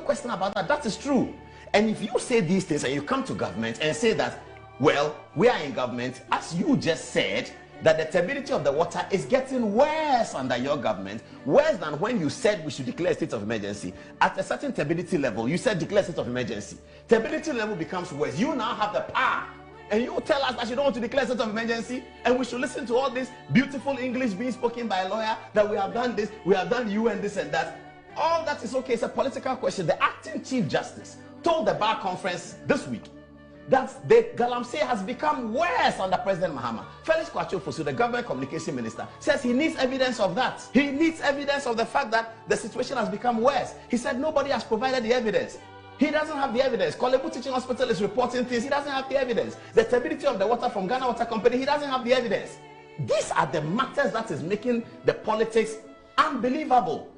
question about that. That is true. And if you say these things and you come to government and say that, well, we are in government, as you just said, that the turbidity of the water is getting worse under your government, worse than when you said we should declare a state of emergency. At a certain turbidity level, you said declare a state of emergency. Turbidity level becomes worse. You now have the power. And you tell us that you don't want to declare a state of emergency, and we should listen to all this beautiful English being spoken by a lawyer, that we have done this, we have done you and this and that. All that is okay. It's a political question. The acting Chief Justice told the bar conference this week that the galamsey has become worse under President Mahama. Felix Kwatso-Fosu, the government communication minister, says he needs evidence of that. He needs evidence of the fact that the situation has become worse. He said nobody has provided the evidence. He doesn't have the evidence. Kolebu Teaching Hospital is reporting things. He doesn't have the evidence. The turbidity of the water from Ghana Water Company, he doesn't have the evidence. These are the matters that is making the politics unbelievable.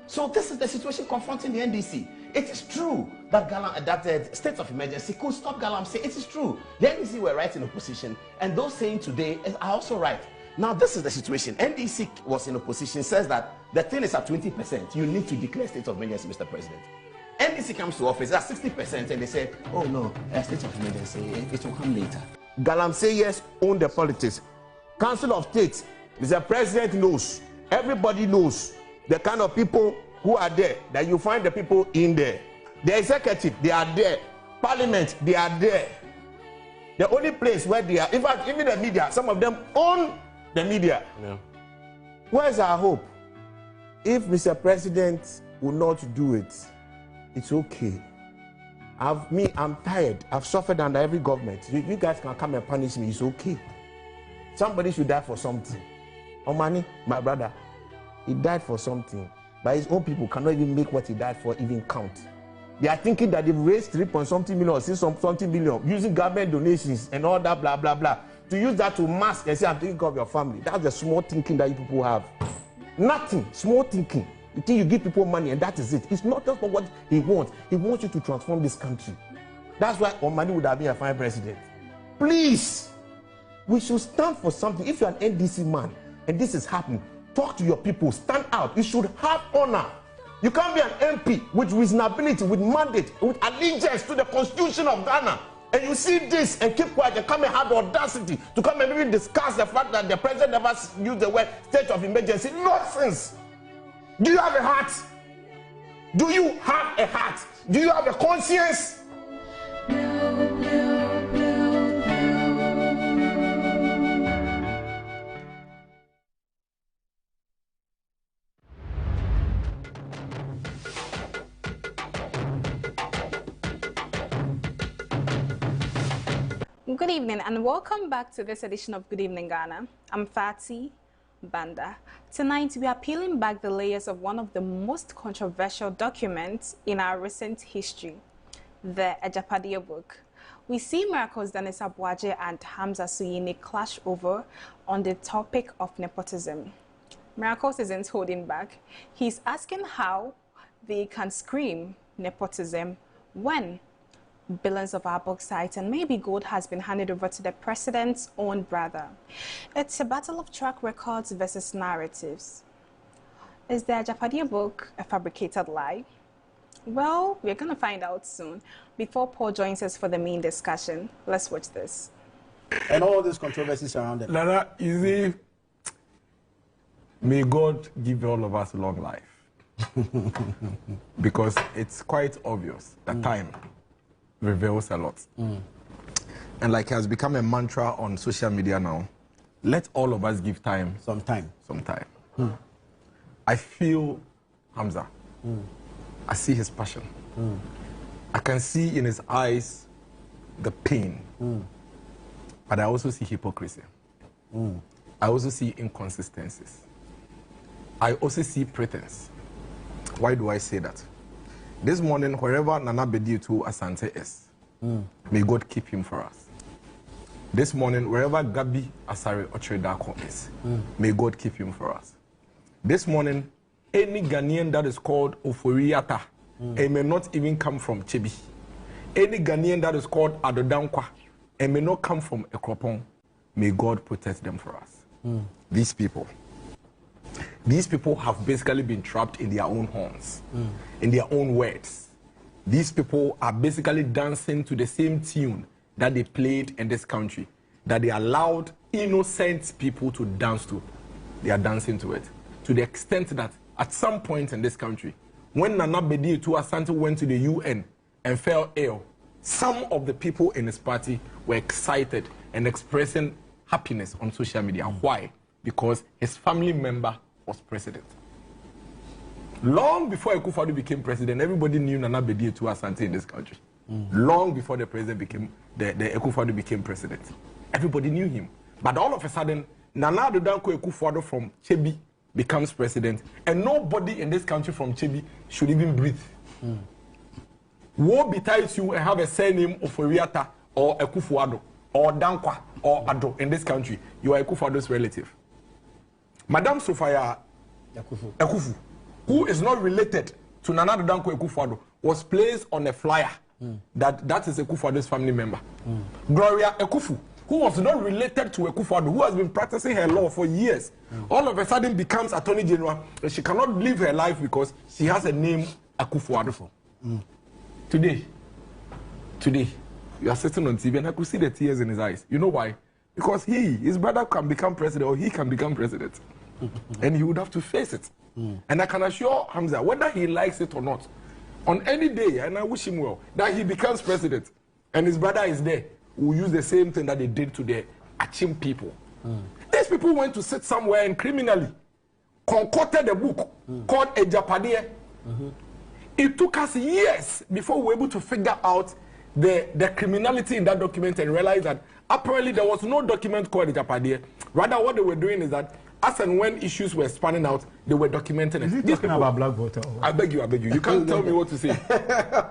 So this is the situation confronting the NDC. It is true that the state of emergency could stop galamsey. It is true. The NDC were right in opposition, and those saying today are also right. Now this is the situation. NDC was in opposition, says that the thing is at 20%. You need to declare state of emergency, Mr. President. NDC comes to office at 60%, and they say, oh no, a state of emergency, it will come later. Galamsey, yes, own the politics. Council of State, Mr. President knows, everybody knows the kind of people who are there, that you find the people in there. The executive, they are there. Parliament, they are there. The only place where they are, in fact, even the media, some of them own the media. Yeah. Where's our hope? If Mr. President will not do it, it's okay. I'm tired. I've suffered under every government. You guys can come and punish me. It's okay. Somebody should die for something. Omani, my brother, he died for something. But his own people cannot even make what he died for even count. They are thinking that they've raised 3-something million or 6-something million using government donations and all that blah blah blah to use that to mask and say I'm taking care of your family. That's the small thinking that you people have. Nothing. Small thinking. You think you give people money and that is it. It's not just for what he wants. He wants you to transform this country. That's why Omani would have been a fine president. Please, we should stand for something. If you're an NDC man and this is happening, talk to your people, stand out. You should have honor. You can't be an MP with reasonability, with mandate, with allegiance to the Constitution of Ghana. And you see this and keep quiet and come and have the audacity to come and even discuss the fact that the president never used the word state of emergency. Nonsense. Do you have a heart? Do you have a heart? Do you have a conscience? Good evening and welcome back to this edition of Good Evening Ghana. I'm Fati Banda. Tonight we are peeling back the layers of one of the most controversial documents in our recent history, the Ajapa book. We see Miracles Dennis Abuaje and Hamza Suyini clash over on the topic of nepotism. Miracles isn't holding back. He's asking how they can scream nepotism when billions of our bauxite and maybe gold has been handed over to the president's own brother. It's a battle of track records versus narratives. Is the Ajapa book a fabricated lie? Well, we're going to find out soon. Before Paul joins us for the main discussion, let's watch this. And all these controversies around it. Nana, easy. May God give all of us long life. Because it's quite obvious that time reveals a lot. And like it has become a mantra on social media now, let all of us give time. Some time. I feel Hamza. I see his passion. I can see in his eyes the pain. But I also see hypocrisy. I also see inconsistencies. I also see pretense. Why do I say that? This morning, wherever Nana Bediutu Asante is, may God keep him for us. This morning, wherever Gabi Asare Ochredako is, may God keep him for us. This morning, any Ghanaian that is called Oforiata, it may not even come from Chebi. Any Ghanaian that is called Adodankwa, it may not come from Ekropon. May God protect them for us. These people have basically been trapped in their own horns, in their own words, These people are basically dancing to the same tune that they played in this country, that they allowed innocent people to dance to. They are dancing to it. To the extent that at some point in this country, when Nana Bedi-Etu Asante went to the UN and fell ill, some of the people in his party were excited and expressing happiness on social media. Why? Because his family member was president. Long before Akufo-Addo became president, everybody knew Nana Bedi-Etu Asante in this country. Long before the president became, the Akufo-Addo became president. Everybody knew him. But all of a sudden, Nana Addo Akufo-Addo from Chebi becomes president, and nobody in this country from Chebi should even breathe. Woe betides you and have a surname of Oriata or Akufo-Addo or Dankwa or Addo in this country. You are Akufo-Addo's relative. Madame Sophia Akufu, who is not related to Nana Addo Akufo-Addo, was placed on a flyer that is Akufo-Addo's family member. Gloria Akufu, who was not related to Akufo-Addo, who has been practicing her law for years, all of a sudden becomes Attorney General, and she cannot live her life because she has a name Akufo-Addo. Today, you are sitting on TV and I could see the tears in his eyes. You know why? Because his brother can become president, or he can become president. And he would have to face it. And I can assure Hamza, whether he likes it or not, on any day, and I wish him well, that he becomes president and his brother is there, will use the same thing that they did to the Achim people. These people went to sit somewhere and criminally concocted a book called Ajapa. It took us years before we were able to figure out the criminality in that document and realize that apparently there was no document called Ajapa. Rather, what they were doing is that as and when issues were spanning out, they were documenting it. Is he talking about black voter? I beg you. You can't tell me what to say.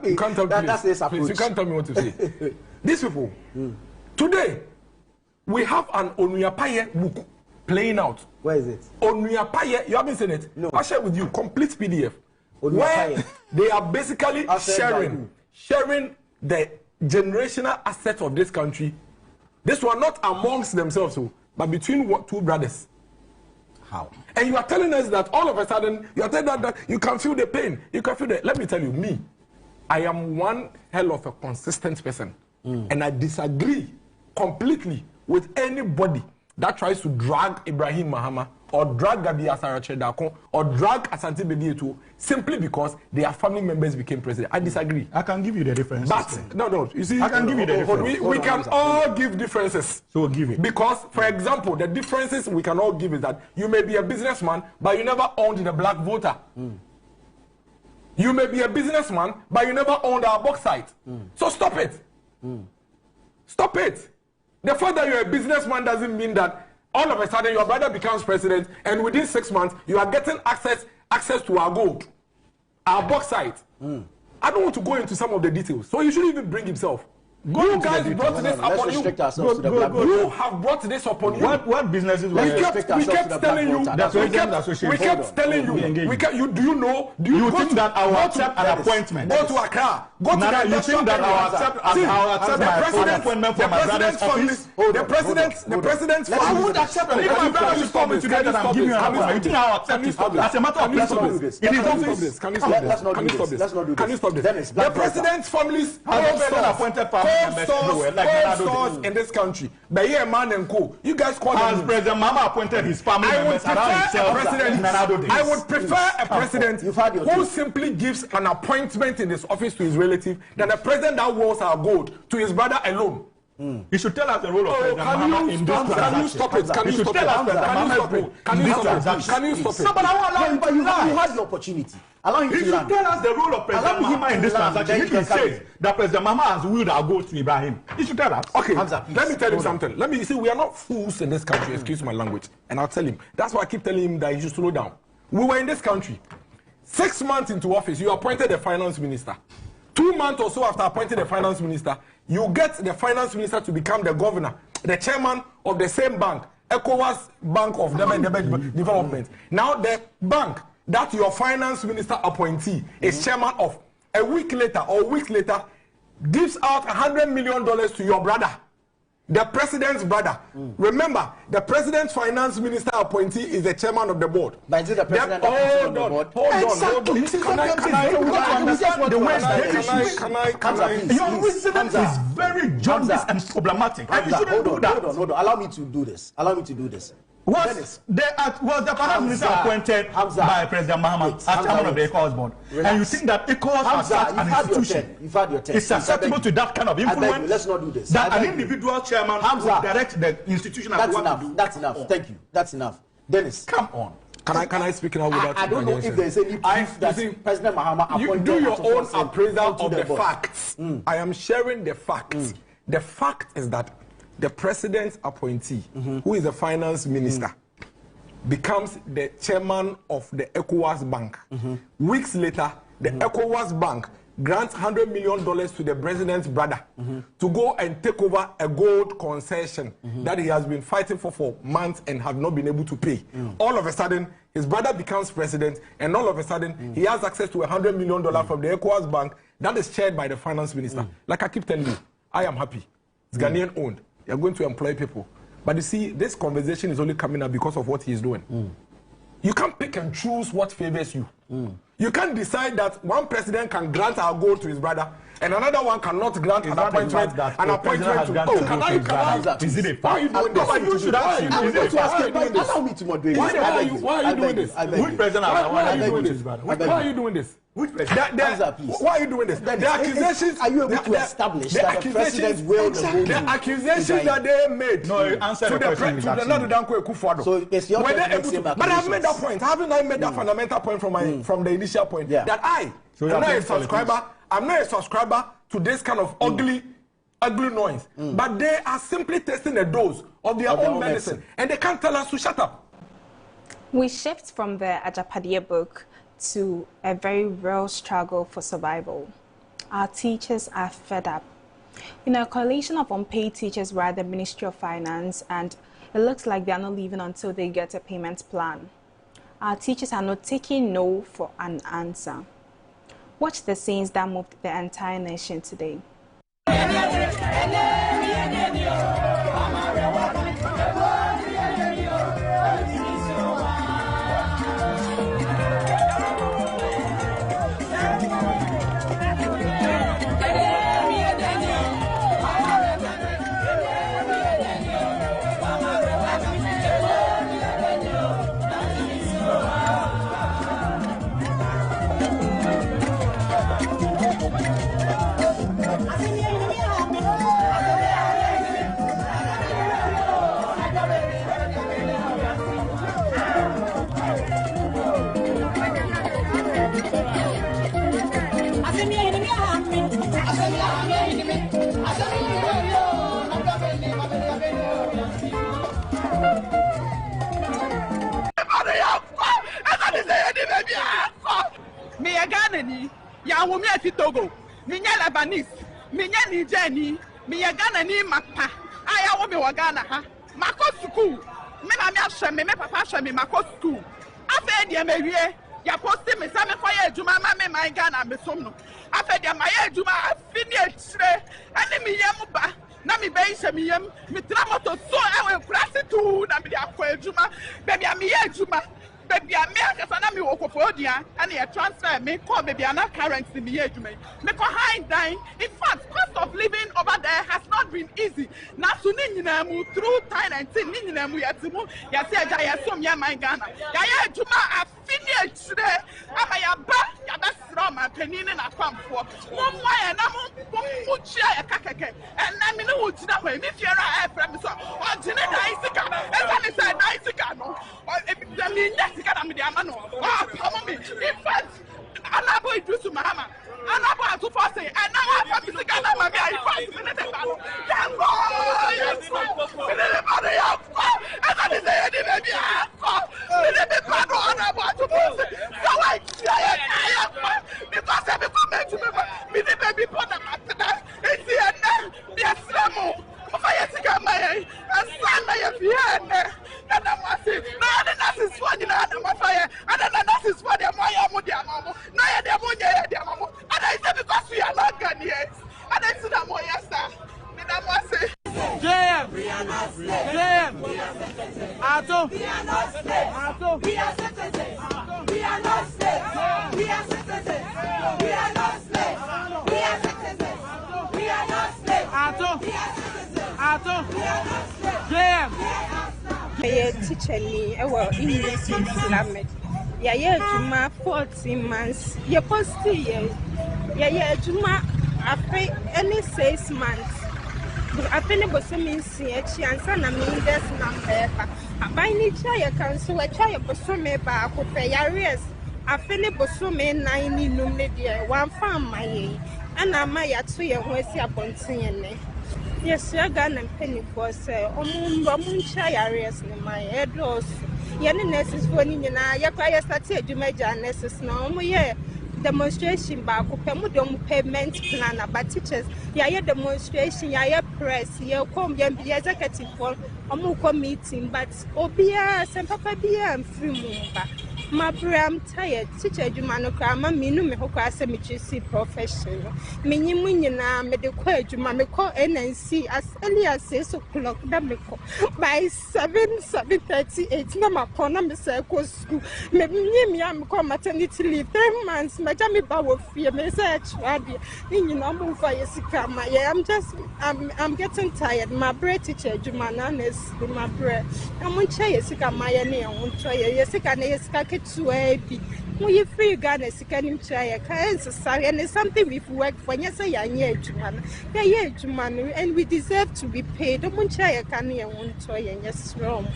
You can't tell me. Please, you can't tell me what to say. These people, today, we have an Onuapaye book playing out. Where is it? Onuapaye, you haven't seen it? No. I'll share with you, complete PDF. Where they are basically sharing the generational assets of this country. This were not amongst themselves, but between two brothers. How? And you are telling us that all of a sudden, you are telling us that you can feel the pain. You can feel the... Let me tell you, me, I am one hell of a consistent person. And I disagree completely with anybody that tries to drag Ibrahim Mahama or drag Gabi Asarache Dako or drag Asante Bedi-Etu simply because their family members became president. I disagree. I can give you the differences. But, no, you see, I can give you the differences. We can all give differences. So give it. Because, for example, the differences we can all give is that you may be a businessman, but you never owned the black voter. You may be a businessman, but you never owned our bauxite. So stop it. Stop it. The fact that you're a businessman doesn't mean that all of a sudden your brother becomes president and within 6 months you are getting access to our gold, our bauxite. I don't want to go into some of the details, so you shouldn't even bring himself. You guys brought this upon you. You have brought this upon you. What businesses we kept telling you. We kept telling you. Do you know? Do you think that our accept an appointment? Go to Accra. Go to Nana, you think that our accept my appointment for my brother's office? The president's family. I would accept it. If my brother is coming today that I'm giving you an appointment, you think I'll accept it? As a matter of principle, it is office. Can you stop this? Can you stop this? The president's families appointed stores in this country. But here, man and co. You guys call as them. President Mama appointed his family members around himself. I would prefer a president who simply gives an appointment in his office to his relative than a president that wears our gold to his brother alone. You should tell us the role of President Mahama in this transaction. Can you stop it? Can you stop it? Can you stop it? No, but I won't allow him to lie. You had the opportunity. Allow him He to should land. tell us the role of President Mahama in this transaction. If he says that President Mahama has willed our gold to Ibrahim, he should tell us. Okay, Hamza, let me tell him something. Let me see, we are not fools in this country, excuse my language. And I'll tell him. That's why I keep telling him that he should slow down. We were in this country. 6 months into office, you appointed the finance minister. 2 months or so after appointing the finance minister, you get the finance minister to become the governor, the chairman of the same bank, ECOWAS Bank of Development. Now the bank that your finance minister appointee is chairman of, a week later gives out $100 million to your brother. the president's brother. Remember, the president's finance minister appointee is the chairman of the board. But is it the president Hold on. board? Hold on. Can I? Your reasoning is very jaundiced and problematic. Hold on. Allow me to do this. Was the finance minister appointed by President Mahama as chairman of the ECOWAS board? And you think that ECOWAS as an institution is susceptible to that kind of influence? Let's not do this. That an individual chairman will direct the institution as what to do. That's enough. Thank you. That's enough. Dennis, come on. Can I speak now without I don't know if there is any proof that President Mahama appointed. You do your own appraisal of the facts. I am sharing the facts. The fact is that the president's appointee, who is the finance minister, becomes the chairman of the ECOWAS Bank. Weeks later, the ECOWAS Bank grants $100 million to the president's brother to go and take over a gold concession that he has been fighting for months and have not been able to pay. All of a sudden, his brother becomes president, and all of a sudden, he has access to $100 million from the ECOWAS Bank that is chaired by the finance minister. Like I keep telling you, I am happy. It's Ghanaian owned. You're going to employ people. But you see, this conversation is only coming up because of what he's doing. You can't pick and choose what favors you. You can't decide that one president can grant our gold to his brother and another one cannot grant an appointment to... Oh, can I? Is it a fact? Why are you doing this? You should ask him. Is it a fact? Allow me to moderate. Why are you doing this? Which president? Why are you doing this? Why are you doing this? Which president? Why are you doing this? The accusations... Are you able to establish that the president will... The accusations that they made... No, answer the question. So it's your turn to make same accusations. But I've made that point. Haven't I made that fundamental point from the initial point? That I'm not a subscriber. I'm not a subscriber to this kind of ugly noise. But they are simply testing a dose of their own medicine. And they can't tell us to shut up. We shift from the Ajapa book to a very real struggle for survival. Our teachers are fed up. You know, a coalition of unpaid teachers were at the Ministry of Finance, and it looks like they are not leaving until they get a payment plan. Our teachers are not taking no for an answer. Watch the scenes that moved the entire nation today. Me a Ghanaian, ya wumi ati Togo, me nya Lebanese, me nya Nigerian, me a Ghanaian mapa. Aya wumi wa Ghana ha. Mako school. Me na me ahwe me papa ahwe me mako school. Afa dia me wie, ya post me sa me koye adwuma ma me my Ghana me som no. Afa dia ma ye adwuma afini etire, ene me yam ba. Na me be se me yam, me tra moto so e we kurase tu na me dia ko adwuma. Baby am ye adwuma. Baby, I make a son of Odia and a transfer me call baby and currency me age me. Make a high dying. In fact, cost of living over there has not been easy. Now soon through time and tin we had to move. Ya said I assume ya my Ghana. Ya Juma I finished today. Am I a back? Ya best from my penny and a pump for 1 why and I'm mucha a kakake. And I mean what's that way. If you're a friend, so or Jenna Isika, and it's a Isika no. Or in fact, Anabo is to Mama. Anabo to first say, and now I have to get my Ato. We are not slaves. Ato. We are citizens. We are not slaves. We are citizens. We are not slaves. We are citizens. We are not slaves. Ato. We are citizens. Ato. We are not slaves. Jam. Teacher me, English Islamic. Yeah, Juma 14 months. Yeah, post here. Yeah, Juma. I pay any 6 months. I pay about some chance and I mean that's number. I buy any child council, a child for some back, pay arrears. I feel it was so many 90 numbers, one farm my and I may at 2 years when I want to. Yes, you're gonna penny for say, chai arrears in my head loss. Yanni nurses for Nina, Yapaya started to major nurses no, yeah. Demonstration back payment plan about teachers. Yeah, demonstration, yeah, press, yeah, come, yeah, executive for a meeting, but Obia, San Papa, dear, and free move. My bram tired, teacher, you manocram, me no me who are cemetery professional. Minimuna, medical, you mamma call NNC as early as 6 o'clock, by 7:38, no, my corner, circle school. Maybe me, I'm called maternity leave 3 months. My jammy bow of fear, message, radio, you know, move for your sicama. Yeah, I'm getting tired. My bread teacher, Jumananes, my bread. I'm on chair, sicama, and I won't try a sick and a scacket to a be. When you free gun, a sick and try a kind society, and it's something we've worked for. Yes, I am here, Juman. Yeah, Juman, and we deserve to be paid. I'm on chair, can you won't try and yes, wrong.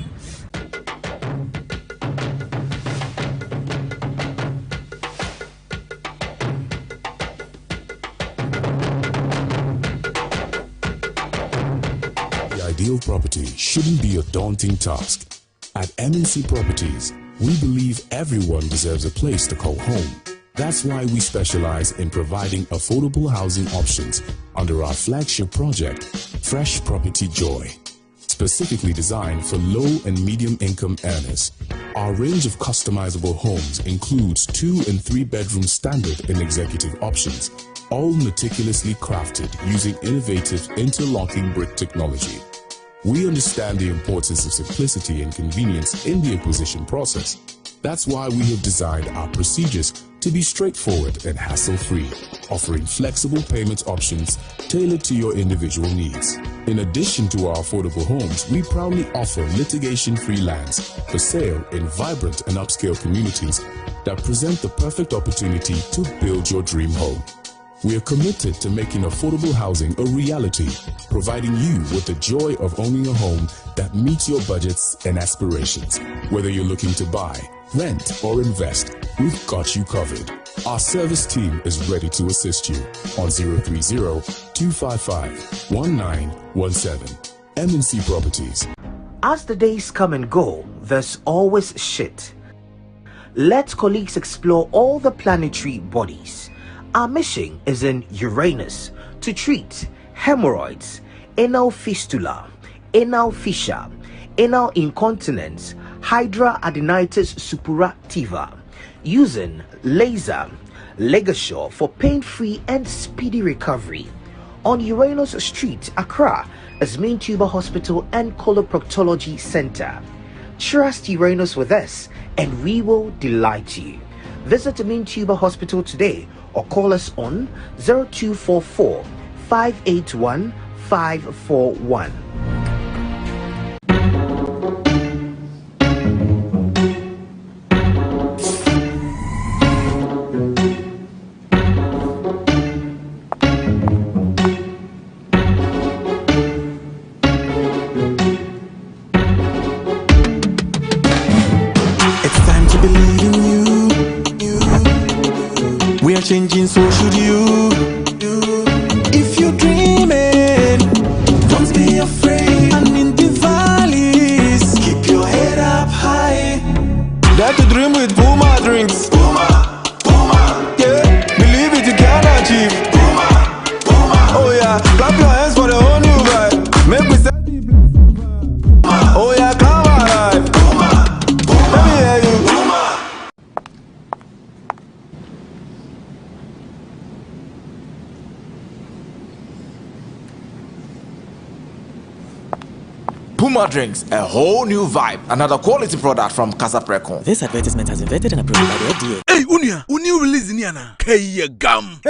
Ideal property shouldn't be a daunting task. At MNC Properties, we believe everyone deserves a place to call home. That's why we specialize in providing affordable housing options under our flagship project, Fresh Property Joy. Specifically designed for low and medium income earners, our range of customizable homes includes 2 and 3 bedroom standard and executive options, all meticulously crafted using innovative interlocking brick technology. We understand the importance of simplicity and convenience in the acquisition process. That's why we have designed our procedures to be straightforward and hassle-free, offering flexible payment options tailored to your individual needs. In addition to our affordable homes, we proudly offer litigation-free lands for sale in vibrant and upscale communities that present the perfect opportunity to build your dream home. We are committed to making affordable housing a reality, providing you with the joy of owning a home that meets your budgets and aspirations. Whether you're looking to buy, rent, or invest, we've got you covered. Our service team is ready to assist you on 030-255-1917. MNC Properties. As the days come and go, there's always shit. Let colleagues explore all the planetary bodies. Our mission is in Uranus to treat hemorrhoids, anal fistula, anal fissure, anal incontinence, hydradenitis suppurativa, using laser ligature for pain-free and speedy recovery. On Uranus Street, Accra, is Main Tuber Hospital and Coloproctology Center. Trust Uranus with us and we will delight you. Visit the Main Tuber Hospital today or call us on 0244 581 541. Changing, so should you. If you're dreaming, don't be afraid. And in the valleys, keep your head up high. Dare to dream with Puma drinks. Puma, Puma. Yeah, believe it, you can achieve. Puma, Puma. Oh yeah, clap your hands for the whole new vibe. Make me set the Puma. Oh yeah, come alive. Puma, Puma. Let me hear you. Puma. Puma drinks, a whole new vibe. Another quality product from Casa Precon. This advertisement has been vetted and approved by the FDA. Hey, Unia, new release in Yana. Kaya gum.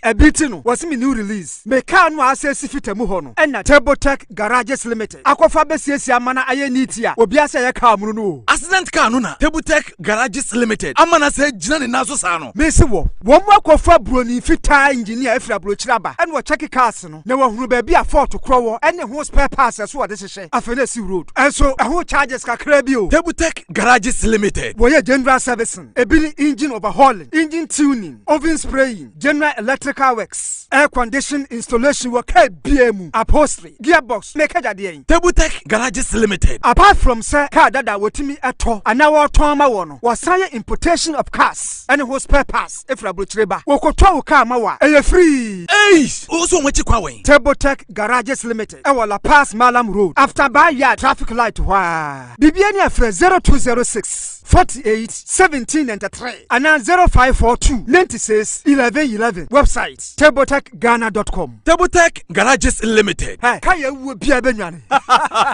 A bitino was me new release. Me can no access fitemu hono. And Tebotech Garages Limited. Akwafa besiesi amana aye nitia. Obiase ya car munu. Accident car no na. Tebotech Garages Limited. Amana se jina ni naso sano. Mesi wo. Womwa kwafa broni fita engineer efra brochiraba. And wa check cars no. Ne wa hunu baby a Ford to crow and the spare parts so what this is. Afenesi road. And so a whole charges ka krabio. Tebotech Garages Limited. Woye general servicing. Ebili engine overhauling. Engine tuning. Oven spraying. General electrical works. Air condition installation work. BMU. Upholstery. Gearbox. Make a Tebotech Garages Limited. Apart from sir car that wotimi ato. And now our trauma wono. Was sign importation of cars. And whose spare parts. If Rabutreba. Woko car mawa. Are free. Hey. Also what you call Tebotech Garages Limited. Our La Paz Malam Road. After Bayard traffic light. Wow. Bibiania for 0206 48 1793 and now 0542 96 1111. Website tebotechghana.com. Tebotech Garages Limited. Hey, Kaya will be a benyan.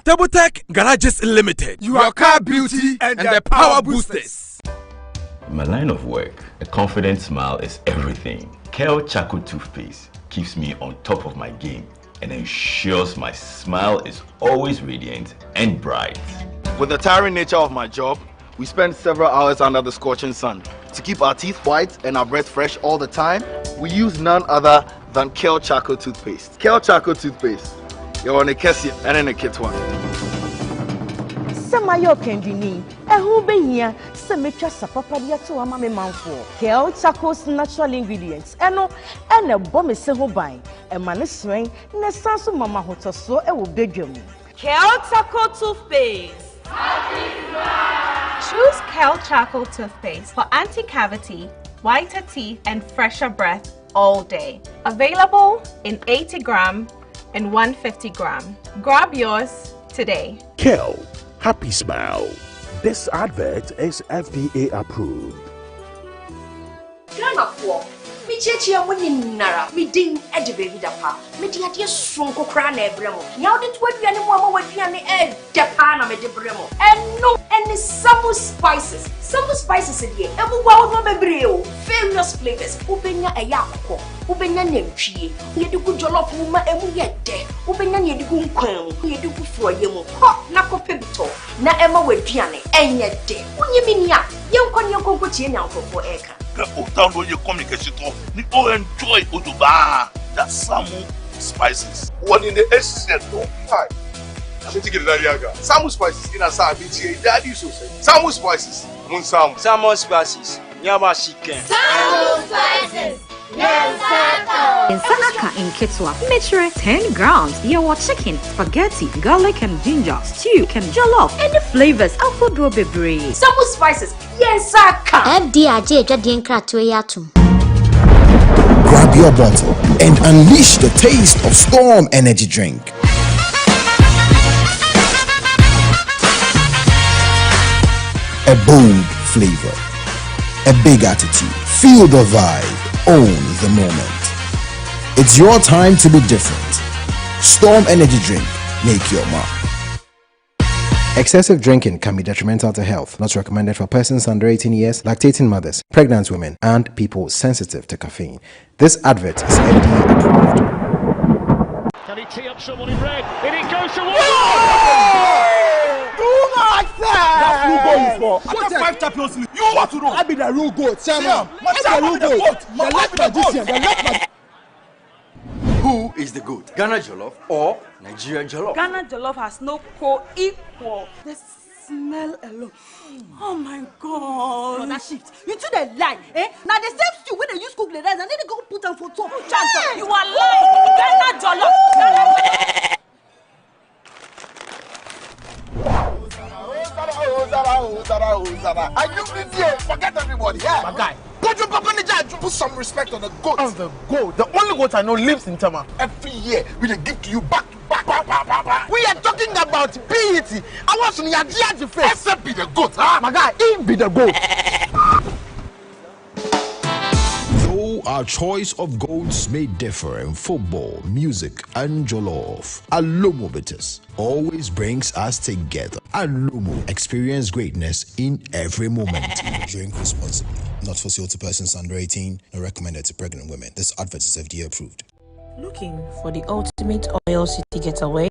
Tebotech Garages Limited. Your car beauty and the power boosters. In my line of work, a confident smile is everything. Kel Charcoal toothpaste keeps me on top of my game and ensures my smile is always radiant and bright. With the tiring nature of my job, we spend several hours under the scorching sun. To keep our teeth white and our breath fresh all the time, we use none other than Kel Charcoal toothpaste. Kel Charcoal toothpaste. You're on a Kessie and in a kit one. Samayo kendini ehu be hia se metwa sapapadia to ama me manfo Kel Charcoal's natural ingredients eno ene bo me se ho ban e ma ne swen ne sanso mama hotoso e wo bedwam. Kel Charcoal toothpaste. Choose Kel Charcoal toothpaste for anti-cavity, whiter teeth and fresher breath all day. Available in 80 gram and 150 gram. Grab yours today. Kel, happy smile. This advert is FDA approved. Mi chechi ya woni nara mi din e de baby da pa mi di ade sonko kra na ebremo nya odi to aduane mu ama waduane e de pa na me de bremo eno any some spices e mu wa wo bebre o various flavors ubenya e yakoko ubenya nantwie ye de gu jollof mu ma emu ye de ubenya ye de gu nkwan ye de gu froye mu ho na kope bito na ema waduane enye de unyimi nia ye nkon ye konko tie nya nkofo eka. Autant de communication, we all enjoy Uduba, the Samu spices. One in the essence of time. I'm going to get that yaga. Samu spices in a Sabi, Daddy so say. Samu spices, Mun Samu. Samu spices, Yama chicken. Samu spices. In Sanaka in Ketwa, measure 10 grams. Your chicken, spaghetti, garlic and ginger, stew, and jollof. Any flavors, Alfredo bebre. Samu spices, yes, Saka. FDIJ Jadien Kratuyatum. Grab your bottle and unleash the taste of Storm Energy Drink. A bold flavor, a big attitude. Feel the vibe. Own the moment. It's your time to be different. Storm Energy Drink. Make your mark. Excessive drinking can be detrimental to health. Not recommended for persons under 18 years, lactating mothers, pregnant women, and people sensitive to caffeine. This advert is FDA approved. Can he tee up someone in red? And it goes to That's who goal for. What 5 champions league? You want to know? I be the real goat. Who is the goat? Ghana Jollof or Nigerian Jollof? Ghana Jollof has no co-equal. The smell alone. Oh my God. That shift. You two the lie, eh? Now the same stew when they use cook the rice and then they go put them for top. Hey, you are lying. Ghana Jollof. I knew this year. Forget everybody. Yeah, my guy. Put some respect on the goat. On the goat. The only goat I know lives in Tama. Every year we dey give to you back to back. We are talking about BET. I want to hear the face. Except be the goat, huh? My guy, he be the goat. Yo, Though our choice of goals may differ in football, music, and jollof, Alomobitus always brings us together. Alomo, experience greatness in every moment. Drink responsibly. Not for sale to persons under 18, not recommended to pregnant women. This advert is FDA approved. Looking for the ultimate oil city getaway?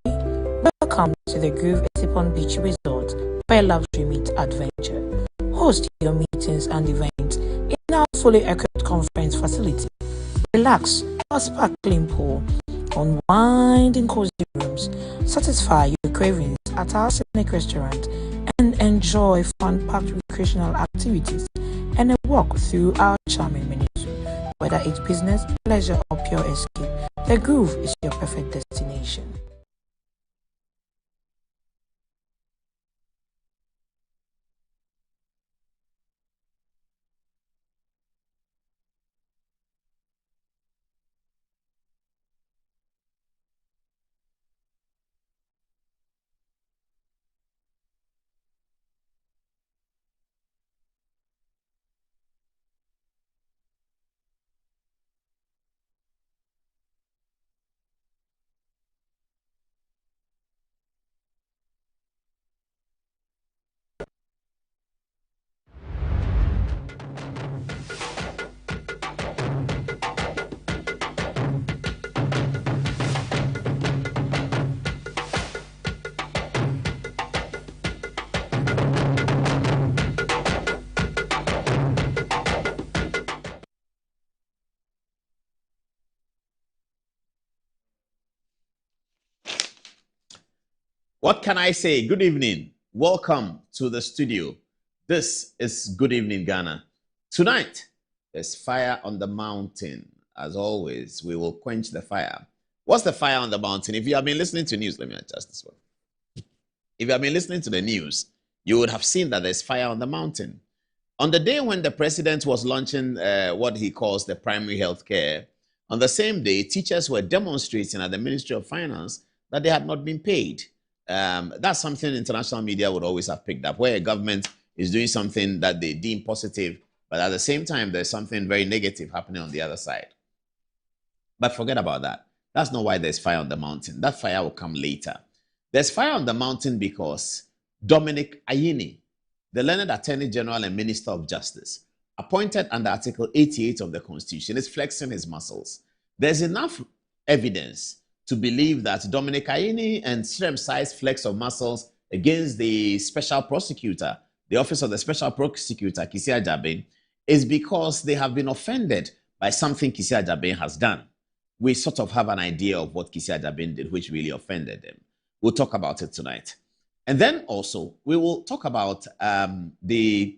Welcome to the Groove Esipon Beach Resort for a luxury meet adventure. Host your meetings and events in our fully equipped conference facility. Relax our sparkling pool, unwind in cozy rooms, satisfy your cravings at our scenic restaurant, and enjoy fun-packed recreational activities and a walk through our charming menus. Whether it's business, pleasure, or pure escape, the Groove is your perfect destination. What can I say? Good evening. Welcome to the studio. This is Good Evening Ghana. Tonight, there's fire on the mountain. As always, we will quench the fire. What's the fire on the mountain? If you have been listening to news, let me adjust this one. If you have been listening to the news, you would have seen that there's fire on the mountain. On the day when the president was launching what he calls the primary health care, on the same day, teachers were demonstrating at the Ministry of Finance that they had not been paid. That's something international media would always have picked up, where a government is doing something that they deem positive, but at the same time, there's something very negative happening on the other side. But forget about that. That's not why there's fire on the mountain. That fire will come later. There's fire on the mountain because Dominic Ayine, the learned Attorney General and Minister of Justice, appointed under Article 88 of the Constitution, is flexing his muscles. There's enough evidence to believe that Dominic Ayine and shrimp-sized flex of muscles against the special prosecutor, the office of the special prosecutor, Kisi Ajapa, is because they have been offended by something Kisi Ajapa has done. We sort of have an idea of what Kisi Ajapa did, which really offended them. We'll talk about it tonight. And then also, we will talk about the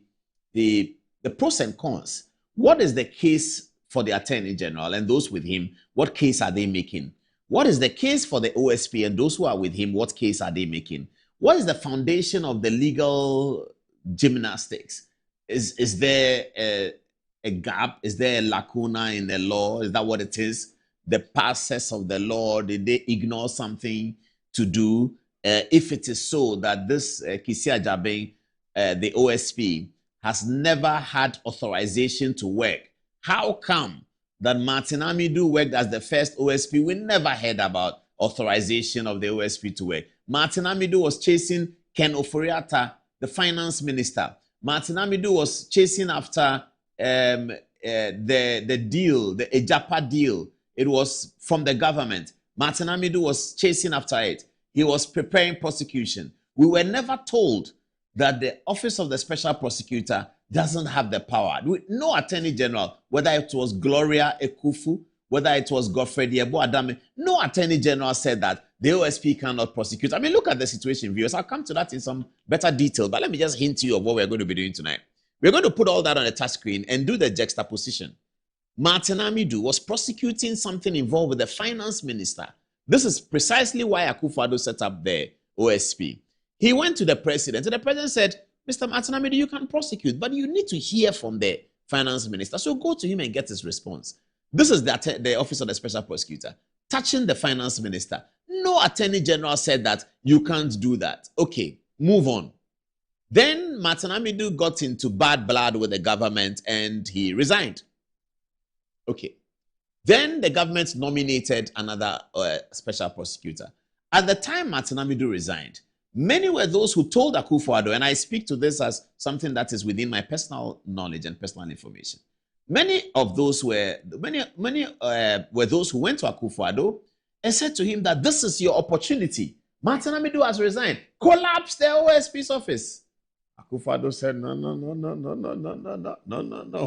pros and cons. What is the case for the Attorney General and those with him? What case are they making? What is the case for the OSP and those who are with him? What case are they making? What is the foundation of the legal gymnastics? Is there a gap? Is there a lacuna in the law? Is that what it is? The process of the law, did they ignore something to do? If it is so that this Kisi Ajapa, the OSP, has never had authorization to work, how come that Martin Amidu worked as the first OSP? We never heard about authorization of the OSP to work. Martin Amidu was chasing Ken Ofori-Atta, the finance minister. Martin Amidu was chasing after the deal, the Ajapa deal. It was from the government. Martin Amidu was chasing after it. He was preparing prosecution. We were never told that the office of the special prosecutor doesn't have the power. No attorney general, whether it was Gloria Ekufu, whether it was Godfrey Yebo Adame, no attorney general said that the OSP cannot prosecute. I mean, look at the situation, viewers. I'll come to that in some better detail, but let me just hint to you of what we're going to be doing tonight. We're going to put all that on a touch screen and do the juxtaposition. Martin Amidu was prosecuting something involved with the finance minister. This is precisely why Akufo-Addo set up the OSP. He went to the president, and the president said, Mr. Martin Amidu, you can prosecute, but you need to hear from the finance minister. So go to him and get his response. This is the office of the special prosecutor touching the finance minister. No attorney general said that you can't do that. Okay, move on. Then Martin Amidu got into bad blood with the government and he resigned. Okay. Then the government nominated another special prosecutor. At the time Martin Amidu resigned, many were those who told Akufo-Addo, and I speak to this as something that is within my personal knowledge and personal information. Many were those who went to Akufo-Addo and said to him that this is your opportunity. Martin Amidu has resigned. Collapse the OSP's office. Akufo-Addo said, no.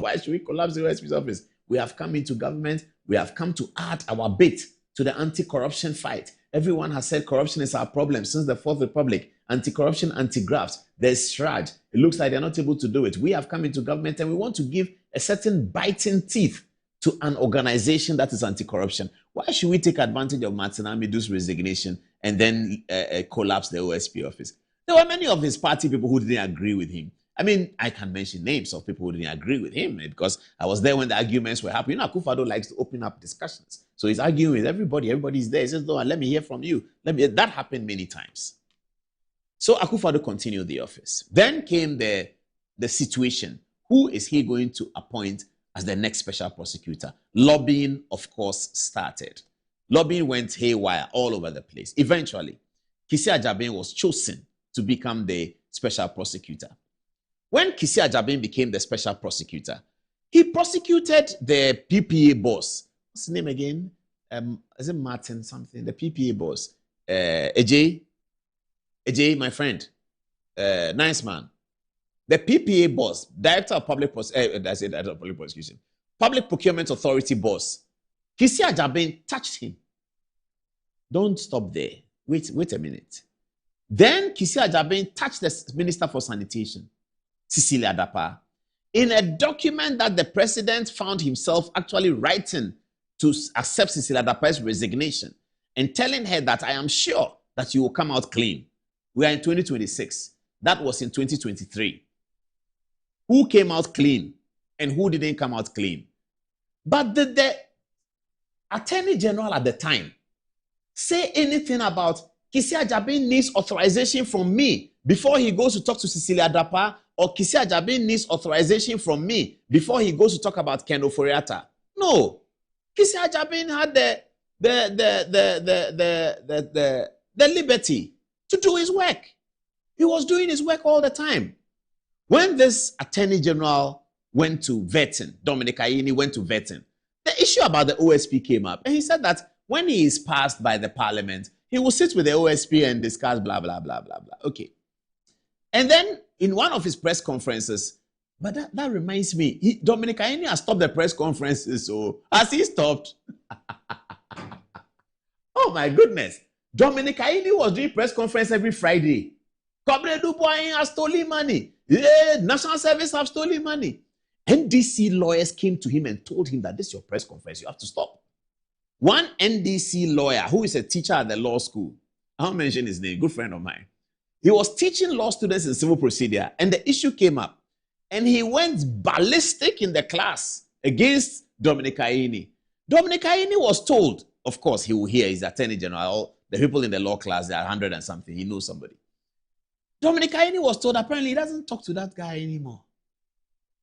Why should we collapse the OSP's office? We have come into government. We have come to add our bit to the anti-corruption fight. Everyone has said corruption is our problem since the Fourth Republic. Anti-corruption, anti-graft. There's SRAJ. It looks like they're not able to do it. We have come into government and we want to give a certain biting teeth to an organization that is anti-corruption. Why should we take advantage of Martin Amidu's resignation and then collapse the OSP office? There were many of his party people who didn't agree with him. I mean, I can mention names of people who didn't agree with him because I was there when the arguments were happening. You know, Akufo-Addo likes to open up discussions. So he's arguing with everybody. Everybody's there. He says, no, let me hear from you. That happened many times. So Akufo-Addo continued the office. Then came the situation. Who is he going to appoint as the next special prosecutor? Lobbying, of course, started. Lobbying went haywire all over the place. Eventually, Kisi Ajabin was chosen to become the special prosecutor. When Kisi Ajabin became the special prosecutor, he prosecuted the PPA boss. What's his name again? Is it Martin something? The PPA boss. AJ, my friend. Nice man. The PPA boss, Director of Public Prosecution, Public Procurement Authority boss. Kisi Ajabin touched him. Don't stop there. Wait a minute. Then Kisi Ajabin touched the Minister for Sanitation, Cecilia Adapa, in a document that the president found himself actually writing to accept Cecilia Adapa's resignation and telling her that I am sure that you will come out clean. We are in 2026. That was in 2023. Who came out clean and who didn't come out clean? But did the Attorney General at the time say anything about Kisi Ajabin needs authorization from me before he goes to talk to Cecilia Adapa, or Kisi Ajabin needs authorization from me before he goes to talk about Ken Oforiatta? No. Kisi Ajabin had the liberty to do his work. He was doing his work all the time. When this Attorney General went to vetting, Dominic Ayini went to vetting, the issue about the OSP came up. And he said that when he is passed by the parliament, he will sit with the OSP and discuss blah, blah, blah, blah, blah. Okay. And then in one of his press conferences, but that reminds me, Dominic Ayini has stopped the press conferences. So has he stopped? Oh my goodness. Dominic Ayini was doing press conference every Friday. Kobre Dubois has stolen money. National Service have stolen money. NDC lawyers came to him and told him that this is your press conference. You have to stop. One NDC lawyer who is a teacher at the law school, I won't mention his name, good friend of mine. He was teaching law students in civil procedure and the issue came up. And he went ballistic in the class against Dominic Ayini. Dominic Ayini was told, of course, he will hear his Attorney General, the people in the law class, they are 100 and something, he knows somebody. Dominic Ayini was told apparently he doesn't talk to that guy anymore.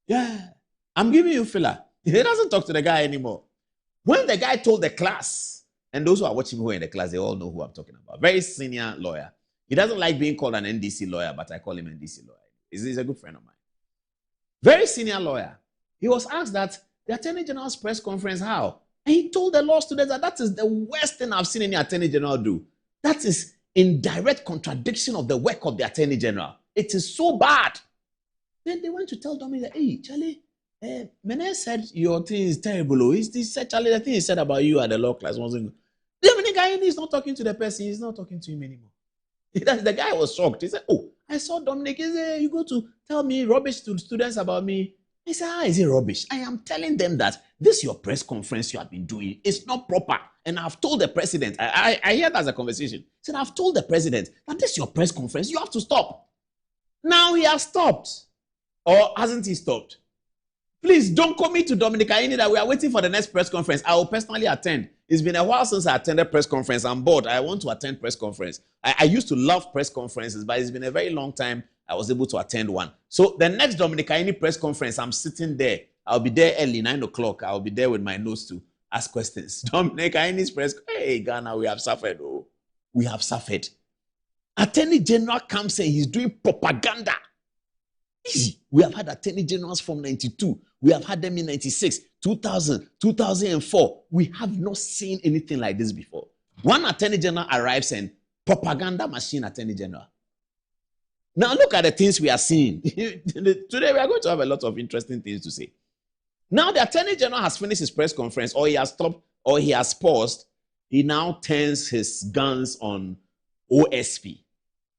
Yeah, I'm giving you filler. He doesn't talk to the guy anymore. When the guy told the class, and those who are watching who are in the class, they all know who I'm talking about. Very senior lawyer. He doesn't like being called an NDC lawyer, but I call him NDC lawyer. He's a good friend of mine. Very senior lawyer. He was asked that the Attorney General's press conference, how? And he told the law students that is the worst thing I've seen any Attorney General do. That is in direct contradiction of the work of the Attorney General. It is so bad. Then they went to tell Dominic that, hey, Charlie, Mene said your thing is terrible. He said, Charlie, the thing he said about you at the law class wasn't good. Dominic Ayini is not talking to the person. He's not talking to him anymore. The guy was shocked. He said, oh, I saw Dominic. He said, you go to tell me rubbish to students about me. He said, how is it rubbish? I am telling them that this your press conference you have been doing is not proper. And I've told the president, I hear that as a conversation. He said, I've told the president that this your press conference, you have to stop. Now he has stopped. Or hasn't he stopped? Please don't commit to Dominic Ayini that we are waiting for the next press conference. I will personally attend. It's been a while since I attended press conference. I'm bored. I want to attend press conference. I used to love press conferences, but it's been a very long time I was able to attend one. So the next Dominic Ayini press conference, I'm sitting there I'll be there early, 9 o'clock. I'll be there with my nose to ask questions. Dominic Aini's press. Hey, Ghana, we have suffered. Oh, we have suffered. Attorney General comes and he's doing propaganda. Easy. We have had Attorney Generals from 92. We have had them in 96, 2000, 2004. We have not seen anything like this before. One Attorney General arrives and propaganda machine Attorney General. Now look at the things we are seeing. Today we are going to have a lot of interesting things to say. Now the Attorney General has finished his press conference, or he has stopped, or he has paused. He now turns his guns on OSP.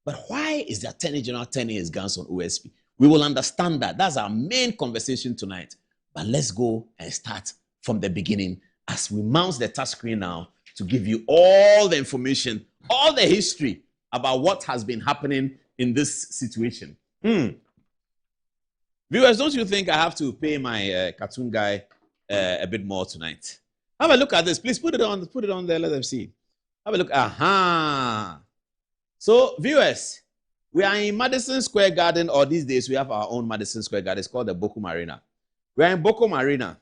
But why is the Attorney General turning his guns on OSP? We will understand that. That's our main conversation tonight. But let's go and start from the beginning as we mount the touch screen now to give you all the information, all the history about what has been happening in this situation. Viewers, don't you think I have to pay my cartoon guy a bit more tonight? Have a look at this. Please put it on there. Let them see. Have a look. Aha. So, viewers, we are in Madison Square Garden, or these days we have our own Madison Square Garden. It's called the Bochum Arena. We are in Bochum Arena.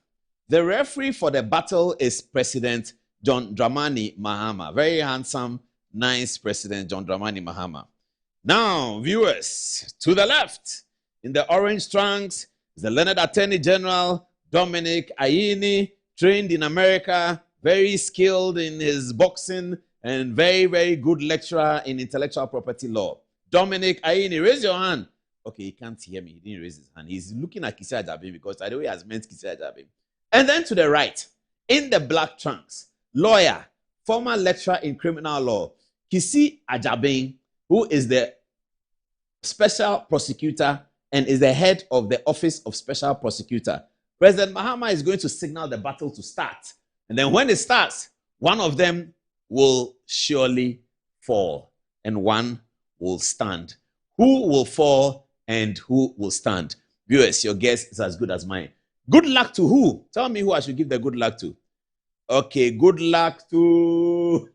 The referee for the battle is President John Dramani Mahama. Very handsome, nice President John Dramani Mahama. Now, viewers, to the left, in the orange trunks, is the learned Attorney General Dominic Ayini, trained in America, very skilled in his boxing, and very, very good lecturer in intellectual property law. Dominic Ayini, raise your hand. Okay, he can't hear me. He didn't raise his hand. He's looking at Kisi Ajabe because I know he has meant Kisi Ajabe. And then to the right, in the black trunks, lawyer, former lecturer in criminal law, Kisi Ajabe, who is the special prosecutor and is the head of the Office of Special Prosecutor. President Mahama is going to signal the battle to start. And then when it starts, one of them will surely fall and one will stand. Who will fall and who will stand? Viewers, your guess is as good as mine. Good luck to who? Tell me who I should give the good luck to. Okay, good luck to...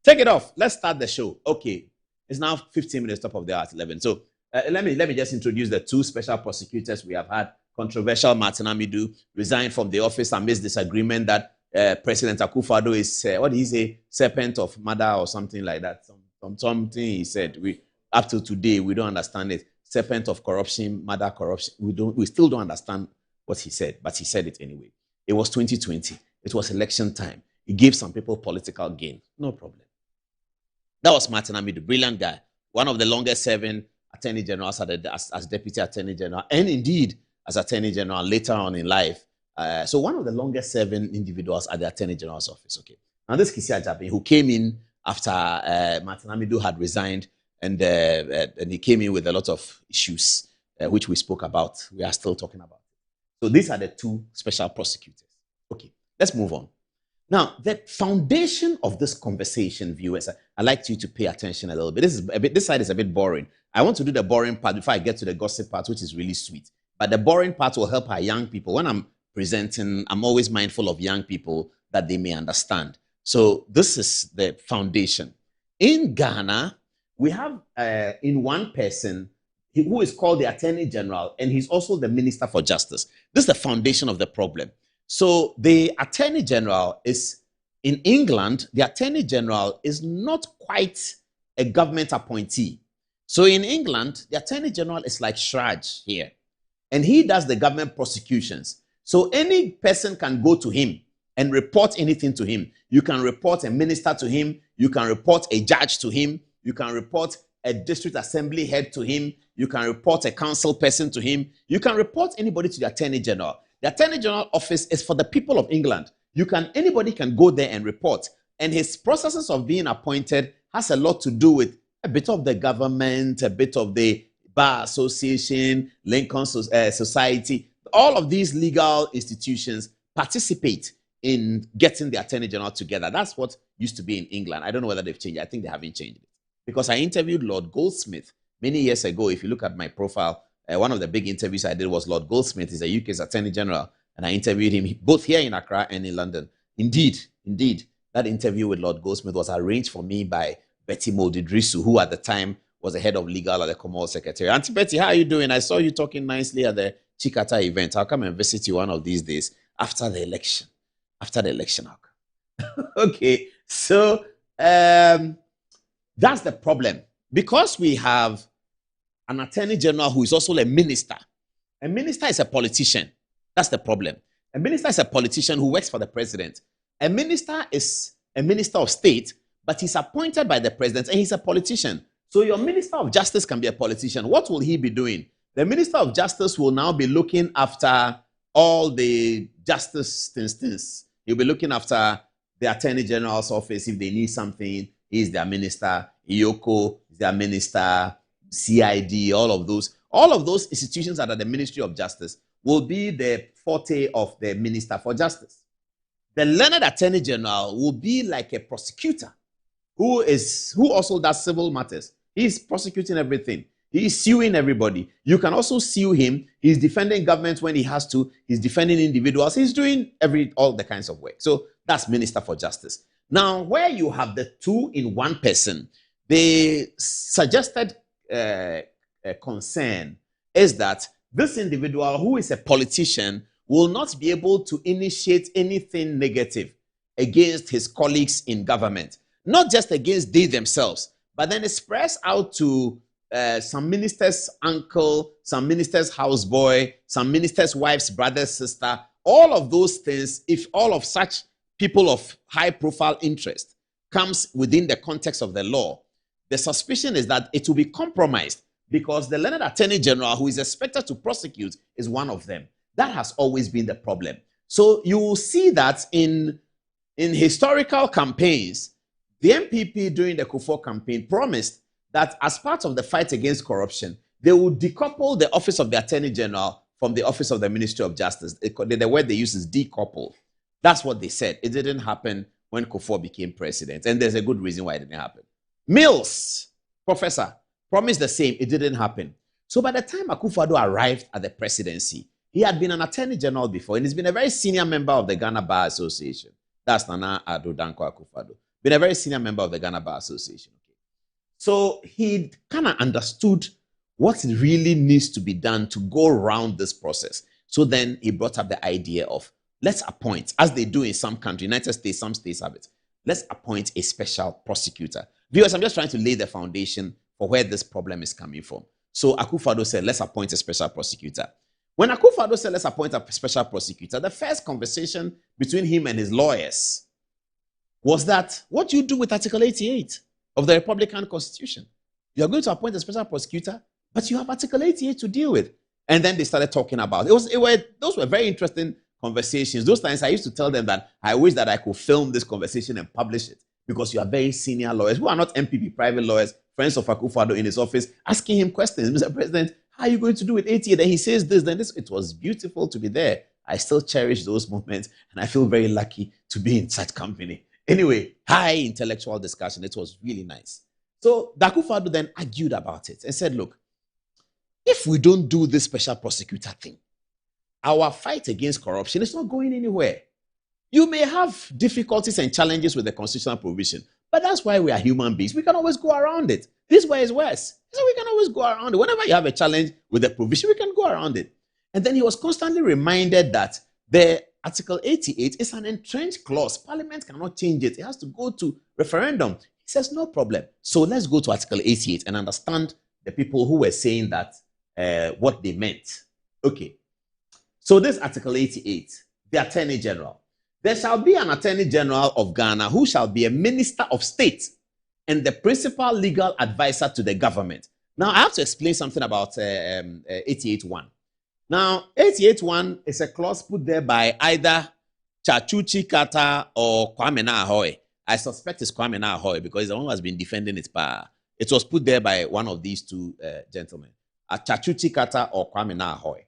Take it off. Let's start the show. Okay, it's now 15 minutes top of the hour at 11. So let me just introduce the two special prosecutors we have had. Controversial Martin Amidu resigned from the office amidst disagreement that President Akufo-Addo is, what did he say, serpent of murder or something like that. Something he said. Up to today, we don't understand it. Serpent of corruption, murder, corruption. We still don't understand what he said, but he said it anyway. It was 2020. It was election time. He gave some people political gain. No problem. That was Martin Amidu, brilliant guy. One of the longest serving attorney generals as deputy attorney general, and indeed as attorney general later on in life. So one of the longest serving individuals at the attorney general's office. Okay. Now this Kisi Ajabe, who came in after Martin Amidu had resigned, and he came in with a lot of issues, which we spoke about. We are still talking about. So these are the two special prosecutors. Okay, let's move on. Now, the foundation of this conversation, viewers, I'd like you to pay attention a little bit. This side is a bit boring. I want to do the boring part before I get to the gossip part, which is really sweet. But the boring part will help our young people. When I'm presenting, I'm always mindful of young people that they may understand. So this is the foundation. In Ghana, we have in one person who is called the Attorney General, and he's also the Minister for Justice. This is the foundation of the problem. So the Attorney General is, in England, the Attorney General is not quite a government appointee. So in England, the Attorney General is like Shraj here, and he does the government prosecutions. So any person can go to him and report anything to him. You can report a minister to him. You can report a judge to him. You can report a district assembly head to him. You can report a council person to him. You can report anybody to the Attorney General. The Attorney General office is for the people of England. Anybody can go there and report. And his processes of being appointed has a lot to do with a bit of the government, a bit of the Bar Association, Lincoln Society. All of these legal institutions participate in getting the Attorney General together. That's what used to be in England. I don't know whether they've changed it. I think they haven't changed it. Because I interviewed Lord Goldsmith many years ago. If you look at my profile, one of the big interviews I did was Lord Goldsmith. He's the UK's Attorney General. And I interviewed him both here in Accra and in London. Indeed, that interview with Lord Goldsmith was arranged for me by Betty Moldidrisu, who at the time was the head of legal at the Commonwealth Secretary. Auntie Betty, how are you doing? I saw you talking nicely at the Chikata event. I'll come and visit you one of these days after the election. After the election, I'll come. Okay, so that's the problem. Because we have an attorney general who is also a minister. A minister is a politician. That's the problem. A minister is a politician who works for the president. A minister is a minister of state, but he's appointed by the president and he's a politician. So your minister of justice can be a politician. What will he be doing? The minister of justice will now be looking after all the justice things. He'll be looking after the attorney general's office if they need something. He's their minister. Iyoko is their minister. CID, all of those institutions that are the Ministry of Justice will be the forte of the Minister for Justice. The learned attorney general will be like a prosecutor who also does civil matters. He's prosecuting everything. He's suing everybody. You can also sue him. He's defending government when he has to. He's defending individuals. He's doing all the kinds of work. So that's Minister for Justice. Now, where you have the two in one person, the suggested concern is that this individual who is a politician will not be able to initiate anything negative against his colleagues in government. Not just against they themselves, but then express out to some minister's uncle, some minister's houseboy, some minister's wife's brother, sister, all of those things. If all of such people of high profile interest comes within the context of the law, the suspicion is that it will be compromised because the learned attorney general who is expected to prosecute is one of them. That has always been the problem. So you will see that in historical campaigns, the MPP during the Kufuor campaign promised that as part of the fight against corruption, they would decouple the office of the attorney general from the office of the Ministry of Justice. The word they use is decouple. That's what they said. It didn't happen when Kufuor became president. And there's a good reason why it didn't happen. Mills, professor, promised the same. It didn't happen. So by the time Akufo-Addo arrived at the presidency, he had been an attorney general before, and he's been a very senior member of the Ghana Bar Association. That's Nana Addo Dankwa Akufo-Addo. Been a very senior member of the Ghana Bar Association. Okay. So he kind of understood what really needs to be done to go around this process. So then he brought up the idea of, let's appoint, as they do in some countries, United States, some states have it, let's appoint a special prosecutor. Viewers, I'm just trying to lay the foundation for where this problem is coming from. So Akufo-Addo said, let's appoint a special prosecutor. When Akufo-Addo said, let's appoint a special prosecutor, the first conversation between him and his lawyers was that, what do you do with Article 88 of the Republican Constitution? You're going to appoint a special prosecutor, but you have Article 88 to deal with. And then they started talking about it. Those were very interesting conversations. Those times I used to tell them that I wish that I could film this conversation and publish it, because you are very senior lawyers who are not MPP private lawyers, friends of Akufo-Addo in his office, asking him questions. Mr. President, how are you going to do with 88? Then he says this, then this. It was beautiful to be there. I still cherish those moments, and I feel very lucky to be in such company. Anyway, high intellectual discussion. It was really nice. So Akufo-Addo then argued about it and said, look, if we don't do this special prosecutor thing, our fight against corruption is not going anywhere. You may have difficulties and challenges with the constitutional provision, but that's why we are human beings. We can always go around it. This way is worse. So we can always go around it. Whenever you have a challenge with the provision, we can go around it. And then he was constantly reminded that the Article 88 is an entrenched clause. Parliament cannot change it. It has to go to referendum. He says, no problem. So let's go to Article 88 and understand the people who were saying that, what they meant. Okay. So this Article 88, the Attorney General. There shall be an Attorney General of Ghana who shall be a Minister of State and the principal legal advisor to the government. Now, I have to explain something about 88.1. Now, 88.1 is a clause put there by either Chachuchi Kata or Kwame Nkrumah. I suspect it's Kwame Nkrumah because he's the one who has been defending its power. It was put there by one of these two gentlemen, Chachuchi Kata or Kwame Nkrumah.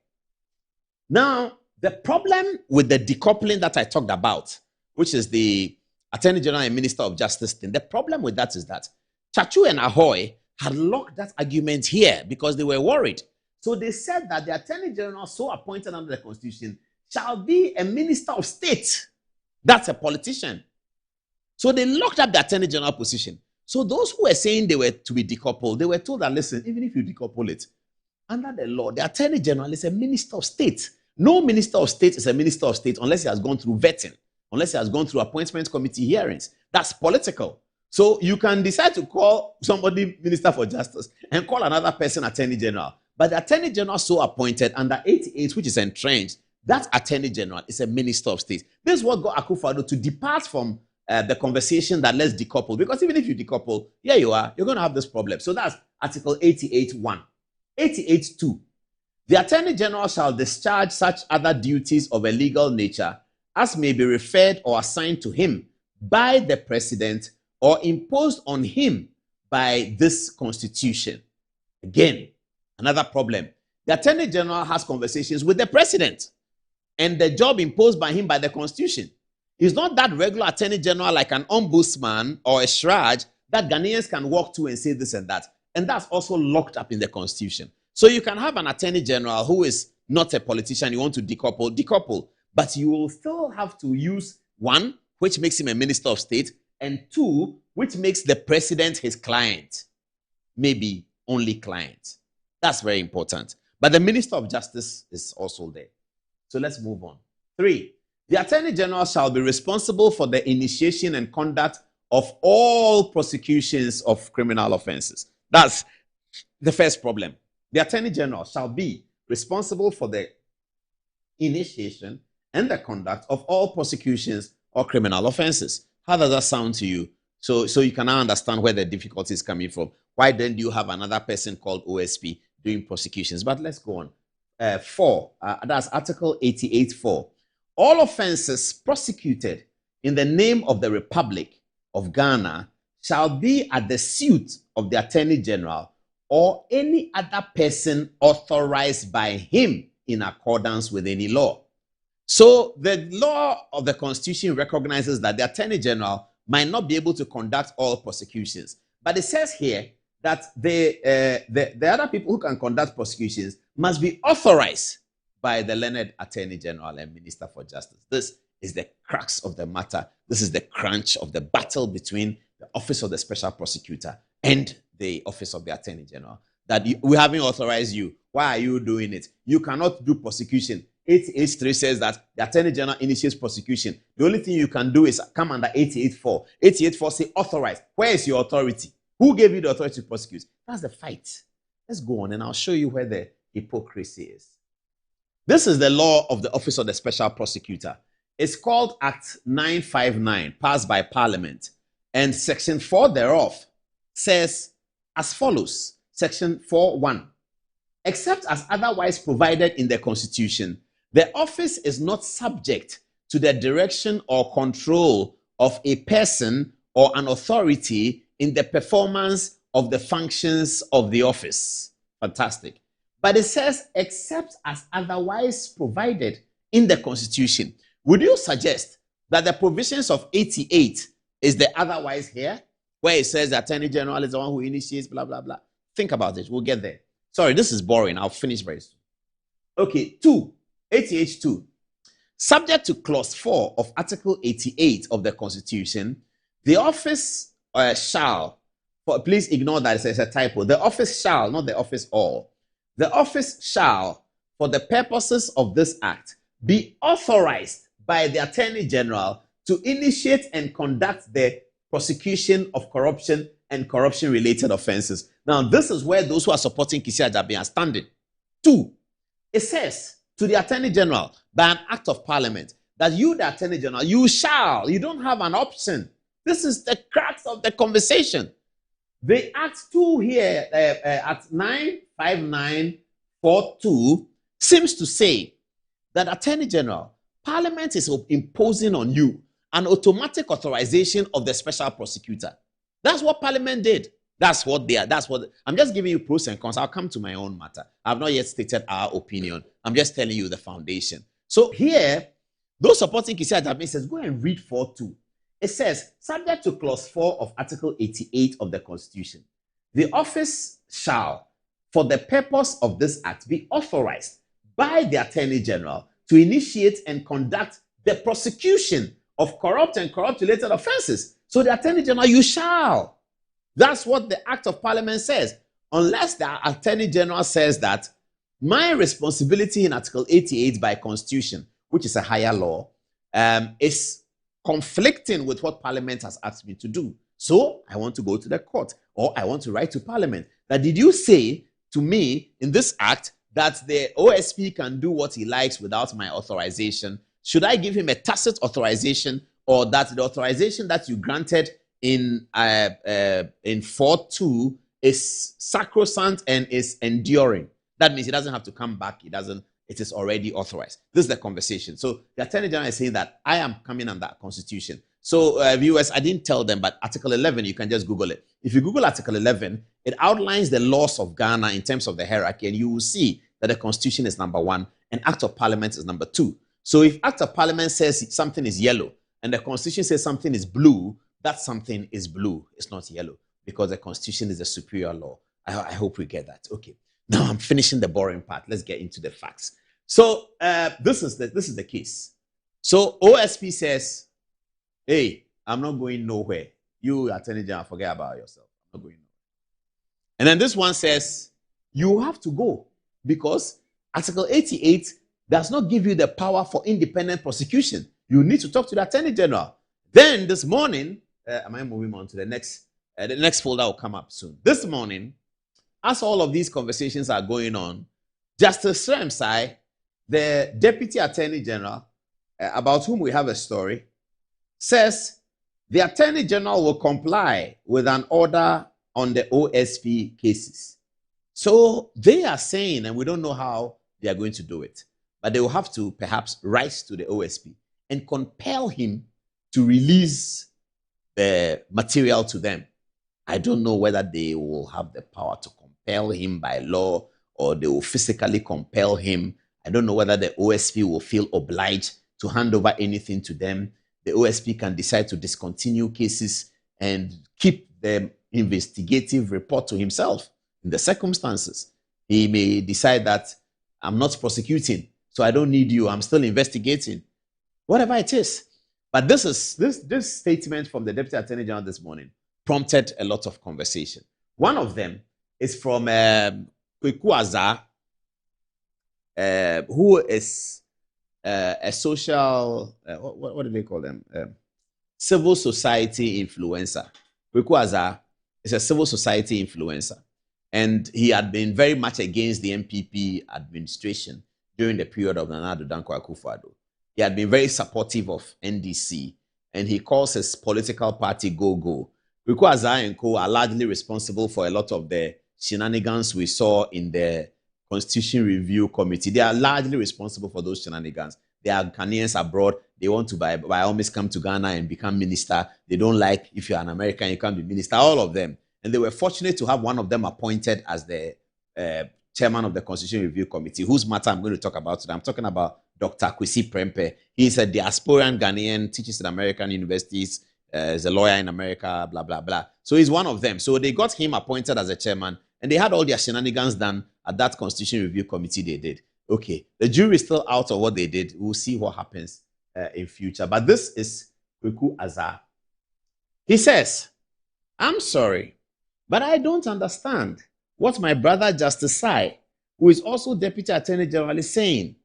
Now, the problem with the decoupling that I talked about, which is the Attorney General and Minister of Justice thing, the problem with that is that Chachu and Ahoy had locked that argument here because they were worried. So they said that the Attorney General so appointed under the Constitution shall be a Minister of State. That's a politician. So they locked up the Attorney General position. So those who were saying they were to be decoupled, they were told that, listen, even if you decouple it, Under the law, the Attorney General is a Minister of State. No Minister of State is a Minister of State unless he has gone through vetting, unless he has gone through appointment committee hearings. That's political. So you can decide to call somebody Minister for Justice and call another person Attorney General. But the Attorney General so appointed under 88, which is entrenched, that Attorney General is a Minister of State. This is what got Akufo-Addo to depart from the conversation that let's decouple. Because even if you decouple, here you are, you're going to have this problem. So that's Article 88.1. 88.2. The Attorney General shall discharge such other duties of a legal nature as may be referred or assigned to him by the President or imposed on him by this Constitution. Again, another problem. The Attorney General has conversations with the President and the job imposed by him by the Constitution. He's not that regular Attorney General like an ombudsman or a Shraj that Ghanaians can walk to and say this and that. And that's also locked up in the Constitution. So you can have an Attorney General who is not a politician, you want to decouple, but you will still have to use one, which makes him a Minister of State, and two, which makes the President his client, maybe only client. That's very important. But the Minister of Justice is also there. So let's move on. 3, the Attorney General shall be responsible for the initiation and conduct of all prosecutions of criminal offenses. That's the first problem. The Attorney General shall be responsible for the initiation and the conduct of all prosecutions or criminal offenses. How does that sound to you? So you can now understand where the difficulty is coming from. Why then do you have another person called OSP doing prosecutions? But let's go on. 4, that's Article 88.4. All offenses prosecuted in the name of the Republic of Ghana shall be at the suit of the Attorney General or any other person authorized by him in accordance with any law. So the law of the Constitution recognizes that the Attorney General might not be able to conduct all prosecutions. But it says here that the other people who can conduct prosecutions must be authorized by the learned Attorney General and Minister for Justice. This is the crux of the matter. This is the crunch of the battle between the Office of the Special Prosecutor and the Office of the Attorney General. That we haven't authorized you. Why are you doing it? You cannot do prosecution. 88.3 says that the Attorney General initiates prosecution. The only thing you can do is come under 88.4. 88.4 say authorized. Where is your authority? Who gave you the authority to prosecute? That's the fight. Let's go on and I'll show you where the hypocrisy is. This is the law of the Office of the Special Prosecutor. It's called Act 959, passed by Parliament. And Section 4 thereof says as follows. Section 4.1. Except as otherwise provided in the Constitution, the office is not subject to the direction or control of a person or an authority in the performance of the functions of the office. Fantastic. But it says, except as otherwise provided in the Constitution. Would you suggest that the provisions of 88 is the otherwise here, where it says the Attorney General is the one who initiates, blah, blah, blah? Think about it. We'll get there. Sorry, this is boring. I'll finish very soon. Okay, 2, 88.2. Subject to Clause 4 of Article 88 of the Constitution, the office shall, please ignore that it's a typo. The office shall, not the office all. The office shall, for the purposes of this act, be authorized by the Attorney General to initiate and conduct the prosecution of corruption and corruption-related offenses. Now, this is where those who are supporting Kisi Ajapa are standing. 2, it says to the Attorney General by an act of Parliament that you, the Attorney General, you don't have an option. This is the crux of the conversation. The Act 2 here, at 95942, seems to say that Attorney General, Parliament is imposing on you an automatic authorization of the Special Prosecutor. That's what Parliament did. That's what they are. I'm just giving you pros and cons. I'll come to my own matter. I've not yet stated our opinion. I'm just telling you the foundation. So here, those supporting Kisi Ajapa says, go and read 4.2. It says, subject to Clause 4 of Article 88 of the Constitution, the office shall, for the purpose of this act, be authorized by the Attorney General to initiate and conduct the prosecution of corrupt and corrupt-related offenses. So the Attorney General, you shall. That's what the Act of Parliament says. unless the Attorney General says that my responsibility in Article 88 by Constitution, which is a higher law, is conflicting with what Parliament has asked me to do. So I want to go to the court, or I want to write to Parliament that did you say to me in this act that the OSP can do what he likes without my authorization? Should I give him a tacit authorization, or that the authorization that you granted in 4.2 is sacrosanct and is enduring? That means he doesn't have to come back. It is already authorized. This is the conversation. So the Attorney General is saying that I am coming under Constitution. So viewers, I didn't tell them, but Article 11, you can just Google it. If you Google Article 11, it outlines the laws of Ghana in terms of the hierarchy, and you will see that the Constitution is number 1 and Act of Parliament is number 2. So if Act of Parliament says something is yellow and the Constitution says something is blue, that something is blue. It's not yellow, because the Constitution is a superior law. I hope we get that. Okay. Now I'm finishing the boring part. Let's get into the facts. So this is the case. So OSP says, hey, I'm not going nowhere. You, Attorney General, forget about yourself. I'm not going nowhere. And then this one says, you have to go, because Article 88 does not give you the power for independent prosecution. You need to talk to the Attorney General. Then this morning, am I moving on to the next? The next folder will come up soon. This morning, as all of these conversations are going on, Justice Sremsai, the Deputy Attorney General, about whom we have a story, says the Attorney General will comply with an order on the OSP cases. So they are saying, and we don't know how they are going to do it, but they will have to perhaps write to the OSP and compel him to release the material to them. I don't know whether they will have the power to compel him by law, or they will physically compel him. I don't know whether the OSP will feel obliged to hand over anything to them. The OSP can decide to discontinue cases and keep the investigative report to himself. In the circumstances, he may decide that I'm not prosecuting, so I don't need you. I'm still investigating. Whatever it is. But this statement from the Deputy Attorney General this morning prompted a lot of conversation. One of them is from Kweku Azar, who is a social, what do they call them? Civil society influencer. Kweku Azar is a civil society influencer. And he had been very much against the MPP administration during the period of Nana Addo Dankwa Akufo-Addo. He had been very supportive of NDC, and he calls his political party Go. Kweku Azar and co are largely responsible for a lot of the shenanigans we saw in the Constitution Review Committee. They are largely responsible for those shenanigans. They are Ghanaians abroad. They want to by all means come to Ghana and become minister. They don't like if you're an American, you can't be minister, all of them. And they were fortunate to have one of them appointed as the chairman of the Constitution Review Committee, whose matter I'm going to talk about today. I'm talking about Dr. Kwesi Prempeh. He's a diasporan Ghanaian, teaches in American universities, is a lawyer in America, blah, blah, blah. So he's one of them. So they got him appointed as a chairman, and they had all their shenanigans done at that Constitution Review Committee they did. Okay, the jury is still out of what they did. We'll see what happens in future. But this is Kweku Azar. He says, I'm sorry, but I don't understand what my brother Justice Sai, who is also Deputy Attorney General, is saying.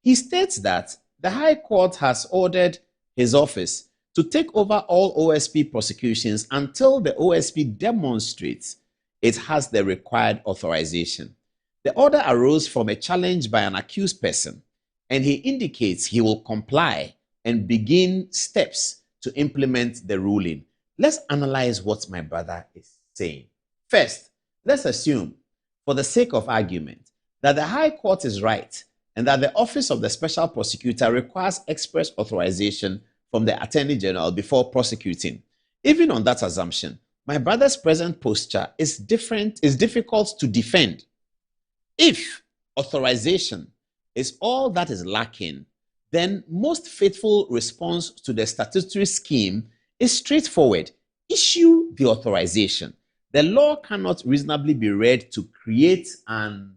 He states that the High Court has ordered his office to take over all OSP prosecutions until the OSP demonstrates it has the required authorization. The order arose from a challenge by an accused person, and he indicates he will comply and begin steps to implement the ruling. Let's analyze what my brother is saying. First, let's assume, for the sake of argument, that the High Court is right and that the Office of the Special Prosecutor requires express authorization from the Attorney General before prosecuting. Even on that assumption, my brother's present posture is difficult to defend. If authorization is all that is lacking, then most faithful response to the statutory scheme is straightforward. Issue the authorization. The law cannot reasonably be read to create an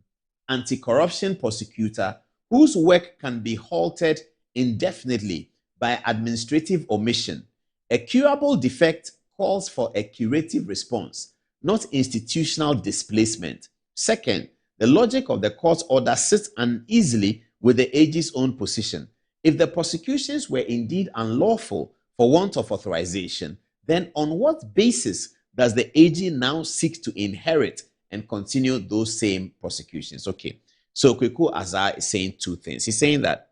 anti-corruption prosecutor whose work can be halted indefinitely by administrative omission. A curable defect calls for a curative response. not institutional displacement. Second, the logic of the court's order sits uneasily with the AG's own position. If the prosecutions were indeed unlawful for want of authorization, then on what basis does the AG now seek to inherit and continue those same prosecutions? Okay, so Kweku Azar is saying two things. He's saying that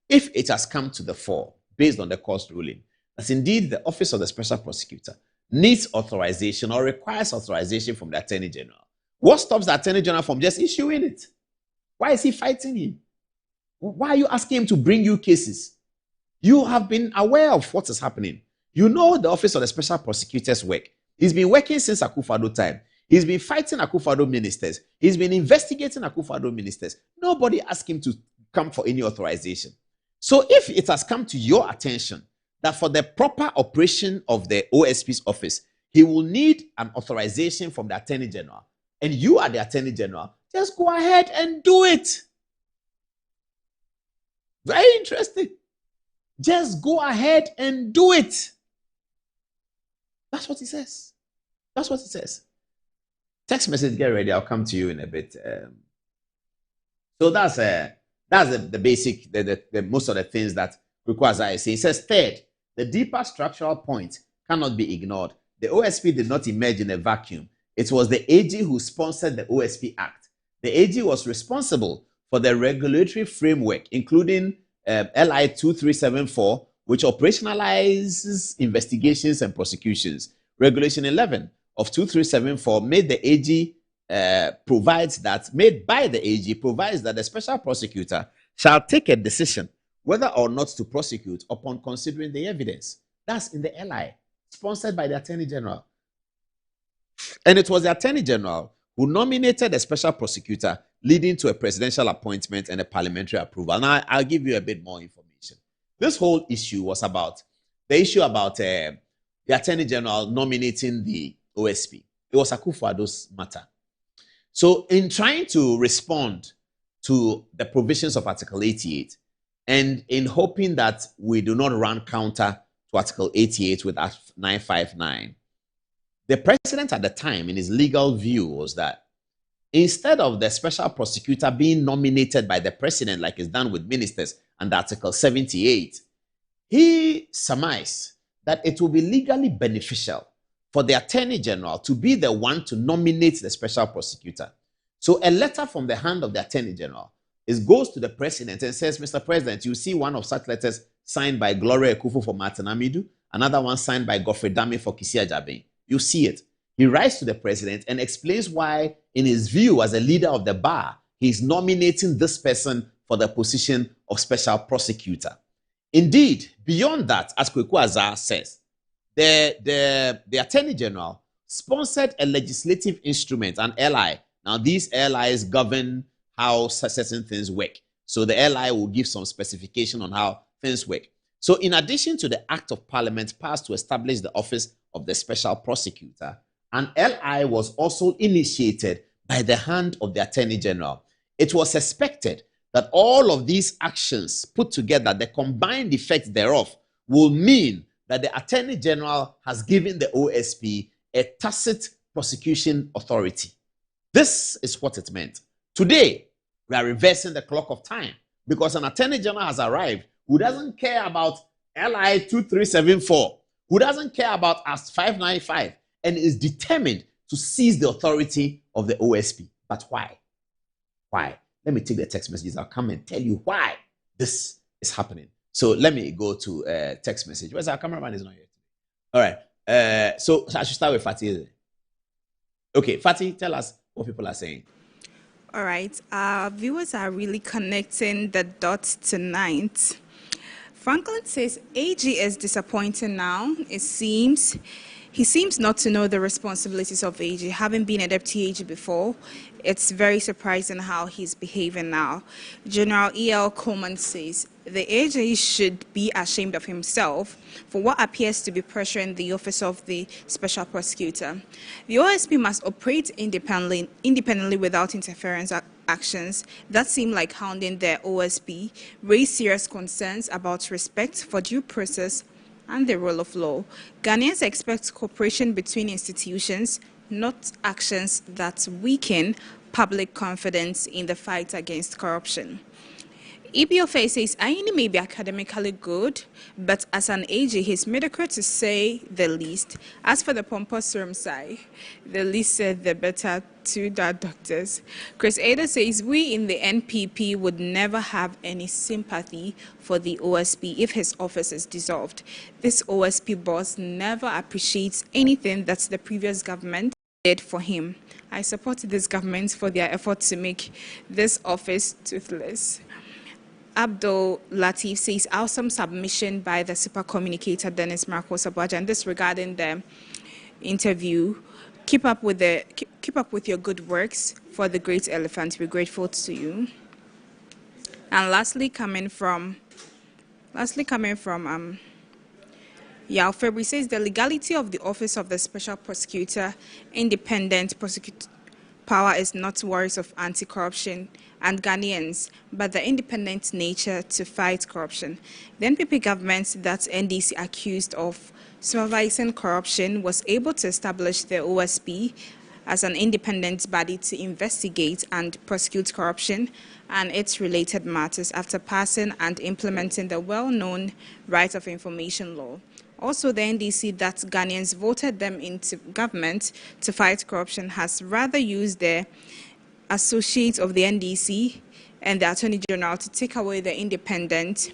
if it has come to the fore, based on the court's ruling, that indeed the Office of the Special Prosecutor needs authorization or requires authorization from the Attorney General, what stops the Attorney General from just issuing it? Why is he fighting him? Why are you asking him to bring you cases? You have been aware of what is happening. You know the Office of the Special Prosecutor's work. He's been working since Akufo-Addo time. He's been fighting Akufo-Addo ministers. He's been investigating Akufo-Addo ministers. Nobody asked him to come for any authorization. So if it has come to your attention that for the proper operation of the OSP's office, he will need an authorization from the Attorney General, and you are the Attorney General, just go ahead and do it. Very interesting. Just go ahead and do it. That's what he says. That's what he says. Text message, get ready. I'll come to you in a bit. So that's the basic, the most of the things that requires I say. He says, third, the deeper structural point cannot be ignored. The OSP did not emerge in a vacuum. It was the AG who sponsored the OSP Act. The AG was responsible for the regulatory framework, including LI 2374, which operationalizes investigations and prosecutions. Regulation 11 of 2374 made by the AG provides that the special prosecutor shall take a decision whether or not to prosecute upon considering the evidence. That's in the LI, sponsored by the Attorney General. And it was the Attorney General who nominated a special prosecutor, leading to a presidential appointment and a parliamentary approval. Now, I'll give you a bit more information. This whole issue was about the Attorney General nominating the OSP. It was Akufo-Addo's matter. So in trying to respond to the provisions of Article 88, and in hoping that we do not run counter to Article 88 with Act 959, the president at the time, in his legal view, was that instead of the special prosecutor being nominated by the president like is done with ministers under Article 78, he surmised that it will be legally beneficial for the Attorney General to be the one to nominate the special prosecutor. So a letter from the hand of the Attorney General goes to the president and says, Mr. President, you see one of such letters signed by Gloria Ekufu for Martin Amidu, another one signed by Godfrey Dame for Kisi Ajabe. You see it. He writes to the president and explains why, in his view as a leader of the bar, he's nominating this person for the position of special prosecutor. Indeed, beyond that, as Kweku Azar says, the Attorney General sponsored a legislative instrument, an LI. Now, these LIs govern how certain things work. So the LI will give some specification on how things work. So in addition to the Act of Parliament passed to establish the office of the special prosecutor, an LI was also initiated by the hand of the Attorney General. It was suspected that all of these actions put together, the combined effect thereof, will mean that the Attorney General has given the OSP a tacit prosecution authority. This is what it meant. Today, we are reversing the clock of time because an Attorney General has arrived who doesn't care about LI 2374, who doesn't care about Act 595, and is determined to seize the authority of the OSP. But why? Why? Let me take the text messages. I'll come and tell you why this is happening. So let me go to text message. Where's our cameraman? Is not here today. All right. So I should start with Fatih. Okay, Fatih, tell us what people are saying. All right. Our viewers are really connecting the dots tonight. Franklin says AG is disappointing now. He seems not to know the responsibilities of AG. Having been a deputy AG before, it's very surprising how he's behaving now. General E.L. Coleman says the AG should be ashamed of himself for what appears to be pressuring the office of the special prosecutor. The OSP must operate independently without interference actions that seem like hounding the OSP, raise serious concerns about respect for due process and the rule of law. Ghanaians expect cooperation between institutions, not actions that weaken public confidence in the fight against corruption. Ibiofe says Aini may be academically good, but as an AG, he's mediocre to say the least. As for the pompous side, the least said the better to that doctors. Chris Ada says we in the NPP would never have any sympathy for the OSP if his office is dissolved. This OSP boss never appreciates anything that the previous government did for him. I support this government for their effort to make this office toothless. Abdul Latif says, awesome submission by the super communicator Dennis Marcos Abuja, and this regarding the interview. Keep up with your good works for the great elephant. We're grateful to you. And lastly, coming from Yao February says the legality of the office of the special prosecutor, independent prosecutor power is not worries of anti-corruption and Ghanaians, but the independent nature to fight corruption. The NPP government that NDC accused of supervising corruption was able to establish the OSP as an independent body to investigate and prosecute corruption and its related matters after passing and implementing the well-known Right of Information Law. Also, the NDC that Ghanaians voted them into government to fight corruption has rather used their associates of the NDC and the Attorney General to take away the independent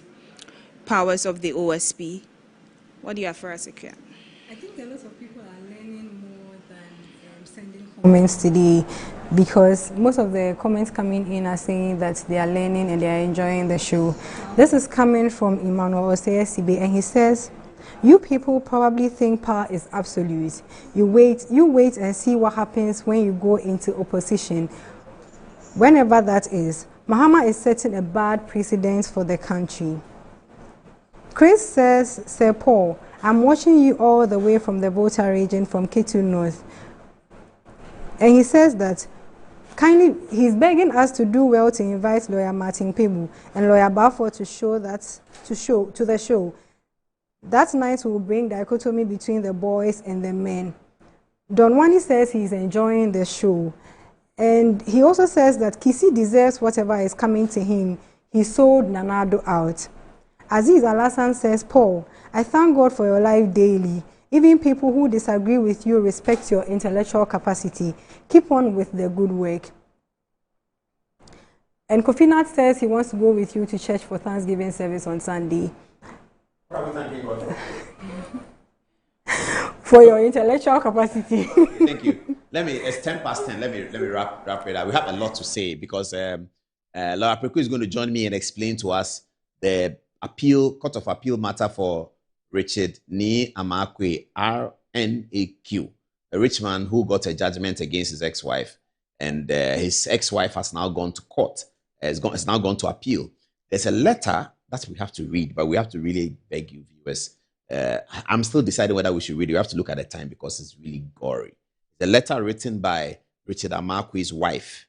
powers of the OSP. What do you have for us, Ikea? I think a lot of people are learning more than sending comments today, because most of the comments coming in are saying that they are learning and they are enjoying the show. This is coming from Emmanuel Osei, and he says, you people probably think power is absolute. You wait and see what happens when you go into opposition. Whenever that is, Mahama is setting a bad precedent for the country. Chris says, Sir Paul, I'm watching you all the way from the Volta region from Ketu North. And he says that he's begging us to do well to invite lawyer Martin Pebu and lawyer Balfour to the show. That night will bring dichotomy between the boys and the men. Don Wani says he's enjoying the show. And he also says that Kisi deserves whatever is coming to him. He sold Nanado out. Aziz Alassan says, Paul, I thank God for your life daily. Even people who disagree with you respect your intellectual capacity. Keep on with the good work. And Kofi Nat says he wants to go with you to church for Thanksgiving service on Sunday. For your intellectual capacity. Thank you. It's 10:10. Let me wrap it up. We have a lot to say because Laura Preku is going to join me and explain to us the Court of Appeal matter for Richard Ni Amakwe, RNAQ, a rich man who got a judgment against his ex-wife. And his ex-wife has now gone to court. It's now gone to appeal. There's a letter that we have to read, but we have to really beg you, viewers. I'm still deciding whether we should read it. We have to look at the time because it's really gory. The letter written by Richard Amakwe's wife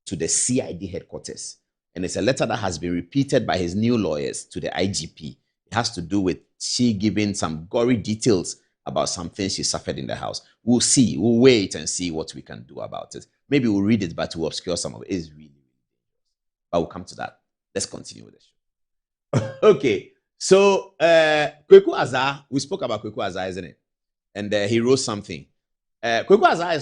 to the CID headquarters. And it's a letter that has been repeated by his new lawyers to the IGP. It has to do with she giving some gory details about something she suffered in the house. We'll see. We'll wait and see what we can do about it. Maybe we'll read it, but we'll obscure some of it. It's really, really dangerous. But we'll come to that. Let's continue with the show. Okay. So, Kweku Azar, we spoke about Kweku Azar, isn't it? And he wrote something. Kweku Azar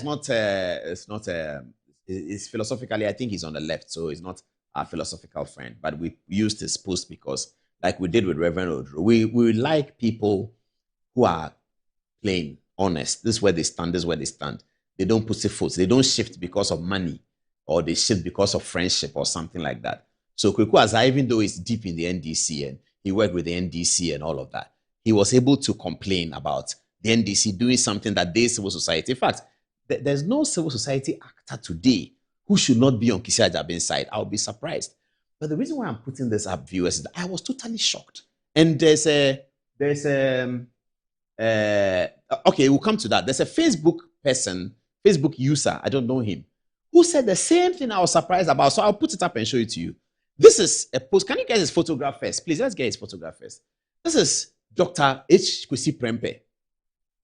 is philosophically, I think he's on the left, so he's not our philosophical friend. But we used his post because, like we did with Reverend Odro, we like people who are plain, honest. This is where they stand, this is where they stand. They don't pussyfoot. They don't shift because of money or they shift because of friendship or something like that. So Kweku Azar, even though he's deep in the NDC and he worked with the NDC and all of that, he was able to complain about the NDC doing something that they, civil society. In fact, there's no civil society actor today who should not be on Kisi Ajabin's side. I'll be surprised. But the reason why I'm putting this up, viewers, is that I was totally shocked. And okay, we'll come to that. There's a Facebook user, I don't know him, who said the same thing I was surprised about. So I'll put it up and show it to you. This is a post. Can you get his photograph first? Please, let's get his photograph first. This is Dr. H. Kwesi Prempeh.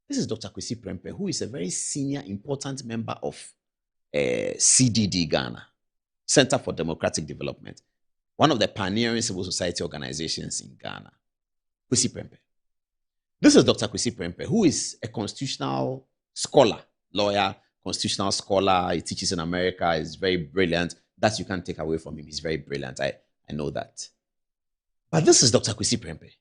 This is Dr. Kwesi Prempeh, who is a very senior, important member of CDD Ghana, Center for Democratic Development, one of the pioneering civil society organizations in Ghana. Kwesi Prempeh. This is Dr. Kwesi Prempeh, who is a constitutional scholar, lawyer, constitutional scholar. He teaches in America. He's very brilliant. That you can't take away from him. He's very brilliant. I know that. But this is Dr. Kwesi Prempeh,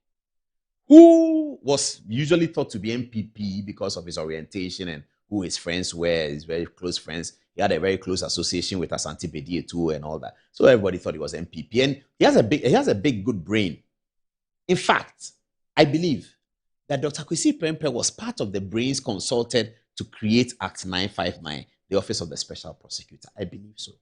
who was usually thought to be MPP because of his orientation and who his friends were, his very close friends. He had a very close association with Asante Bedie too and all that. So everybody thought he was MPP. And he has a big, good brain. In fact, I believe that Dr. Kwesi Prempeh was part of the brains consulted to create Act 959, the Office of the Special Prosecutor. I believe so.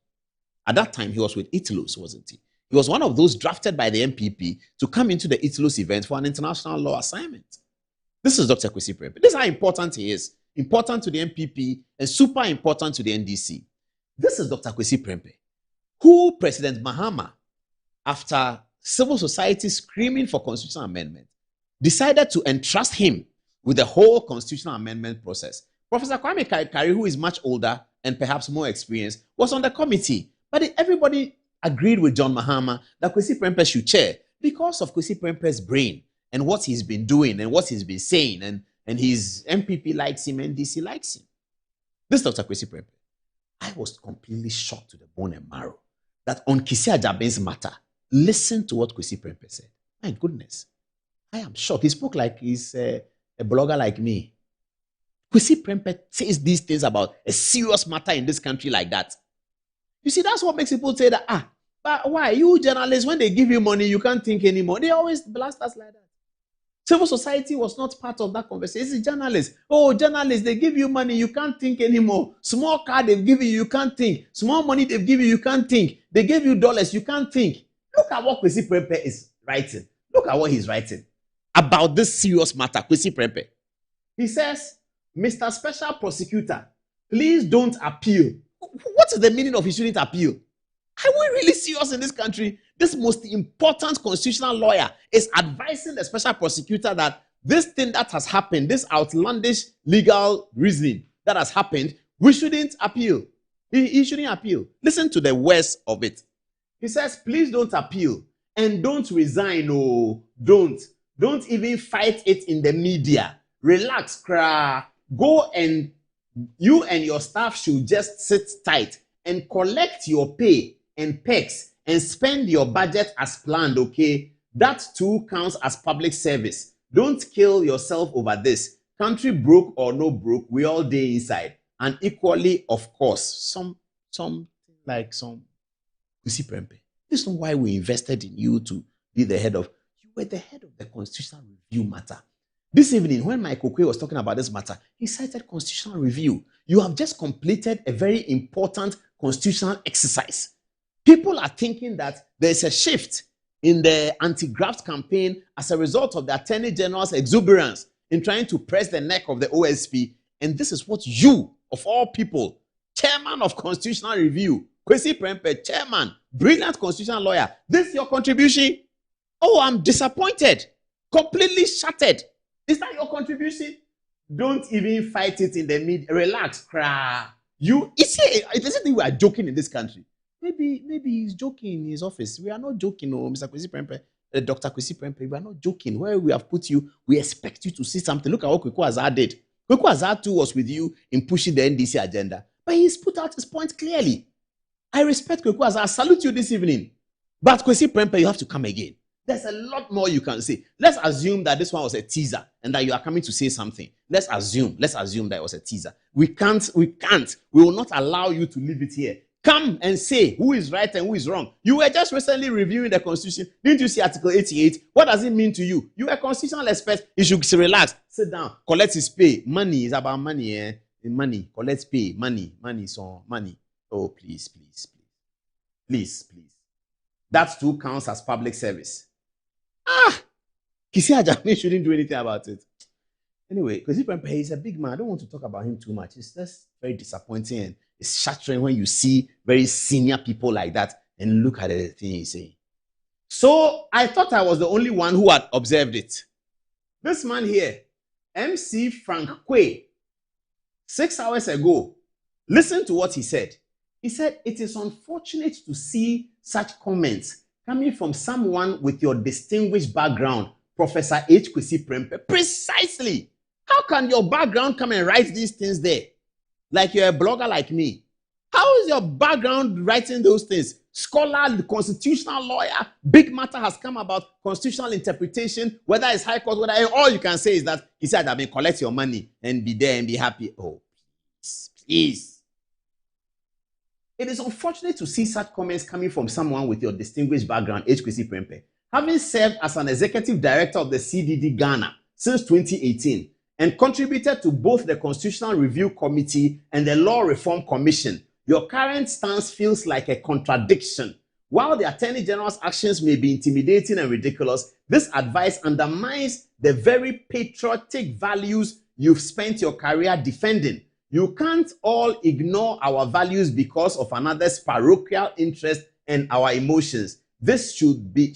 At that time, he was with ITLOS, wasn't he? He was one of those drafted by the MPP to come into the ITLOS event for an international law assignment. This is Dr. Kwesi Prempeh. This is how important he is. Important to the MPP and super important to the NDC. This is Dr. Kwesi Prempeh, who President Mahama, after civil society screaming for constitutional amendment, decided to entrust him with the whole constitutional amendment process. Professor Kwame Kari, who is much older and perhaps more experienced, was on the committee. But everybody agreed with John Mahama that Kwesi Prempeh should chair because of Kwesi Prempeh's brain and what he's been doing and what he's been saying. And his MPP likes him, NDC likes him. This Dr. Kwesi Prempeh. I was completely shocked to the bone and marrow that on Kisi Ajaben's matter, listen to what Kwesi Prempeh said. My goodness. I am shocked. He spoke like he's a blogger like me. Kwesi Prempeh says these things about a serious matter in this country like that. You see, that's what makes people say that, but why? You journalists, when they give you money, you can't think anymore. They always blast us like that. Civil society was not part of that conversation. It's journalists. Oh, journalists, they give you money, you can't think anymore. Small car they've given you, you can't think. Small money they've given you, you can't think. They gave you dollars, you can't think. Look at what Kwesi Prempeh is writing. Look at what he's writing about this serious matter, Kwesi Prempeh. He says, Mr. Special Prosecutor, please don't appeal. What is the meaning of he shouldn't appeal? Are we really serious in this country? This most important constitutional lawyer is advising the special prosecutor that this thing that has happened, this outlandish legal reasoning that has happened, we shouldn't appeal. He shouldn't appeal. Listen to the words of it. He says, please don't appeal and don't resign. Oh, don't even fight it in the media. Relax, cry. Go and you and your staff should just sit tight and collect your pay and pecs and spend your budget as planned, okay? That too counts as public service. Don't kill yourself over this. Country broke or no broke, we all day inside. And equally, of course, some Kwesi Prempeh. This is why we invested in you to be the head of. You were the head of the Constitutional Review matter. This evening, when Michael Kwe was talking about this matter, he cited Constitutional Review. You have just completed a very important constitutional exercise. People are thinking that there's a shift in the anti-graft campaign as a result of the Attorney General's exuberance in trying to press the neck of the OSP. And this is what you, of all people, chairman of Constitutional Review, Kwesi Prempeh, chairman, brilliant constitutional lawyer, this is your contribution? Oh, I'm disappointed, completely shattered. Is that your contribution? Don't even fight it in the media. Relax, cry. You see, it doesn't think we are joking in this country. Maybe he's joking in his office. We are not joking, oh, Mr. Kwesi Prempeh, Dr. Kwesi Prempeh. We are not joking. Where we have put you, we expect you to see something. Look at what Kweku Azar did. Kweku Azar too was with you in pushing the NDC agenda. But he's put out his point clearly. I respect Kweku Azar. I salute you this evening. But Kwesi Prempeh, you have to come again. There's a lot more you can say. Let's assume that this one was a teaser and that you are coming to say something. Let's assume that it was a teaser. We will not allow you to leave it here. Come and say who is right and who is wrong. You were just recently reviewing the Constitution. Didn't you see Article 88? What does it mean to you? You are a constitutional expert. You should relax, sit down, collect his pay. Money is about money, eh? Money, collect pay, money, so money. Oh, please. That too counts as public service. Kisi Ajame shouldn't do anything about it. Anyway, Kwesi Prempeh is a big man. I don't want to talk about him too much. It's just very disappointing and it's shattering when you see very senior people like that and look at the thing he's saying. So I thought I was the only one who had observed it. This man here MC Frank Quay, 6 hours ago, listen to what he said. He said, it is unfortunate to see such comments coming from someone with your distinguished background, Professor H. Kwesi Prempeh. Precisely. How can your background come and write these things there? Like you're a blogger like me. How is your background writing those things? Scholar, constitutional lawyer, big matter has come about constitutional interpretation, whether it's high court, whether all you can say is that he said, I mean, collect your money and be there and be happy. Oh, please. It is unfortunate to see such comments coming from someone with your distinguished background, H. Kwesi Prempeh. Having served as an executive director of the CDD Ghana since 2018 and contributed to both the Constitutional Review Committee and the Law Reform Commission, your current stance feels like a contradiction. While the Attorney General's actions may be intimidating and ridiculous, this advice undermines the very patriotic values you've spent your career defending. You can't all ignore our values because of another's parochial interest and our emotions. This should be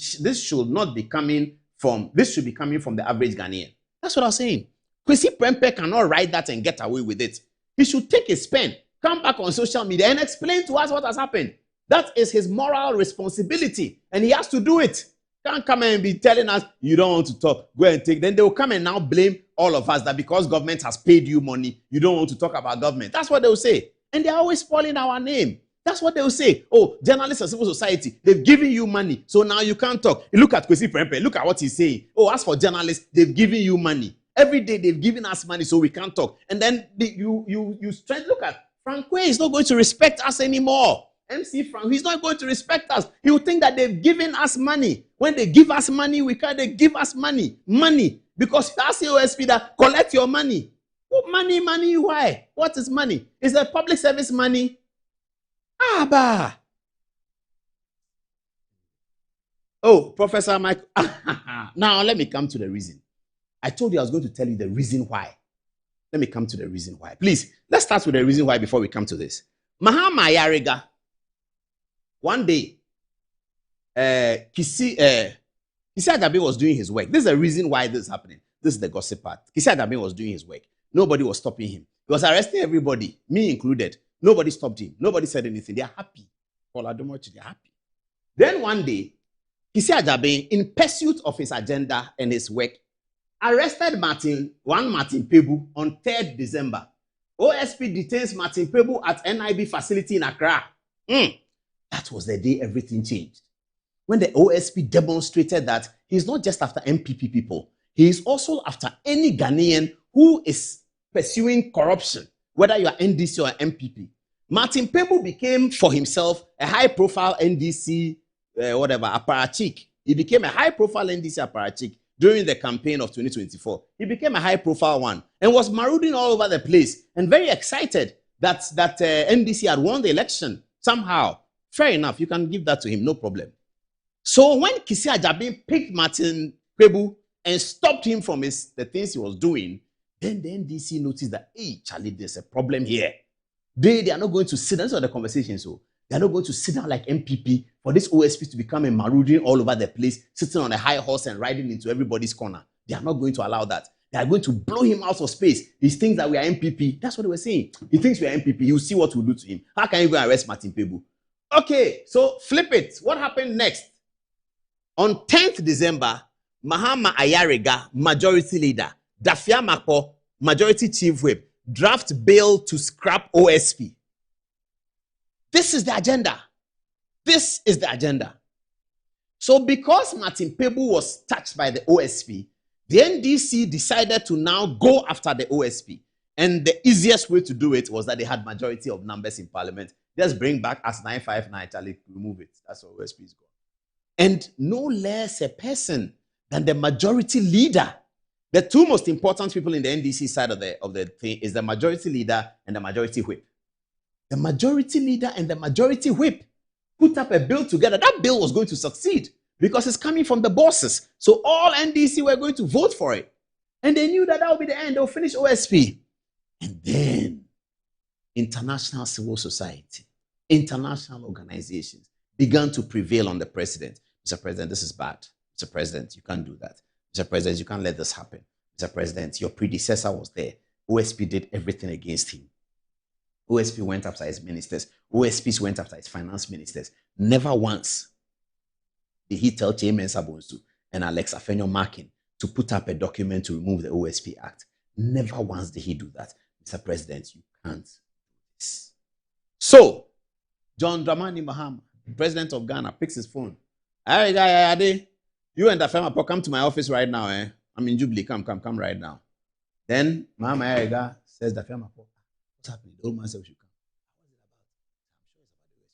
coming from the average Ghanaian. That's what I was saying. Kwesi Prempeh cannot write that and get away with it. He should take his pen, come back on social media and explain to us what has happened. That is his moral responsibility, and he has to do it. Can't come and be telling us, you don't want to talk, go and take. Then they will come and now blame all of us that because government has paid you money, you don't want to talk about government. That's what they will say. And they're always spoiling our name. That's what they will say. Oh, journalists and civil society, they've given you money, so now you can't talk. Look at Kwesi Prempeh, look at what he's saying. Oh, as for journalists, they've given you money. Every day they've given us money so we can't talk. And then you look at Frank Quay is not going to respect us anymore. MC Frank, he's not going to respect us. He will think that they've given us money. When they give us money, they give us money. Money. Because you ask the OSP that collect your money. What money? Money? Why? What is money? Is it public service money? Bah. Oh, Professor Mike. Now let me come to the reason. I told you I was going to tell you the reason why. Let me come to the reason why. Please, let's start with the reason why before we come to this. Mahama Ayariga. One day, Kisi Ajapa was doing his work. This is the reason why this is happening. This is the gossip part. Kisi Ajapa was doing his work. Nobody was stopping him. He was arresting everybody, me included. Nobody stopped him. Nobody said anything. They are happy. They're happy. Then one day, Kisi Ajapa, in pursuit of his agenda and his work, arrested Martin Pebu on 3rd December. OSP detains Martin Pebu at NIB facility in Accra. That was the day everything changed. When the OSP demonstrated that he's not just after MPP people, he is also after any Ghanaian who is pursuing corruption, whether you are NDC or MPP. Martin Pebu became for himself a high-profile NDC, apparatchik. He became a high-profile NDC apparatchik during the campaign of 2024. He became a high-profile one and was marauding all over the place and very excited that NDC had won the election somehow. Fair enough, you can give that to him, no problem. So when Kisi Ajapa picked Martin Pebu and stopped him from the things he was doing, then the NDC noticed that, hey, Charlie, there's a problem here. They are not going to sit down. That's what the conversation. So they are not going to sit down like MPP for this OSP to become a marauding all over the place, sitting on a high horse and riding into everybody's corner. They are not going to allow that. They are going to blow him out of space. He thinks that we are MPP. That's what they were saying. He thinks we are MPP. You see what we'll do to him. How can you go and arrest Martin Pebu? Okay, so flip it. What happened next? On 10th December, Mahama Ayariga, majority leader, Dafia Makpo, majority chief whip, draft bill to scrap OSP. This is the agenda. This is the agenda. So because Martin Pebu was touched by the OSP, the NDC decided to now go after the OSP. And the easiest way to do it was that they had majority of numbers in parliament. Just bring back as 959, Charlie, remove it. That's what OSP is gone. And no less a person than the majority leader. The two most important people in the NDC side of the thing is the majority leader and the majority whip. The majority leader and the majority whip put up a bill together. That bill was going to succeed because it's coming from the bosses. So all NDC were going to vote for it. And they knew that would be the end. They'll finish OSP. And then international civil society, international organizations began to prevail on the president. Mr. President, this is bad. Mr. President, you can't do that. Mr. President, you can't let this happen. Mr. President, your predecessor was there. OSP did everything against him. OSP went after his ministers. OSPs went after his finance ministers. Never once did he tell Chairman Sabonsu and Alex Afenyo-Markin to put up a document to remove the OSP Act. Never once did he do that. Mr. President, you can't do this. So, John Dramani Mahama, the president of Ghana, picks his phone. Hey, guy, you and Afenyo come to my office right now. I'm in Jubilee. Come right now. Then Mahama Erega says the Afenyo, what's happening? The old man said we should come.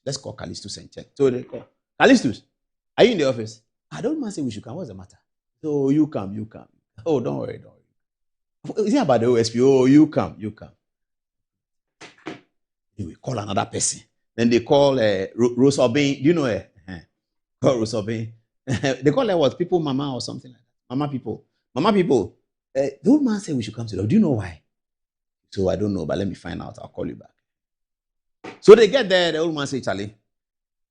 Let's call Callistus and check. So they call. Callistus, are you in the office? The old man said we should come. What's the matter? So you come. Oh, don't worry. Is it about the OSP? Oh, you come. Anyway, call another person. Then they call Rose Obin. Do you know her? Call Rose Obin. They call her what? People Mama or something like that. Mama people. The old man said we should come to them. Do you know why? So I don't know, but let me find out. I'll call you back. So they get there. The old man says, Charlie,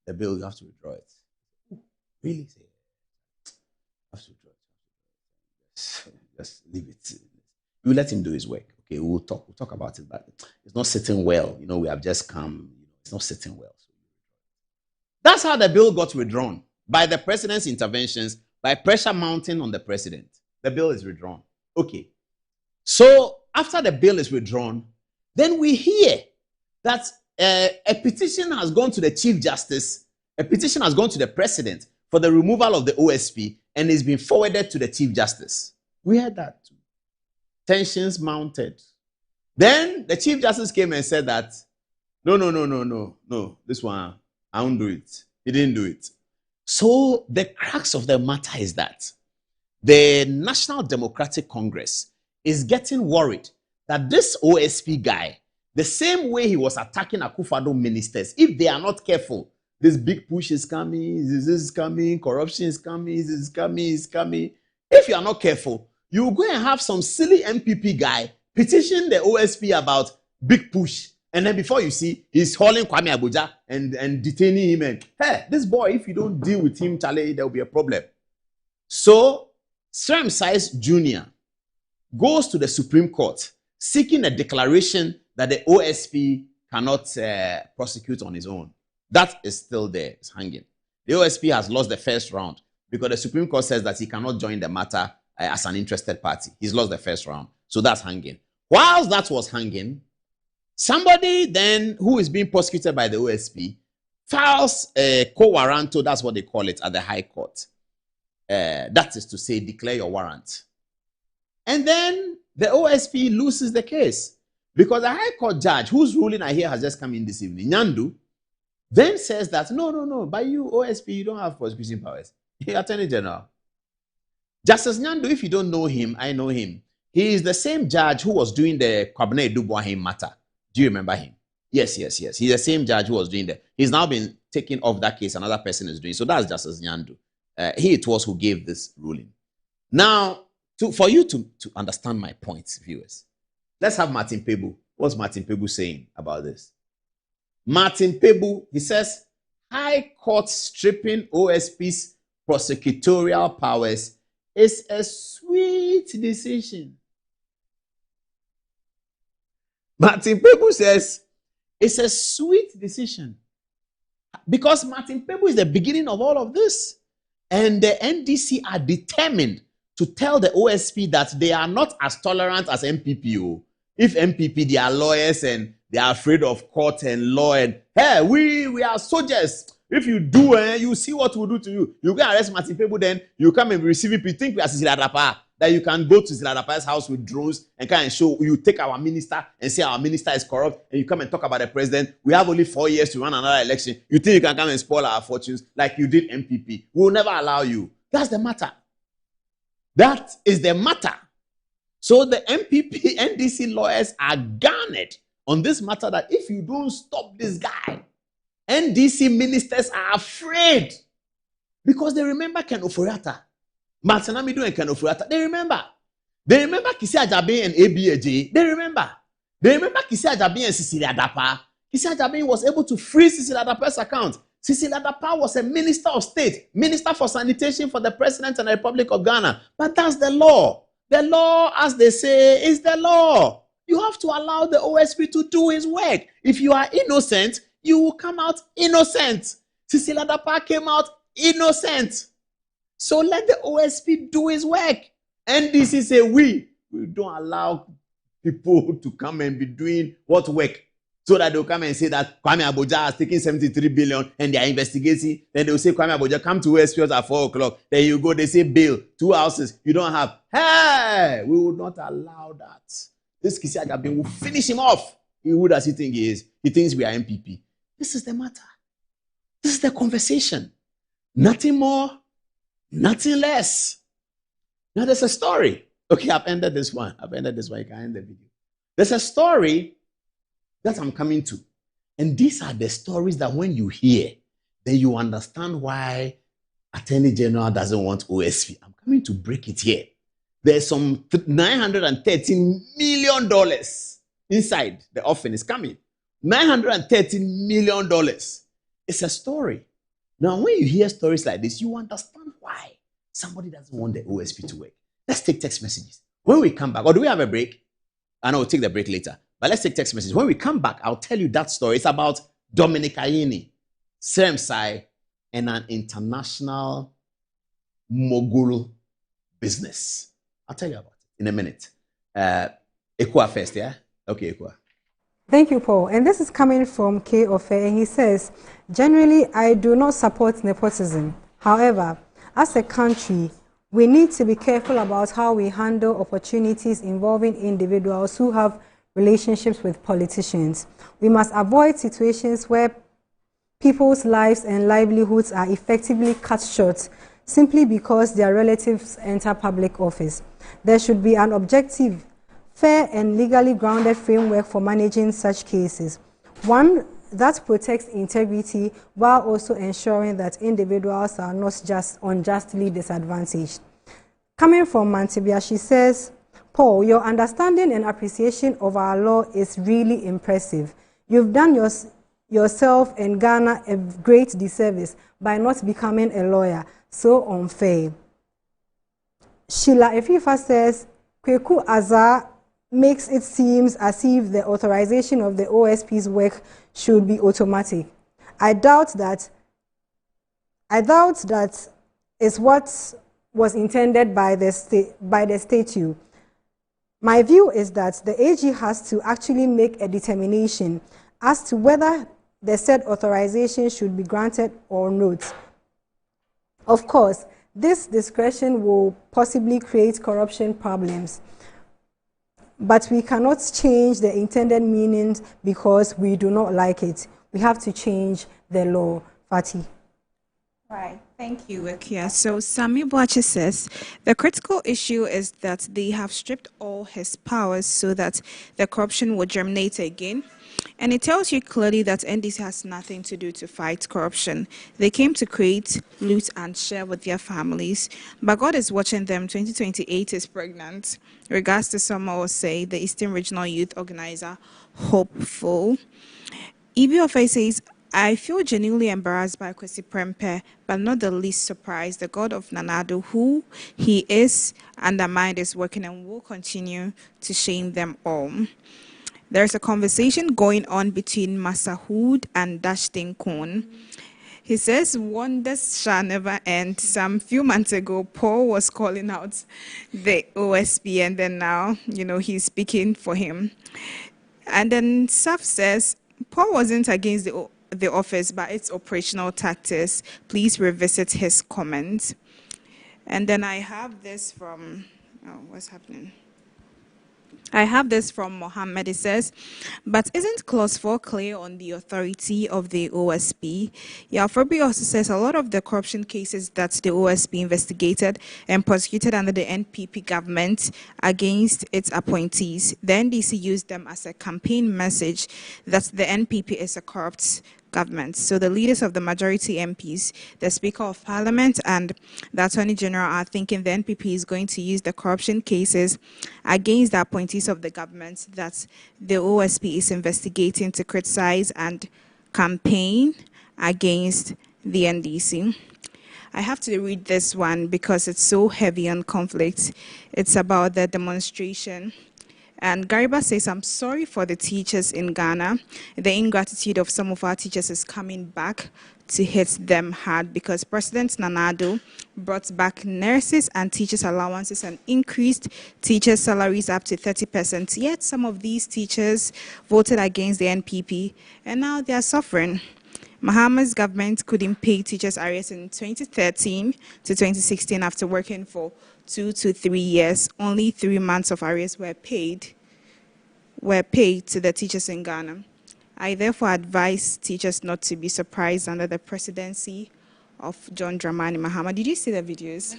the bill, you have to withdraw it. Really? Say, have to withdraw it. Just leave it. You let him do his work. Okay, we'll talk about it, but it's not sitting well. We have just come. It's not sitting well. That's how the bill got withdrawn. By the president's interventions, by pressure mounting on the president. The bill is withdrawn. Okay. So after the bill is withdrawn, then we hear that a petition has gone to the Chief Justice, a petition has gone to the President for the removal of the OSP and is being forwarded to the Chief Justice. We heard that too. Tensions mounted. Then the Chief Justice came and said that, no, this one, I won't do it. He didn't do it. So the crux of the matter is that the National Democratic Congress is getting worried that this OSP guy, the same way he was attacking Akufo-Addo ministers, if they are not careful, this big push is coming, this is coming, corruption is coming, this is coming. If you are not careful, you will go and have some silly MPP guy petition the OSP about big push. And then before you see, he's hauling Kwame Abuja and detaining him. And, hey, this boy, if you don't deal with him, Charlie, there will be a problem. So, Srem Size Jr. goes to the Supreme Court seeking a declaration that the OSP cannot prosecute on his own. That is still there. It's hanging. The OSP has lost the first round because the Supreme Court says that he cannot join the matter as an interested party. He's lost the first round. So that's hanging. Whilst that was hanging, somebody then who is being prosecuted by the OSP files a co-warranto, that's what they call it, at the High Court. That is to say, declare your warrant. And then the OSP loses the case because the High Court judge, whose ruling I hear has just come in this evening, Nyandu, then says that, no, by you, OSP, you don't have prosecution powers. Attorney General. Justice Nyandu, if you don't know him, I know him. He is the same judge who was doing the Kwabena Eduboahim matter. Do you remember him? Yes. He's the same judge who was doing that. He's now been taken off that case. Another person is doing. So that's Justice Nyandu. He it was who gave this ruling. Now, for you to understand my points, viewers, let's have Martin Pebu. What's Martin Pebu saying about this? Martin Pebu, he says, High Court stripping OSP's prosecutorial powers is a sweet decision. Martin Pebu says, it's a sweet decision. Because Martin Pebu is the beginning of all of this. And the NDC are determined to tell the OSP that they are not as tolerant as MPP. If MPP, they are lawyers and they are afraid of court and law. And hey, we are soldiers. If you do, you see what we'll do to you. You can arrest Martin Pebu, then you come and receive it. You think we are Sisi Adapa, that you can go to Sisi Adapa's house with drones and come and show, you take our minister and say our minister is corrupt, and you come and talk about the president. We have only 4 years to run another election. You think you can come and spoil our fortunes like you did MPP. We will never allow you. That's the matter. That is the matter. So the MPP, NDC lawyers are garnered on this matter that if you don't stop this guy, NDC ministers are afraid because they remember Ken Oforiatta, Martin Amido and Ken Oforiatta. They remember Kisi Ajabe and ABAJ. They remember Kisi Ajabe and Sisi Adapa. Kisi Ajabe was able to freeze Sisi Adapa's account. Sisi Adapa was a minister of state, minister for sanitation for the president and the Republic of Ghana. But that's the law. The law, as they say, is the law. You have to allow the OSP to do his work. If you are innocent, you will come out innocent. Cecilia Dapa came out innocent. So let the OSP do his work. NDC say we don't allow people to come and be doing what work, so that they'll come and say that Kwame Aboja has taken 73 billion and they are investigating. Then they'll say, Kwame Aboja, come to OSP at 4 o'clock. Then you go, they say bail, 2 houses, you don't have. Hey, we will not allow that. This Kisi Agabe will finish him off. Who does he think he is? He thinks we are MPP. This is the matter. This is the conversation. Nothing more, nothing less. Now there's a story. Okay, I've ended this one. You can end the video. There's a story that I'm coming to. And these are the stories that when you hear, then you understand why Attorney General doesn't want OSP. I'm coming to break it here. There's some $913 million inside the offering is coming. $913 million. It's a story. Now, when you hear stories like this, you understand why somebody doesn't want the OSP to work. Let's take text messages. When we come back, or do we have a break? I know we'll take the break later. But let's take text messages. When we come back, I'll tell you that story. It's about Dominic Ayini, Seremsai, and an international mogul business. I'll tell you about it in a minute. Ekwa first, yeah? Okay, Ekwa. Thank you, Paul. And this is coming from K. Ofe, and he says, generally, I do not support nepotism. However, as a country, we need to be careful about how we handle opportunities involving individuals who have relationships with politicians. We must avoid situations where people's lives and livelihoods are effectively cut short simply because their relatives enter public office. There should be an objective, fair and legally grounded framework for managing such cases. One that protects integrity while also ensuring that individuals are not just unjustly disadvantaged. Coming from Mantibia, she says, Paul, your understanding and appreciation of our law is really impressive. You've done yourself and Ghana a great disservice by not becoming a lawyer. So unfair. Sheila Efifa says, Kweku Azar makes it seem as if the authorization of the OSP's work should be automatic. I doubt that is what was intended by the statute. My view is that the AG has to actually make a determination as to whether the said authorization should be granted or not. Of course, this discretion will possibly create corruption problems, but we cannot change the intended meanings because we do not like it. We have to change the law. Fatih. Right. Thank you, Akia. So Sami Boache says, the critical issue is that they have stripped all his powers so that the corruption will germinate again. And it tells you clearly that NDC has nothing to do to fight corruption. They came to create, loot, and share with their families. But God is watching them. 2028 is pregnant. Regards to someone will say, the Eastern Regional Youth Organizer, hopeful. Ibi Ofe says, I feel genuinely embarrassed by Kwesi Prempeh, but not the least surprised. The God of Nanado, who he is, undermined is working and will continue to shame them all. There's a conversation going on between Masahood and Dashtin Kun. He says, wonders shall never end. Some few months ago, Paul was calling out the OSP, and then now, he's speaking for him. And then Saf says, Paul wasn't against the office, but its operational tactics. Please revisit his comment. And then I have this from, what's happening? I have this from Mohammed. It says, but isn't clause 4 clear on the authority of the OSP? Yalfurbi also says a lot of the corruption cases that the OSP investigated and prosecuted under the NPP government against its appointees, the NDC used them as a campaign message that the NPP is a corrupt government. So the leaders of the majority MPs, the Speaker of Parliament and the Attorney General are thinking the NPP is going to use the corruption cases against the appointees of the government that the OSP is investigating to criticize and campaign against the NDC. I have to read this one because it's so heavy on conflict. It's about the demonstration. And Gariba says, I'm sorry for the teachers in Ghana. The ingratitude of some of our teachers is coming back to hit them hard because President Nanado brought back nurses and teachers' allowances and increased teachers' salaries up to 30%. Yet some of these teachers voted against the NPP and now they are suffering. Mahama's government couldn't pay teachers' arrears in 2013 to 2016 after working for 2 to 3 years. Only 3 months of arrears were paid to the teachers in Ghana. I therefore advise teachers not to be surprised under the presidency of John Dramani Mahama. Did you see the videos? I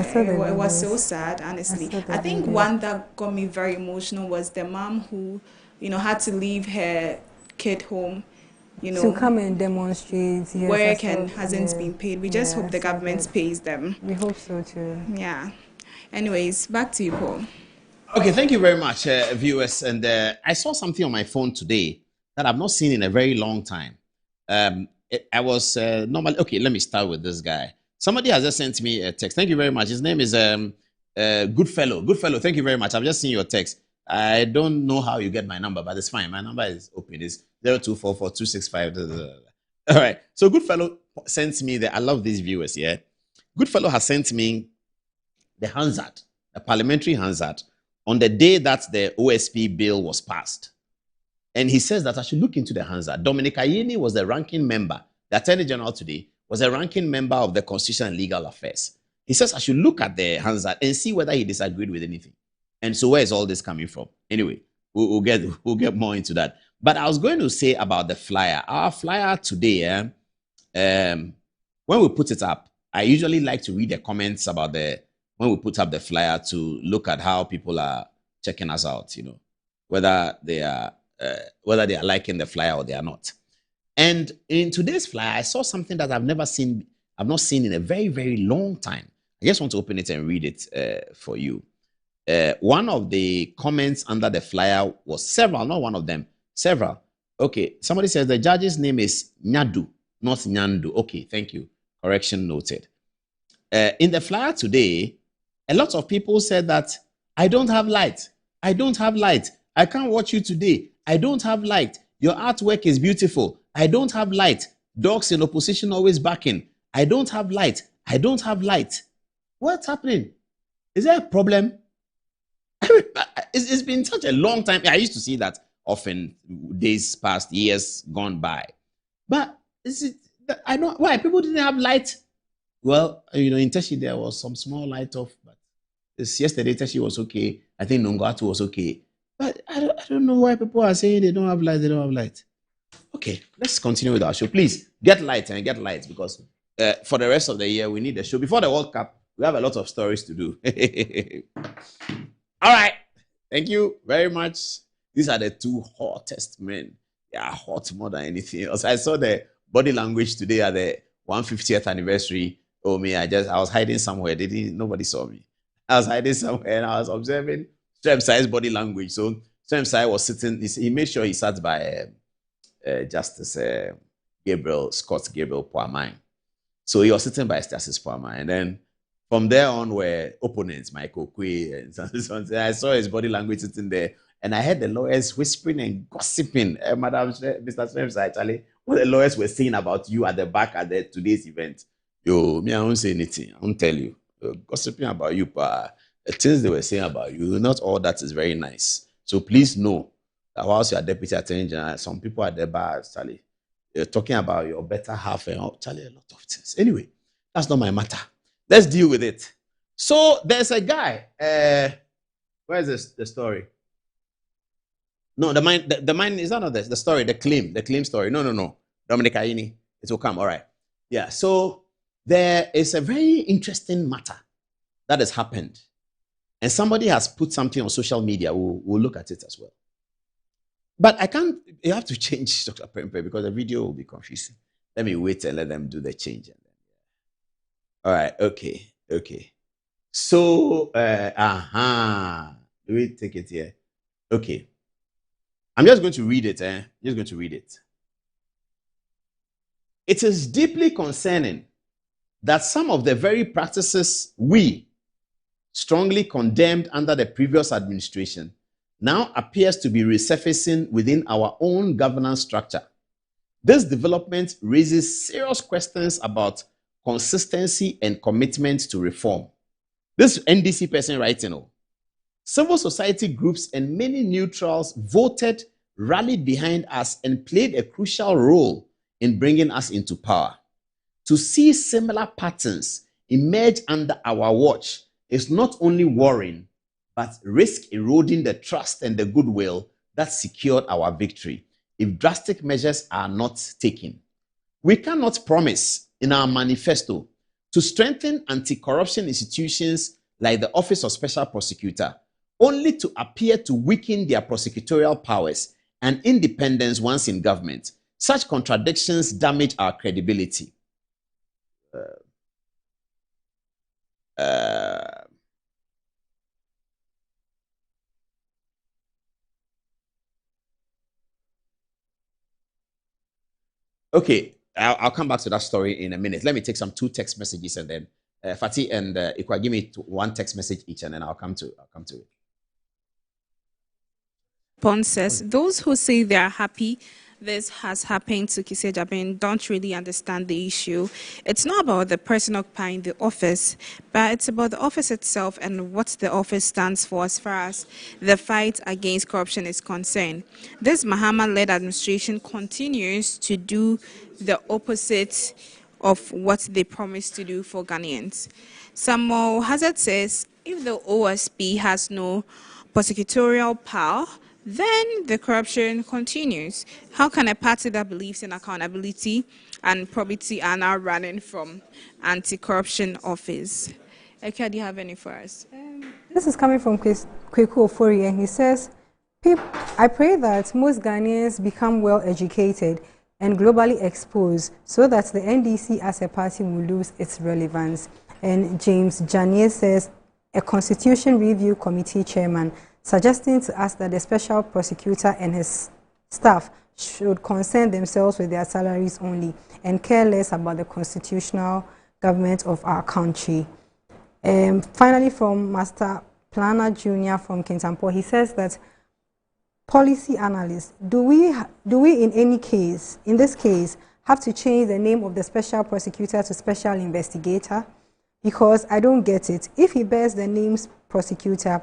saw the videos. It was so sad, honestly. I think one that got me very emotional was the mom who, had to leave her kid home, to come and demonstrate. Work and hasn't been paid. We just hope the government pays them. We hope so too. Yeah. Anyways, back to you, Paul. Okay, thank you very much, viewers. And I saw something on my phone today that I've not seen in a very long time. I was normally... Okay, let me start with this guy. Somebody has just sent me a text. Thank you very much. His name is Goodfellow. Goodfellow, thank you very much. I've just seen your text. I don't know how you get my number, but it's fine. My number is open. It's 0244-265. All right. So Goodfellow sent me I love these viewers, yeah? Goodfellow has sent me the Hansard, the parliamentary Hansard, on the day that the OSP bill was passed. And he says that I should look into the Hansard. Dominic Ayeni was the ranking member, the Attorney General today, was a ranking member of the Constitution and Legal Affairs. He says I should look at the Hansard and see whether he disagreed with anything. And so where is all this coming from? Anyway, we'll get more into that. But I was going to say about the flyer. Our flyer today, when we put it up, I usually like to read the comments about when we put up the flyer to look at how people are checking us out, whether they are liking the flyer or they are not. And in today's flyer, I saw something that I've not seen in a very, very long time. I just want to open it and read it for you. One of the comments under the flyer was several, not one of them, several. Okay, somebody says the judge's name is Nyadu, not Nyandu. Okay, thank you. Correction noted. In the flyer today, a lot of people said that I don't have light. I don't have light. I can't watch you today. I don't have light. Your artwork is beautiful. I don't have light. Dogs in opposition always backing. I don't have light. I don't have light. What's happening? Is there a problem? It's been such a long time. I used to see that often, days past, years gone by. But I know why people didn't have light. Well, in Teshi there was some small light off, but yesterday Teshi was okay. I think Nongatu was okay. But I don't know why people are saying they don't have light. They don't have light. Okay, let's continue with our show. Please get light because for the rest of the year we need the show. Before the World Cup, we have a lot of stories to do. All right. Thank you very much. These are the two hottest men. They are hot more than anything else. I saw the body language today at the 150th anniversary. Oh, me, I was hiding somewhere. Nobody saw me. I was hiding somewhere and I was observing Stremsai's body language. So Stremsai was sitting, he made sure he sat by Justice Scott Gabriel Poamai. So he was sitting by Justice Poamai. And then from there on were opponents, Michael Kwe and so on. I saw his body language sitting there. And I heard the lawyers whispering and gossiping. Madam, Mr. Stremsai, actually, what the lawyers were saying about you at the back at today's event. Yo, me, I won't say anything. I won't tell you. Gossiping about you, but the things they were saying about you, not all that is very nice. So please know that whilst you are Deputy Attorney General, some people at the bar, Charlie, they're talking about your better half and Charlie, a lot of things. Anyway, that's not my matter. Let's deal with it. So there's a guy. Where is the story? No, the mine is not the story, the claim story. No. Dominic Ayeni. It will come. All right. Yeah. So there is a very interesting matter that has happened. And somebody has put something on social media. We'll look at it as well. But you have to change Dr. Prempe because the video will be confusing. Let me wait and let them do the change. All right. Okay. So, do we take it here? Okay. I'm just going to read it. Just going to read it. It is deeply concerning that some of the very practices we strongly condemned under the previous administration now appears to be resurfacing within our own governance structure. This development raises serious questions about consistency and commitment to reform. This NDC person writing, civil society groups and many neutrals voted, rallied behind us, and played a crucial role in bringing us into power. To see similar patterns emerge under our watch is not only worrying, but risk eroding the trust and the goodwill that secured our victory if drastic measures are not taken. We cannot promise in our manifesto to strengthen anti-corruption institutions like the Office of Special Prosecutor, only to appear to weaken their prosecutorial powers and independence once in government. Such contradictions damage our credibility. Okay, I'll come back to that story in a minute. Let me take some 2 text messages, and then Fatih and Ikwa, give me 1 text message each, and then I'll come to it. Pon says, those who say they are happy this has happened to Kise Jabin don't really understand the issue. It's not about the person occupying the office, but it's about the office itself and what the office stands for as far as the fight against corruption is concerned. This Mahama-led administration continues to do the opposite of what they promised to do for Ghanaians. Samuel Hazard says, if the OSP has no prosecutorial power, then the corruption continues. How can a party that believes in accountability and probity are now running from anti-corruption office? Okay, do you have any for us? This is coming from Kweku Ofori, and he says, I pray that most Ghanaians become well educated and globally exposed so that the NDC as a party will lose its relevance. And James Janier says, a Constitution Review Committee chairman suggesting to us that the special prosecutor and his staff should concern themselves with their salaries only and care less about the constitutional government of our country. Finally, from Master Planner Jr. from Kintampo, he says that policy analysts, do we in this case, have to change the name of the special prosecutor to special investigator? Because I don't get it. If he bears the name prosecutor,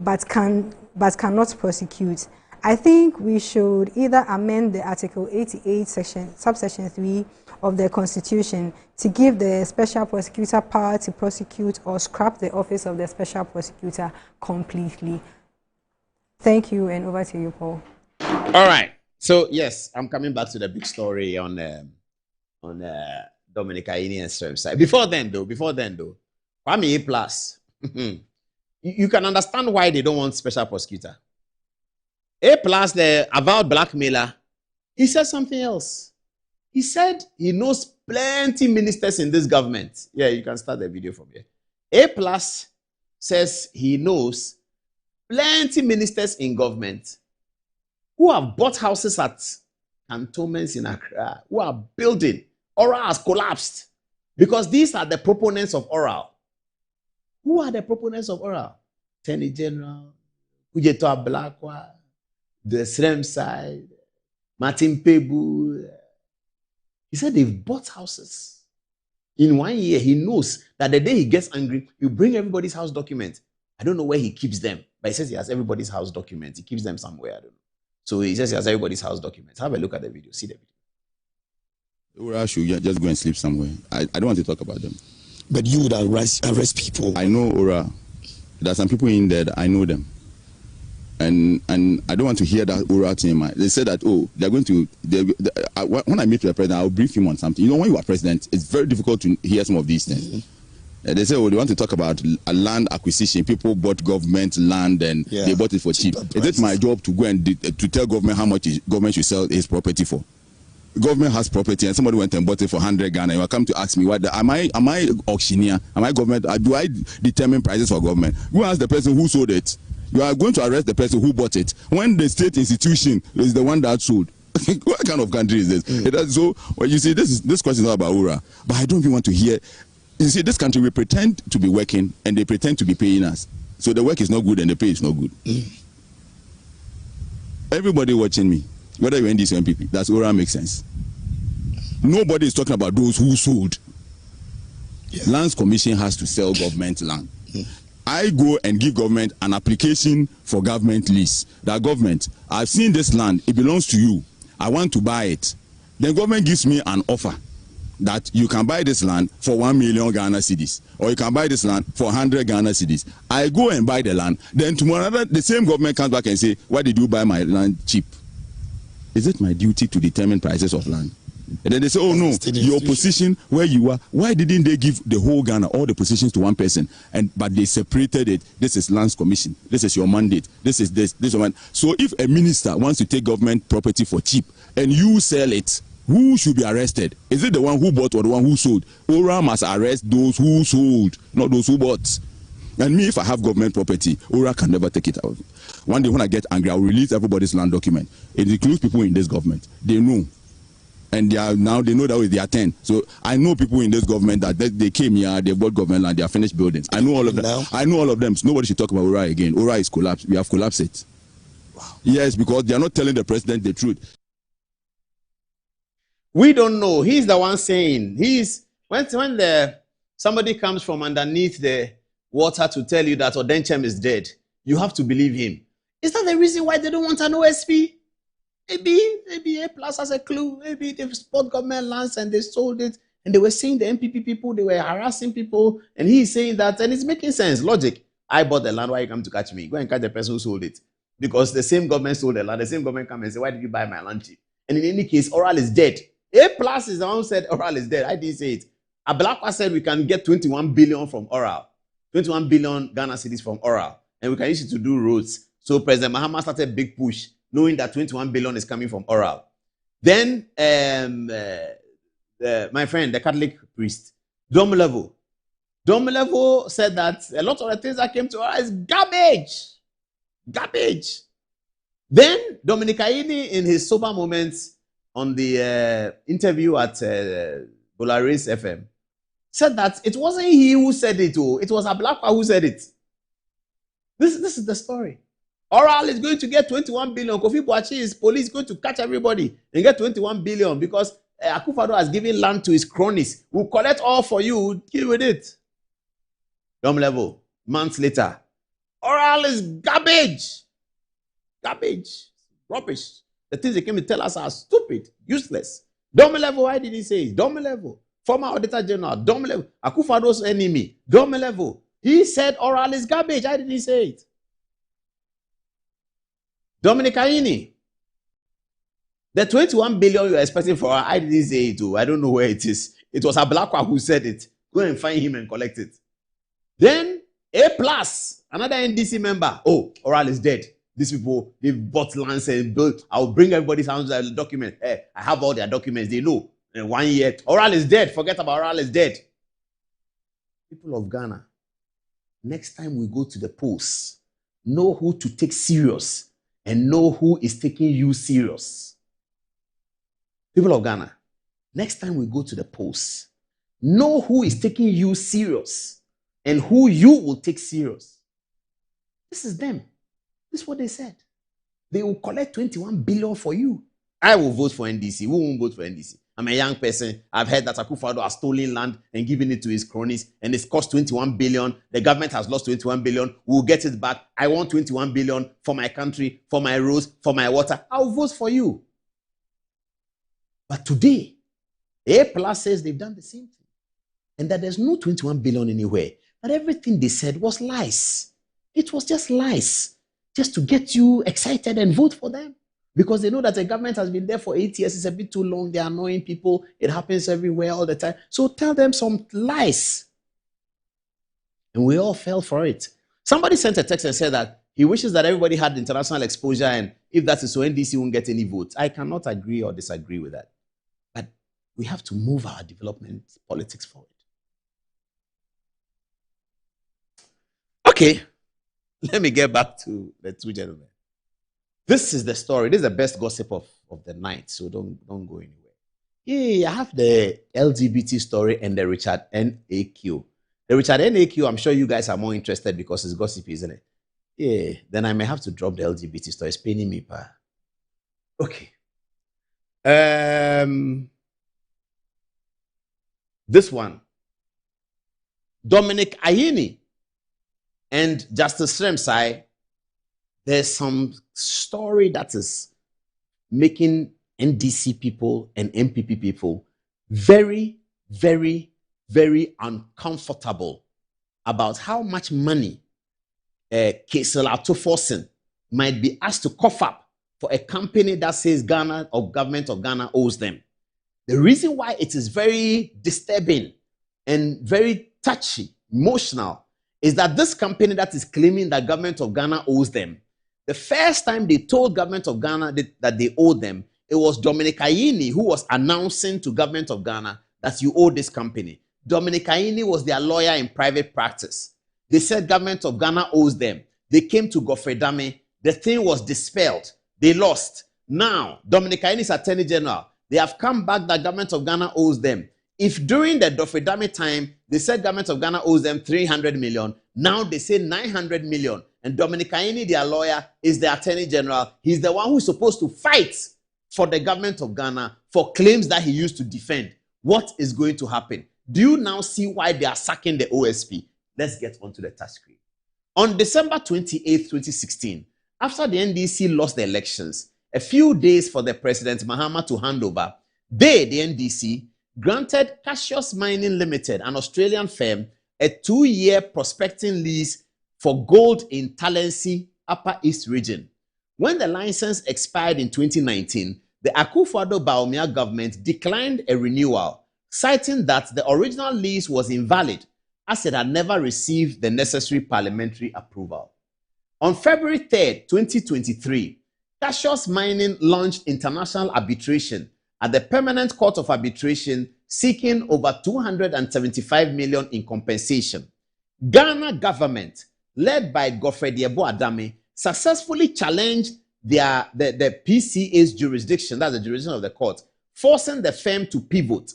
but cannot prosecute, I think we should either amend the Article 88, subsection 3 of the Constitution to give the special prosecutor power to prosecute, or scrap the office of the special prosecutor completely. Thank you, and over to you, Paul. All right. So yes, I'm coming back to the big story on Dominic Ayini's website. Before then, though, Kwame A+. You can understand why they don't want special prosecutor. A+, the avowed blackmailer, he said something else. He said he knows plenty ministers in this government. Yeah, you can start the video from here. A+ says he knows plenty ministers in government who have bought houses at cantonments in Accra, who are building. Oral has collapsed because these are the proponents of oral. Who are the proponents of oral? Attorney General, Kujeto Ablakwa, the Srem side, Martin Pebu. He said they've bought houses. In 1 year, he knows that the day he gets angry, he'll bring everybody's house documents. I don't know where he keeps them, but he says he has everybody's house documents. He keeps them somewhere, I don't know. So he says he has everybody's house documents. Have a look at the video. See the video. Ora should just go and sleep somewhere. I don't want to talk about them. But you would arrest people. I know Ora. There are some people in there that I know them. And I don't want to hear that Ora thing. They said that, they're going to... when I meet the president, I'll brief him on something. You know, when you are president, it's very difficult to hear some of these things. Mm-hmm. They say, they want to talk about a land acquisition. People bought government land and they bought it for cheap. Is it my job to go and to tell government how much government should sell his property for? Government has property and somebody went and bought it for 100 Ghana. You come to ask me, am I auctioneer? Am I government? Do I determine prices for government? Go ask the person who sold it. You are going to arrest the person who bought it when the state institution is the one that sold. What kind of country is this? So, well, you see, this question is not about Ura, but I don't even want to hear. You see, this country, we pretend to be working and they pretend to be paying us. So the work is not good and the pay is not good. Everybody watching me, whether you're NDC or MPP, that's Ura makes sense. Nobody is talking about those who sold. Lands Commission has to sell government land. I go and give government an application for government lease. That government, I've seen this land, it belongs to you. I want to buy it. Then government gives me an offer that you can buy this land for 1 million Ghana cedis, or you can buy this land for 100 Ghana cedis. I go and buy the land. Then tomorrow, the same government comes back and say, why did you buy my land cheap? Is it my duty to determine prices of land? And then they say, oh no, your position where you are, why didn't they give the whole Ghana, all the positions to one person? But they separated it. This is Lands Commission. This is your mandate. This is this one. So if a minister wants to take government property for cheap and you sell it, who should be arrested? Is it the one who bought or the one who sold? Ora must arrest those who sold, not those who bought. And me, if I have government property, Ora can never take it out. One day when I get angry, I will release everybody's land document. It includes people in this government. They know. And they know that with their 10. So I know people in this government that they came here, they bought government land, they have finished buildings. I know all of them. I know all of them. So nobody should talk about Ora again. Ora is collapsed. We have collapsed it. Wow. Yes, because they are not telling the president the truth. We don't know. He's the one saying. When somebody comes from underneath the water to tell you that Odenchem is dead, you have to believe him. Is that the reason why they don't want an OSP? Maybe A Plus has a clue. Maybe they've bought government lands and they sold it. And they were saying the MPP people, they were harassing people. And he's saying that, and it's making sense. Logic. I bought the land, why you come to catch me? Go and catch the person who sold it. Because the same government sold the land. The same government come and say, why did you buy my land cheap? And in any case, Oral is dead. A Plus is the one who said Oral is dead. I didn't say it. Ablakwa said we can get 21 billion from Oral. 21 billion Ghana cedis from Oral. And we can use it to do roads. So President Mahama started a big push, knowing that 21 billion is coming from Oral. Then, my friend, the Catholic priest, Domolevo said that a lot of the things that came to Oral is garbage. Garbage. Then, Dominic Aini, in his sober moments on the interview at Polaris FM, said that it wasn't he who said it, it was Ablakwa who said it. This is the story. Oral is going to get 21 billion. Kofi Boachi's police is going to catch everybody and get 21 billion because Akufo-Addo has given land to his cronies. We'll collect all for you. Deal with it. Dumb level. Months later. Oral is garbage. Garbage. Rubbish. The things they came to tell us are stupid. Useless. Dumb level. Why did he say it? Dumb level. Former Auditor General. Dumb level. Akufo-Addo's enemy. Dumb level. He said Oral is garbage. Why did he say it? Dominic Aini, the 21 billion you're expecting for, I didn't say it too. I don't know where it is. It was Ablakwa who said it. Go and find him and collect it. Then A Plus, another NDC member. Oh, Oral is dead. These people, they've bought lands and built. I'll bring everybody's hands the document. Hey, I have all their documents. They know. In 1 year, Oral is dead. Forget about Oral is dead. People of Ghana, next time we go to the polls, know who to take serious. And know who is taking you serious. People of Ghana, next time we go to the polls, know who is taking you serious and who you will take serious. This is them. This is what they said. They will collect 21 billion for you. I will vote for NDC. Who won't vote for NDC? I'm a young person. I've heard that Akufo-Addo has stolen land and given it to his cronies, and it's cost 21 billion. The government has lost 21 billion. We'll get it back. I want 21 billion for my country, for my roads, for my water. I'll vote for you. But today, A Plus says they've done the same thing, and that there's no 21 billion anywhere. But everything they said was lies. It was just lies, just to get you excited and vote for them. Because they know that the government has been there for 8 years. It's a bit too long. They're annoying people. It happens everywhere all the time. So tell them some lies. And we all fell for it. Somebody sent a text and said that he wishes that everybody had international exposure, and if that is so, NDC won't get any votes. I cannot agree or disagree with that. But we have to move our development politics forward. Okay. Let me get back to the two gentlemen. This is the story. This is the best gossip of the night, so don't go anywhere. Yeah, I have the LGBT story and the Richard NAQ. The Richard NAQ, I'm sure you guys are more interested because it's gossip, isn't it? Yeah, then I may have to drop the LGBT story. It's paining me, pa. Okay. This one. Dominic Ayini and Justice Remsai. There's some story that is making NDC people and MPP people very, very, very uncomfortable about how much money Kesel Autoforcing might be asked to cough up for a company that says Ghana or government of Ghana owes them. The reason why it is very disturbing and very touchy, emotional, is that this company that is claiming that government of Ghana owes them, the first time they told government of Ghana that they owe them, it was Dominic Ayini who was announcing to government of Ghana that you owe this company. Dominic Ayini was their lawyer in private practice. They said government of Ghana owes them. They came to Godfrey Dame. The thing was dispelled. They lost. Now, Dominic Ayini is Attorney General. They have come back that government of Ghana owes them. If during the Godfrey Dame time, they said government of Ghana owes them 300 million, now they say 900 million. And Dominic Ayini, their lawyer, is the Attorney General. He's the one who's supposed to fight for the government of Ghana for claims that he used to defend. What is going to happen? Do you now see why they are sacking the OSP? Let's get onto the touch screen. On December 28, 2016, after the NDC lost the elections, a few days for the President Mahama to hand over, they, the NDC, granted Cassius Mining Limited, an Australian firm, a 2-year prospecting lease for gold in Talensi, Upper East region. When the license expired in 2019, the Akufo-Addo Bawumia government declined a renewal, citing that the original lease was invalid as it had never received the necessary parliamentary approval. On February 3, 2023, Cassius Mining launched international arbitration at the Permanent Court of Arbitration, seeking over 275 million in compensation. Ghana government, led by Godfrey Adame, successfully challenged the PCA's jurisdiction, that's the jurisdiction of the court, forcing the firm to pivot.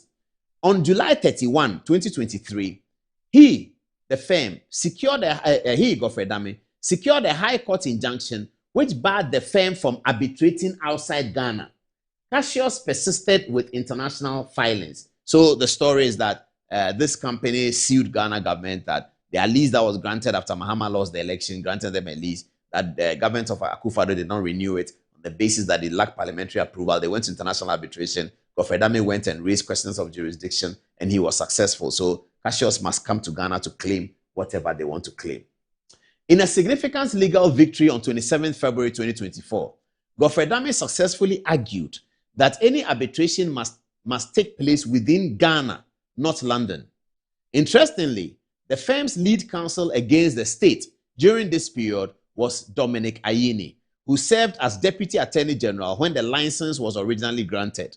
On July 31, 2023, he, the firm, Godfrey Adame, secured a high court injunction which barred the firm from arbitrating outside Ghana. Cassius persisted with international filings. So the story is that this company sued Ghana government that their lease that was granted after Mahama lost the election, granted them a lease, that the government of Akufo-Addo did not renew it on the basis that it lacked parliamentary approval. They went to international arbitration. Godfrey Dame went and raised questions of jurisdiction, and he was successful. So Cassius must come to Ghana to claim whatever they want to claim. In a significant legal victory on 27 February 2024, Godfrey Dame successfully argued that any arbitration must take place within Ghana, not London. Interestingly, the firm's lead counsel against the state during this period was Dominic Ayini, who served as Deputy Attorney General when the license was originally granted.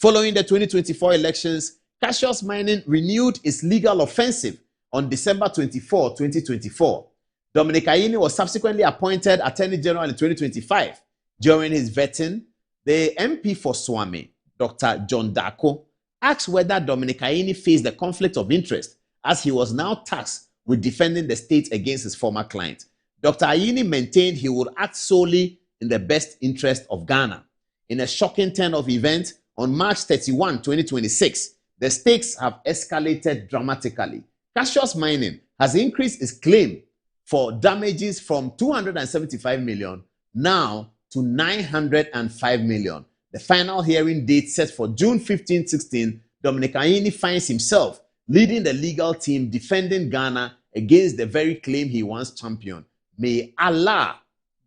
Following the 2024 elections, Cassius Mining renewed its legal offensive on December 24, 2024. Dominic Ayini was subsequently appointed Attorney General in 2025. During his vetting, the MP for Swami, Dr. John Dako, asked whether Dominic Ayini faced the conflict of interest as he was now tasked with defending the state against his former client. Dr. Ayini maintained he would act solely in the best interest of Ghana. In a shocking turn of events, on March 31, 2026, the stakes have escalated dramatically. Cassius Mining has increased its claim for damages from 275 million now to 905 million. The final hearing date set for June 15-16, Dominic Ayini finds himself leading the legal team defending Ghana against the very claim he once championed. May Allah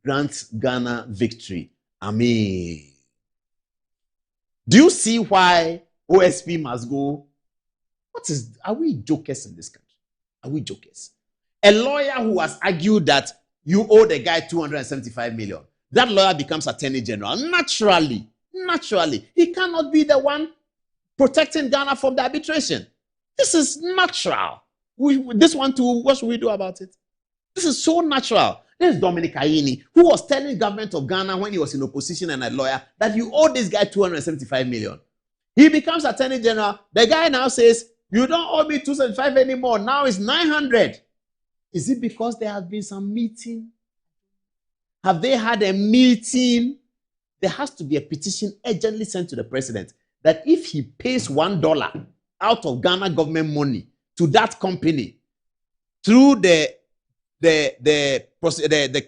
grant Ghana victory. Amen. Do you see why OSP must go? Are we jokers in this country? Are we jokers? A lawyer who has argued that you owe the guy 275 million, that lawyer becomes Attorney General. Naturally, he cannot be the one protecting Ghana from the arbitration. This is natural. This one too, what should we do about it? This is so natural. This is Dominic Ayini, who was telling government of Ghana when he was in opposition and a lawyer that you owe this guy 275 million. He becomes Attorney General. The guy now says, you don't owe me 275 anymore. Now it's 900. Is it because there has been some meeting? Have they had a meeting? There has to be a petition urgently sent to the president that if he pays $1 out of Ghana government money to that company through the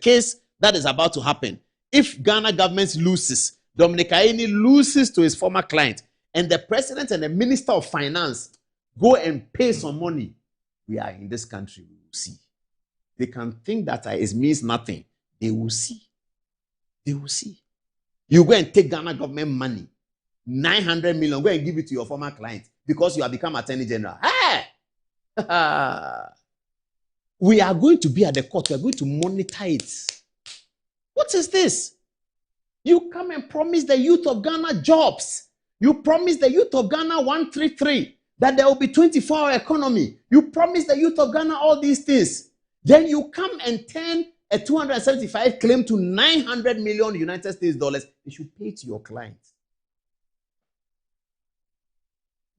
case that is about to happen, if Ghana government loses, Dominic Ayini loses to his former client, and the president and the minister of finance go and pay some money, we are in this country, we will see. They can think that it means nothing. They will see. They will see. You go and take Ghana government money, 900 million, go and give it to your former client because you have become Attorney General. Hey! We are going to be at the court. We are going to monitor it. What is this? You come and promise the youth of Ghana jobs. You promise the youth of Ghana 133 that there will be 24-hour economy. You promise the youth of Ghana all these things. Then you come and turn a 275 claim to 900 million United States dollars. You should pay to your clients.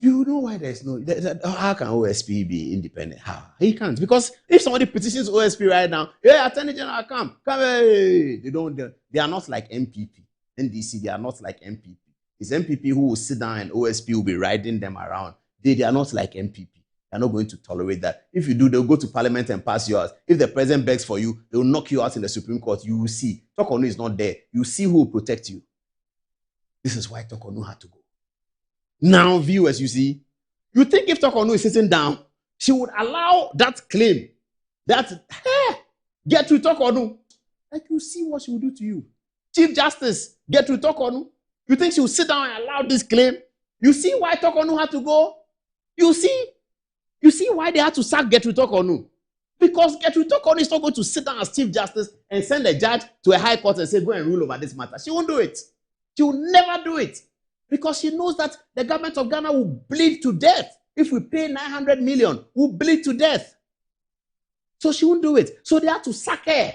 You know why there's no... How can OSP be independent? How? He can't. Because if somebody petitions OSP right now, hey, Attorney General, come, hey. They are not like MPP. NDC, they are not like MPP. It's MPP who will sit down and OSP will be riding them around. They are not like MPP. They're not going to tolerate that. If you do, they'll go to Parliament and pass yours. If the president begs for you, they'll knock you out in the Supreme Court. You will see. Tokonu is not there. You see who will protect you. This is why Tokonu had to go. Now, viewers, you see, you think if Tokonu is sitting down, she would allow that claim, that, hey, get to Tokonu. Like, you see what she will do to you. Chief Justice, get to Tokonu. You think she will sit down and allow this claim? You see why Tokonu had to go? You see why they had to sack Gertrude Tokonu? Because Gertrude Tokonu is not going to sit down as Chief Justice and send a judge to a high court and say, go and rule over this matter. She won't do it. She will never do it. Because she knows that the government of Ghana will bleed to death. If we pay 900 million, we'll bleed to death. So she won't do it. So they have to sack her.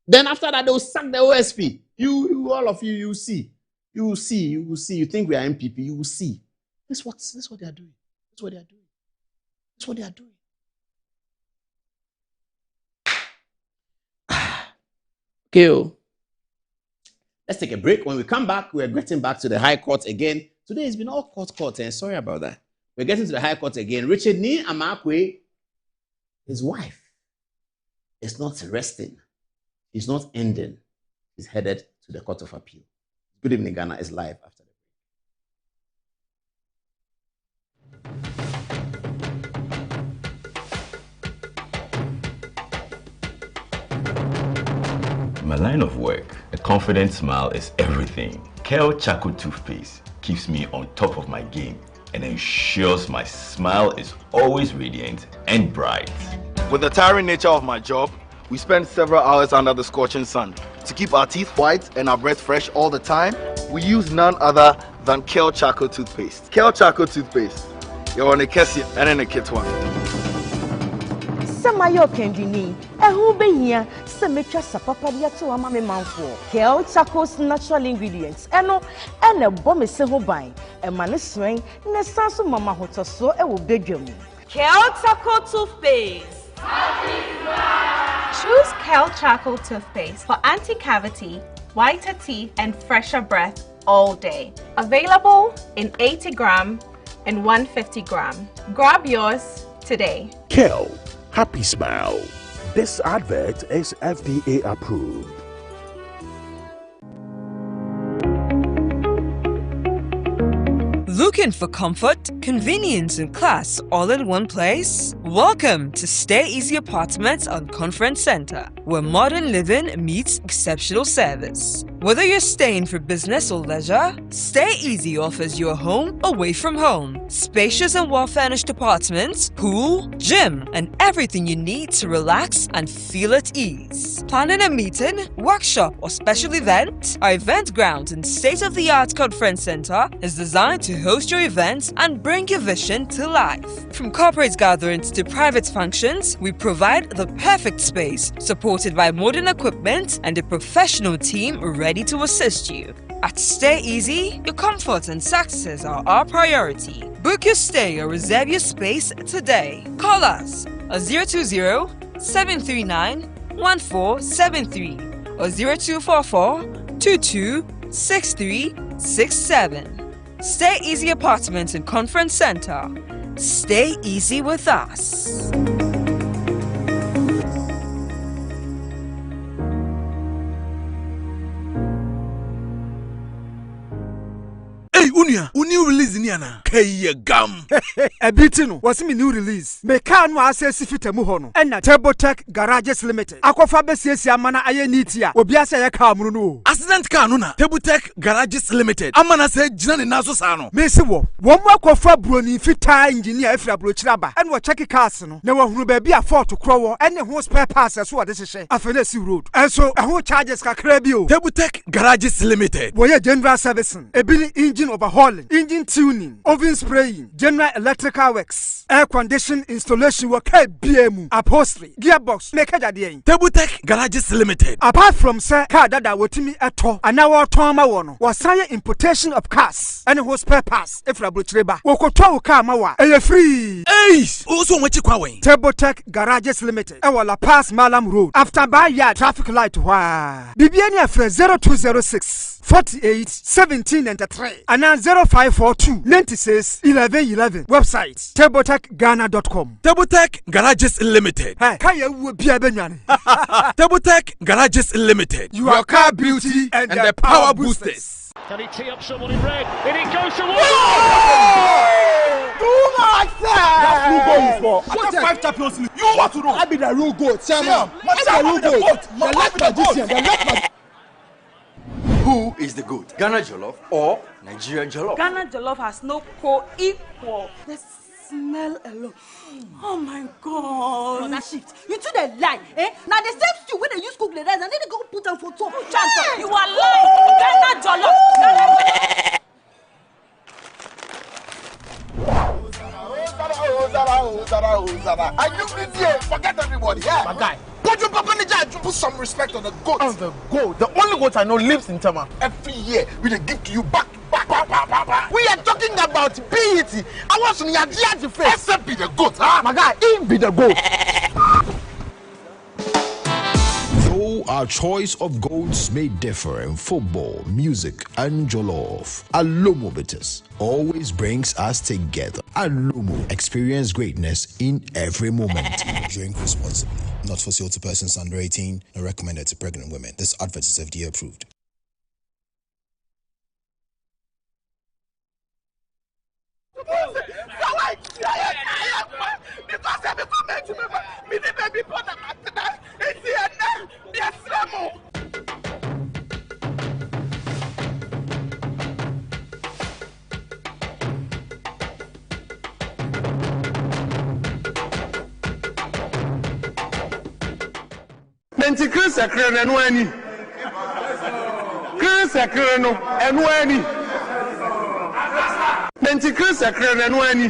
Then after that, they will sack the OSP. You all of you, you see. You will see. You will see. You think we are MPP, you will see. This is what they are doing. That's what they are doing. That's what they are doing. Okay. Let's take a break. When we come back, we're getting back to the High Court again. Today has been all court, and sorry about that. We're getting to the High Court again. Richard Ni Amakwe, his wife, is not resting. He's not ending. He's headed to the Court of Appeal. Good Evening Ghana is live after the My line of work, a confident smile is everything. Kel Charcoal Toothpaste keeps me on top of my game and ensures my smile is always radiant and bright. With the tiring nature of my job, we spend several hours under the scorching sun. To keep our teeth white and our breath fresh all the time, we use none other than Kel Charcoal Toothpaste. Kel Charcoal Toothpaste. You're on a Kessie and in a kit one. Samayo Kendini, who be here, Semetra Sapapadia to a mammy manful. Kel Charcoal's natural ingredients, and a bomb is several buying, a man swing, Nesanso Mama Hotel so a will bedroom. Kel Charcoal Toothpaste. Choose Kel Charcoal Toothpaste for anti-cavity, whiter teeth, and fresher breath all day. Available in 80 gram and 150 gram. Grab yours today. Kel, happy smile. This advert is FDA approved. Looking for comfort, convenience, and class all in one place? Welcome to Stay Easy Apartments on Conference Center. where modern living meets exceptional service. Whether you're staying for business or leisure, Stay Easy offers you a home away from home. Spacious and well-furnished apartments, pool, gym, and everything you need to relax and feel at ease. Planning a meeting, workshop, or special event? Our event ground and state-of-the-art conference center is designed to host your events and bring your vision to life. From corporate gatherings to private functions, we provide the perfect space, supported by modern equipment and a professional team ready to assist you. At Stay Easy, your comfort and success are our priority. Book your stay or reserve your space today. Call us at 020-739-1473 or 0244-226367. Stay Easy Apartments and Conference Center. Stay easy with us. Hey, Unia, new release niana. Kaya gum. A bitino was me new release. Me can no access fit mu hono. And na Tabotech Garages Limited. Akwafa besiesi amana aye nitia. Obi ase ye car mu no. Accident car no na. Tabotech Garages Limited. Amana se gina ne naso sa no. Me se wo. Wo mu akwafa broni fita engineer efra brochira ba. And wo check cars no. Na wo hunu ba bi a fault kro wo. And ho spare parts so de hyehyɛ. Afenesi road. And so ho charges kakra bi o. Tabotech Garages Limited. Wo ye general servicing. Ebi engine overhauling, engine tuning, oven spraying, general electrical works, air condition installation work, BMU, upholstery, gearbox, make a day. Tabotech Garages Limited. Apart from sir, car that wotimi ato, and now Toma wono, was science importation of cars, and it was spare parts, if la butreba, Wokoto car mawa, and free. Ace, also what you call Tabotech Garages Limited, and La Paz Malam Road, after Baya traffic light, wah. Bibiania for 0206. 48 17 and 3 and now 0542 96 11 11. Website tabotechghana.com. Tabotech Garages Limited. Kaya will be a benyan. Tabotech Garages Limited. Your car beauty and the power boosters. Can he tee up someone in red? And it goes to one. Too much, sir. That's who goes for. After 5 Champions League, you want to know? I be the real goat, Chairman. I'm the real goat. The left magician. The left magician. Who is the goat? Ghana Jollof or Nigerian Jollof? Ghana Jollof has no co-equal. The smell alone. Oh my God. Oh, that shift. You two they lie, eh? Now the same stew when they use cook the rice and then they go put them for top. You are lying. Ghana Jollof. Are you busy? Forget everybody. Yeah. My guy. Put some respect on the goat. On the goat. The only goat I know lives in Tama. Every year we they give to you back. We are talking about BET. I want some Yadiaji face. Except be the goat, huh? My guy, he be the goat. Though our choice of goats may differ in football, music, and jollof, Alomobitus always brings us together. Alomo, experience greatness in every moment. Drink responsibly. Not for sale to persons under 18 and recommended to pregnant women. This advert is FDA approved. Nti Chris Ekreno enu ani. Chris Ekreno enu ani. Nti Chris Ekreno enu ani.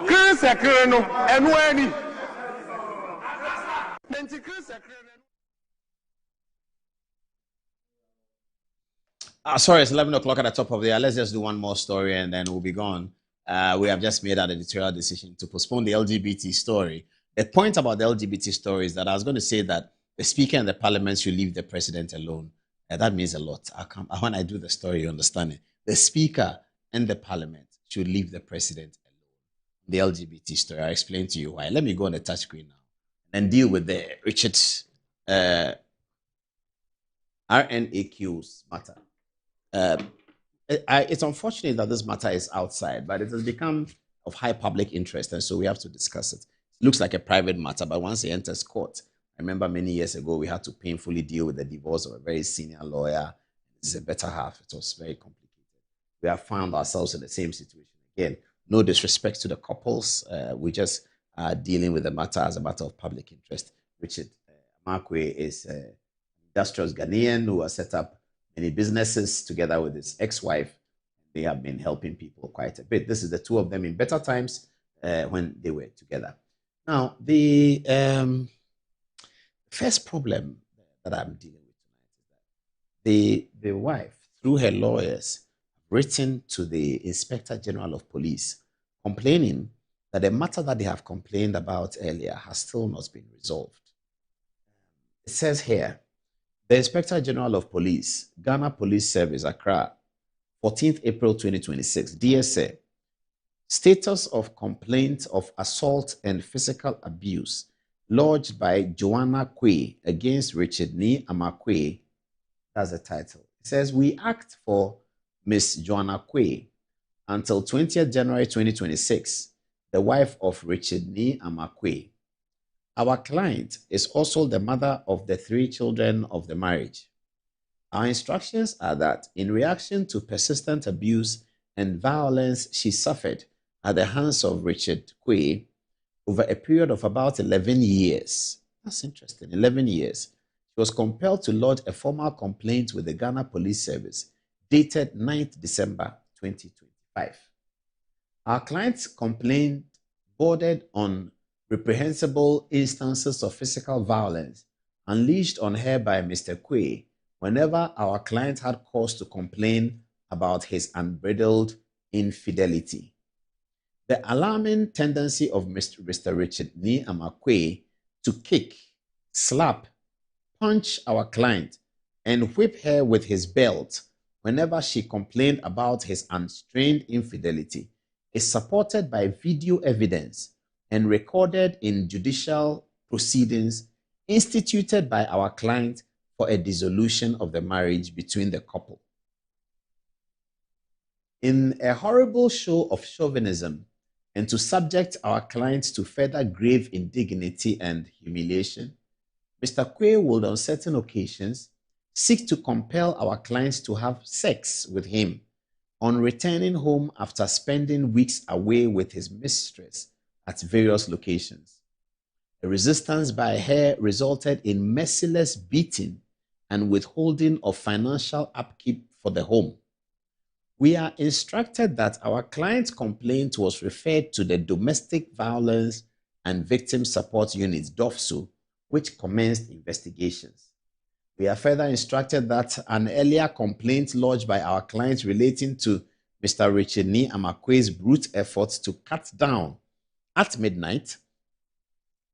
Chris Ekreno enu ani. Nti Chris Ekreno. Sorry, it's 11 o'clock at the top of the hour. Let's just do one more story and then we'll be gone. We have just made an editorial decision to postpone the LGBT story. The point about the LGBT story is that I was going to say that the speaker and the parliament should leave the president alone. That means a lot. When I do the story, you understand it. The speaker and the parliament should leave the president alone. The LGBT story, I'll explain to you why. Let me go on the touch screen now and deal with the Richard RNAQ's matter. It's unfortunate that this matter is outside, but it has become of high public interest, and so we have to discuss it. Looks like a private matter, but once it enters court, I remember many years ago, we had to painfully deal with the divorce of a very senior lawyer. This is a better half. It was very complicated. We have found ourselves in the same situation again. No disrespect to the couples. We just are dealing with the matter as a matter of public interest. Richard Amakwe is an industrious Ghanaian who has set up many businesses together with his ex-wife. They have been helping people quite a bit. This is the two of them in better times when they were together. Now, the first problem that I'm dealing with tonight is that the wife, through her lawyers, written to the Inspector General of Police complaining that the matter that they have complained about earlier has still not been resolved. It says here, the Inspector General of Police, Ghana Police Service, Accra, 14th April 2026, dear sir, status of complaint of assault and physical abuse lodged by Joanna Kwe against Richard Ni Amakwe. That's the title. It says, we act for Miss Joanna Kwe until 20th January 2026, the wife of Richard Ni Amakwe. Our client is also the mother of the 3 children of the marriage. Our instructions are that in reaction to persistent abuse and violence she suffered at the hands of Richard Kwe over a period of about 11 years. That's interesting, 11 years. She was compelled to lodge a formal complaint with the Ghana Police Service dated 9th December 2025. Our client's complaint bordered on reprehensible instances of physical violence unleashed on her by Mr. Kwe whenever our client had cause to complain about his unbridled infidelity. The alarming tendency of Mr. Richard Ni Amakwe to kick, slap, punch our client, and whip her with his belt whenever she complained about his unstrained infidelity is supported by video evidence and recorded in judicial proceedings instituted by our client for a dissolution of the marriage between the couple. In a horrible show of chauvinism and to subject our clients to further grave indignity and humiliation, Mr. Kwe would on certain occasions seek to compel our clients to have sex with him on returning home after spending weeks away with his mistress at various locations. A resistance by her resulted in merciless beating and withholding of financial upkeep for the home. We are instructed that our client's complaint was referred to the Domestic Violence and Victim Support Unit, DOVSU, which commenced investigations. We are further instructed that an earlier complaint lodged by our client relating to Mr. Richard Ni Amakwe's brute efforts to cut down at midnight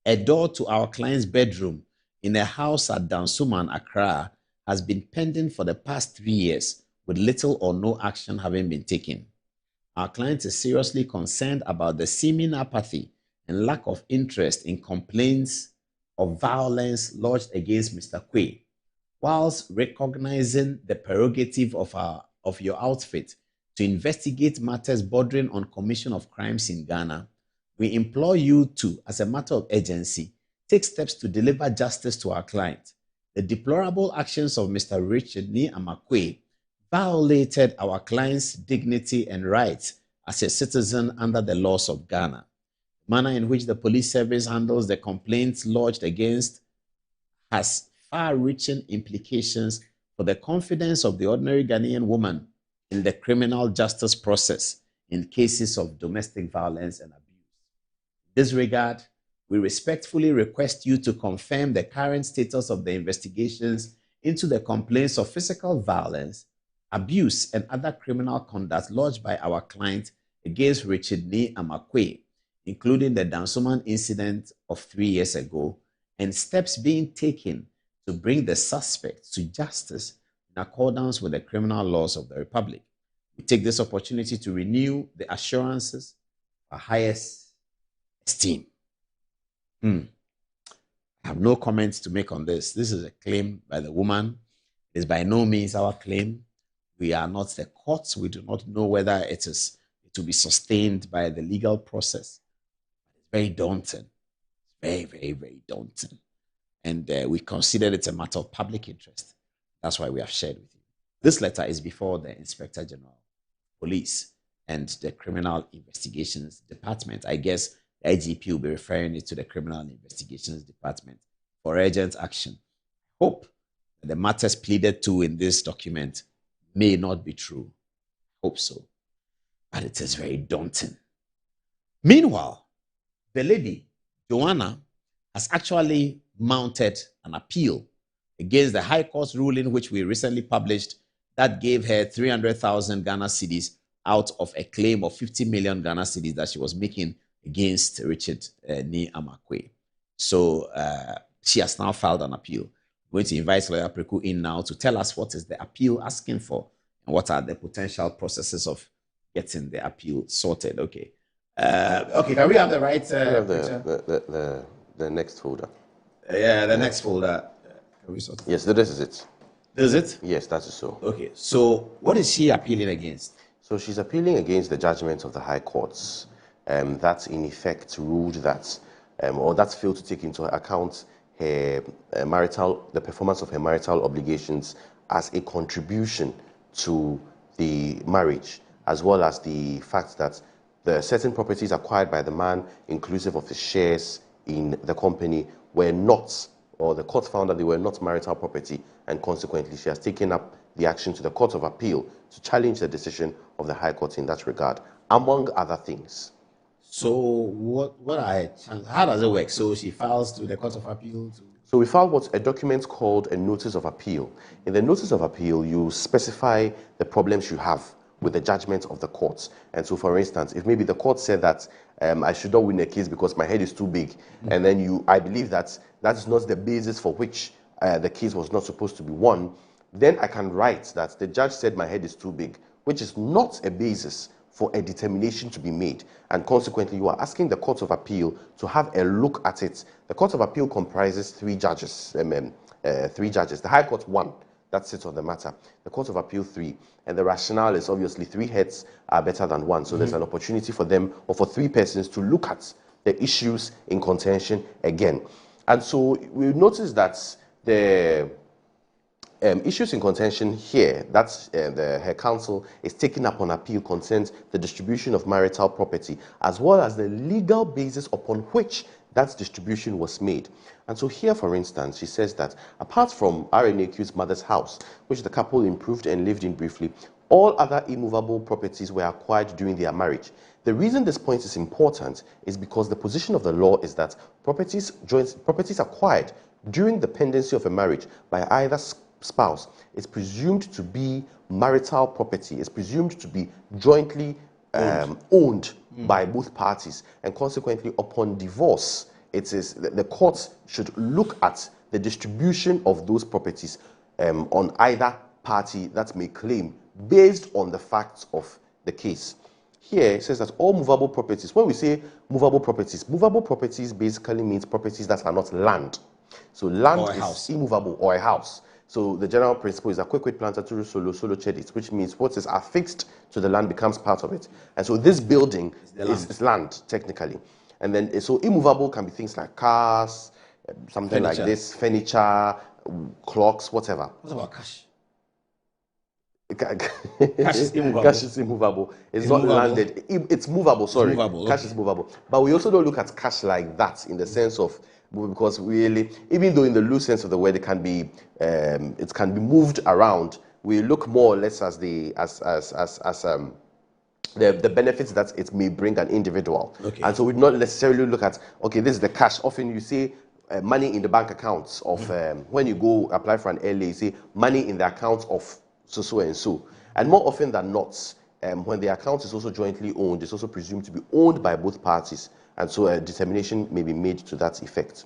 a door to our client's bedroom in a house at Dansuman, Accra, has been pending for the past 3 years with little or no action having been taken. Our client is seriously concerned about the seeming apathy and lack of interest in complaints of violence lodged against Mr. Kwe, whilst recognizing the prerogative of your outfit to investigate matters bordering on commission of crimes in Ghana. We implore you to, as a matter of urgency, take steps to deliver justice to our client. The deplorable actions of Mr. Richard Ni Amakwe violated our client's dignity and rights as a citizen under the laws of Ghana. The manner in which the police service handles the complaints lodged against has far-reaching implications for the confidence of the ordinary Ghanaian woman in the criminal justice process in cases of domestic violence and abuse. In this regard, we respectfully request you to confirm the current status of the investigations into the complaints of physical violence, abuse, and other criminal conduct lodged by our client against Richard Ni Amakwe, including the Dansuman incident of 3 years ago, and steps being taken to bring the suspect to justice in accordance with the criminal laws of the Republic. We take this opportunity to renew the assurances of our highest esteem. I have no comments to make on this. This is a claim by the woman. It is by no means our claim. We are not the courts. We do not know whether it will be sustained by the legal process. It's very daunting. Very, very, very daunting. and we considered it a matter of public interest. That's why we have shared with you. This letter is before the Inspector General of Police and the Criminal Investigations Department. I guess the IGP will be referring it to the Criminal Investigations Department for urgent action. Hope that the matters pleaded to in this document may not be true. Hope so. But it is very daunting. Meanwhile, the lady, Joanna, has actually mounted an appeal against the High Court's ruling, which we recently published, that gave her 300,000 Ghana cedis out of a claim of 50 million Ghana cedis that she was making against Richard Ni Amakwe. So she has now filed an appeal. We're going to invite Lawyer Preku in now to tell us what is the appeal asking for and what are the potential processes of getting the appeal sorted. Okay. Okay, can we have the right the next folder? Yeah, the next folder. Can we sort it? Yes, this is it. Is it? Yes, that is so. Okay, so what is she appealing against? So she's appealing against the judgment of the High Courts that in effect ruled that, or that failed to take into account her the performance of her marital obligations as a contribution to the marriage, as well as the fact that the certain properties acquired by the man, inclusive of his shares in the company, were not, or the court found that they were not marital property, and consequently she has taken up the action to the Court of Appeal to challenge the decision of the High Court in that regard, among other things. So how does it work? So she files to the Court of Appeal? So we filed a document called a Notice of Appeal. In the Notice of Appeal, you specify the problems you have with the judgment of the courts. And so, for instance, if maybe the court said that I should not win a case because my head is too big, and then I believe that is not the basis for which the case was not supposed to be won, then I can write that the judge said my head is too big, which is not a basis for a determination to be made. And consequently, you are asking the Court of Appeal to have a look at it. The Court of Appeal comprises three judges. The High Court, 1. That sits on the matter. The Court of Appeal, 3. And the rationale is obviously 3 heads are better than 1. So there's an opportunity for them, or for 3 persons, to look at the issues in contention again. And so we notice that the issues in contention here, that's her counsel is taking up on appeal, concerns the distribution of marital property, as well as the legal basis upon which that distribution was made. And so here, for instance, she says that apart from RNAQ's mother's house, which the couple improved and lived in briefly, all other immovable properties were acquired during their marriage. The reason this point is important is because the position of the law is that properties acquired during the pendency of a marriage by either spouse is presumed to be marital property, is presumed to be jointly owned by both parties, and consequently upon divorce it is the courts should look at the distribution of those properties on either party that may claim based on the facts of the case. Here it says that all movable properties, when we say movable properties basically means properties that are not land. So land is immovable, or a house. So the general principle is quid planta turu solo cedit, which means what is affixed to the land becomes part of it. And so this building is land, technically. And then, so immovable can be things like cars, something like this, furniture, clocks, whatever. What about cash? Cash is immovable. Cash is immovable. It's not movable. Landed. It's movable, sorry. It's movable, cash is movable. But we also don't look at cash like that in the sense of, because really, even though in the loose sense of the word it can be moved around, we look more or less as the benefits that it may bring an individual. Okay. And so we not necessarily look at, okay, this is the cash. Often you see money in the bank accounts of when you go apply for an LA, you see money in the account of so and so. And more often than not, when the account is also jointly owned, it's also presumed to be owned by both parties. And so a determination may be made to that effect.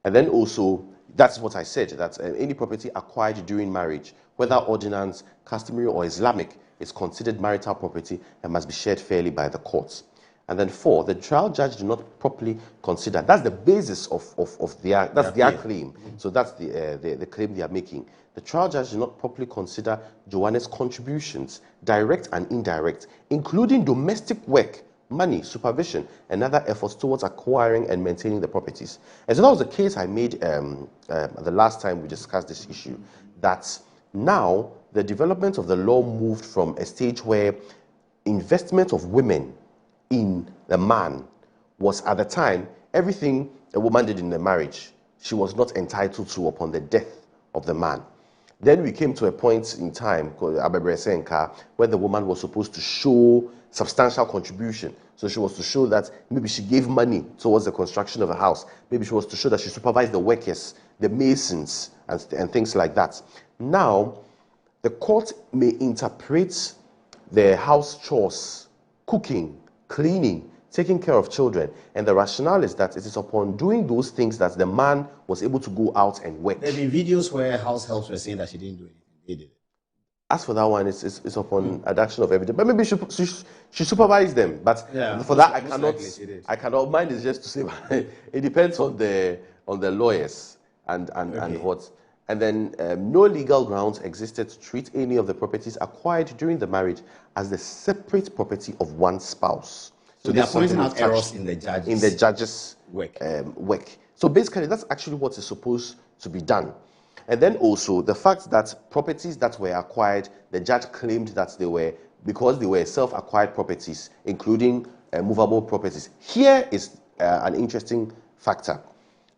And then also, that's what I said, that any property acquired during marriage, whether ordinance, customary, or Islamic, is considered marital property and must be shared fairly by the courts. And then 4, the trial judge did not properly consider, that's the basis of their claim. So that's the claim they are making. The trial judge did not properly consider Joanna's contributions, direct and indirect, including domestic work, money, supervision, and other efforts towards acquiring and maintaining the properties. And so that was the case I made the last time we discussed this issue, that now the development of the law moved from a stage where investment of women in the man was, at the time, everything a woman did in the marriage, she was not entitled to upon the death of the man. Then we came to a point in time called Abebre, where the woman was supposed to show substantial contribution. So she was to show that maybe she gave money towards the construction of a house. Maybe she was to show that she supervised the workers, the masons, and things like that. Now, the court may interpret the house chores, cooking, cleaning, taking care of children, and the rationale is that it is upon doing those things that the man was able to go out and work. There have been videos where house helps were saying that she didn't do anything. They did it. As for that one, it's upon adduction of evidence. But maybe she supervised them. But Yeah, for that, I cannot. Mine is just to say it depends on the lawyers and what. And then no legal grounds existed to treat any of the properties acquired during the marriage as the separate property of one spouse. So they are pointing out errors in the judge's work. So basically, that's actually what is supposed to be done. And then also the fact that properties that were acquired, the judge claimed that they were, because they were self-acquired properties, including movable properties. Here is an interesting factor.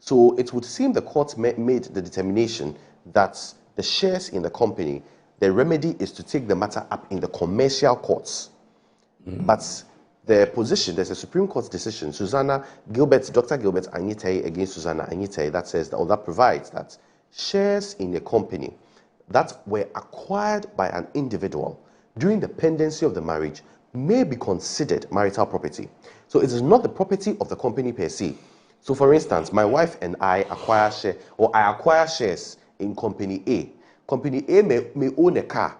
So it would seem the court made the determination that the shares in the company, the remedy is to take the matter up in the commercial courts. But the position, there's a Supreme Court decision, Dr. Gilbert Anyite against Susanna Anyite, that says, or that provides that shares in a company that were acquired by an individual during the pendency of the marriage may be considered marital property. So it is not the property of the company per se. So for instance, my wife and I acquire shares in company A. Company A may own a car.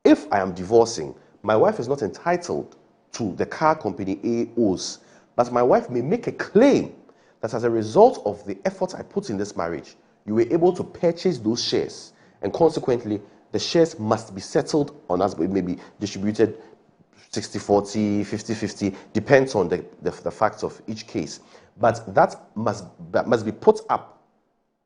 If I am divorcing, my wife is not entitled to the car company A owes, but my wife may make a claim that as a result of the efforts I put in this marriage, you were able to purchase those shares, and consequently, the shares must be settled on us, but it may be distributed 60-40, 50-50, depends on the facts of each case. But that must be put up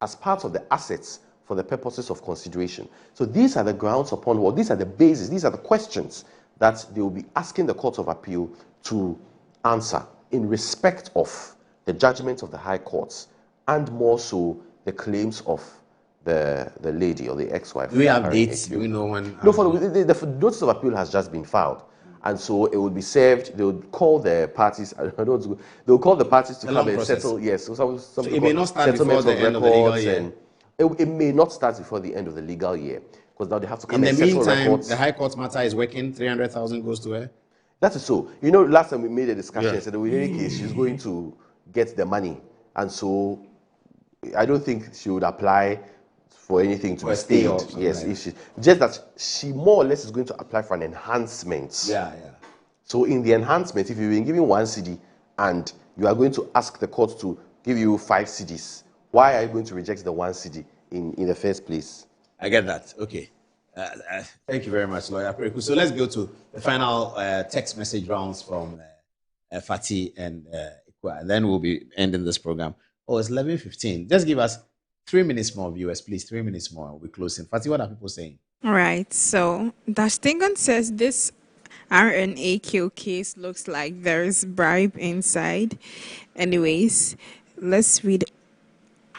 as part of the assets for the purposes of consideration. So these are the grounds upon what, these are the bases, these are the questions that they will be asking the Court of Appeal to answer in respect of the judgment of the High Courts, and more so the claims of the lady or the ex-wife. Do we have dates? Do we know when? No, for the notice of appeal has just been filed, and so it will be served. They would call the parties. They will call the parties to come and settle. Yes, so it may not start before the end of the legal year. It may not start before the end of the legal year, because now they have to come and settle records. In the meantime, the High Court matter is working. 300,000 goes to her. That is so. You know, last time we made a discussion, said that in any case she's going to get the money, and so I don't think she would apply for anything to be stayed. Yes, if she, just that she more or less is going to apply for an enhancement. Yeah. So in the enhancement, if you've been given 1 cedi and you are going to ask the court to give you 5 cedis, why are you going to reject the 1 cedi in the first place? I get that. Okay. Thank you very much, Lawyer Preku. So let's go to the final text message rounds from Fatih and Ikwa. Then we'll be ending this program. Oh, it's 11:15. Just give us 3 minutes more, viewers, please. 3 minutes more. We'll be closing. Fatih, what are people saying? All right. So Dashtingan says this RNAQ case looks like there is bribe inside. Anyways, let's read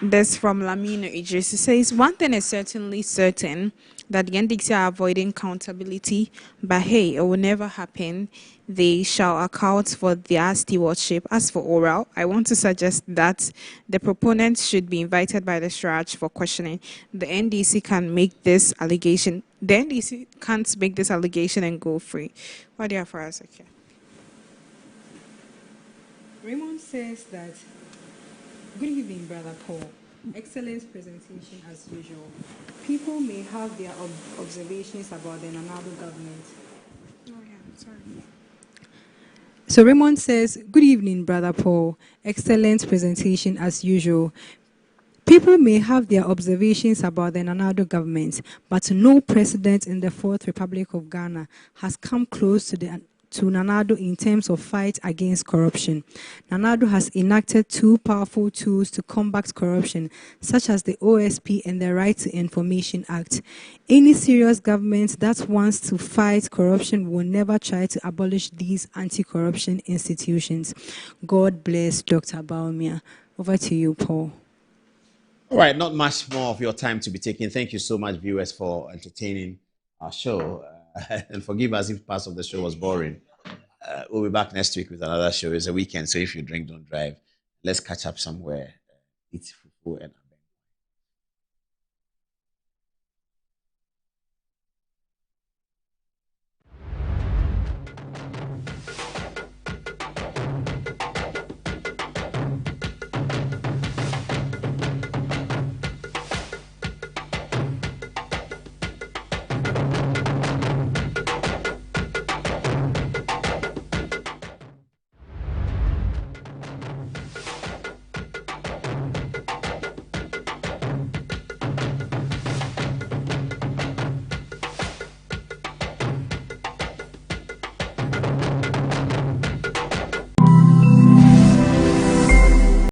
this from Lamina Idris. It says, one thing is certainly certain, that the NDC are avoiding accountability, but hey, it will never happen. They shall account for their stewardship. As for oral, I want to suggest that the proponents should be invited by the Shraj for questioning. The NDC can make this allegation. The NDC can't make this allegation and go free. What do you have for us, okay? Raymond says that, good evening, Brother Paul. Excellent presentation as usual. People may have their observations about the Nanado government. Oh, yeah, sorry. So Raymond says, good evening, Brother Paul. Excellent presentation as usual. People may have their observations about the Nanado government, but no president in the Fourth Republic of Ghana has come close to to Nanado in terms of fight against corruption. Nanado has enacted 2 powerful tools to combat corruption, such as the OSP and the Right to Information Act. Any serious government that wants to fight corruption will never try to abolish these anti-corruption institutions. God bless Dr. Baumia. Over to you, Paul. All right, not much more of your time to be taken. Thank you so much, viewers, for entertaining our show. And forgive us if parts of the show was boring. We'll be back next week with another show. It's a weekend, so if you drink, don't drive. Let's catch up somewhere. Eat fufu and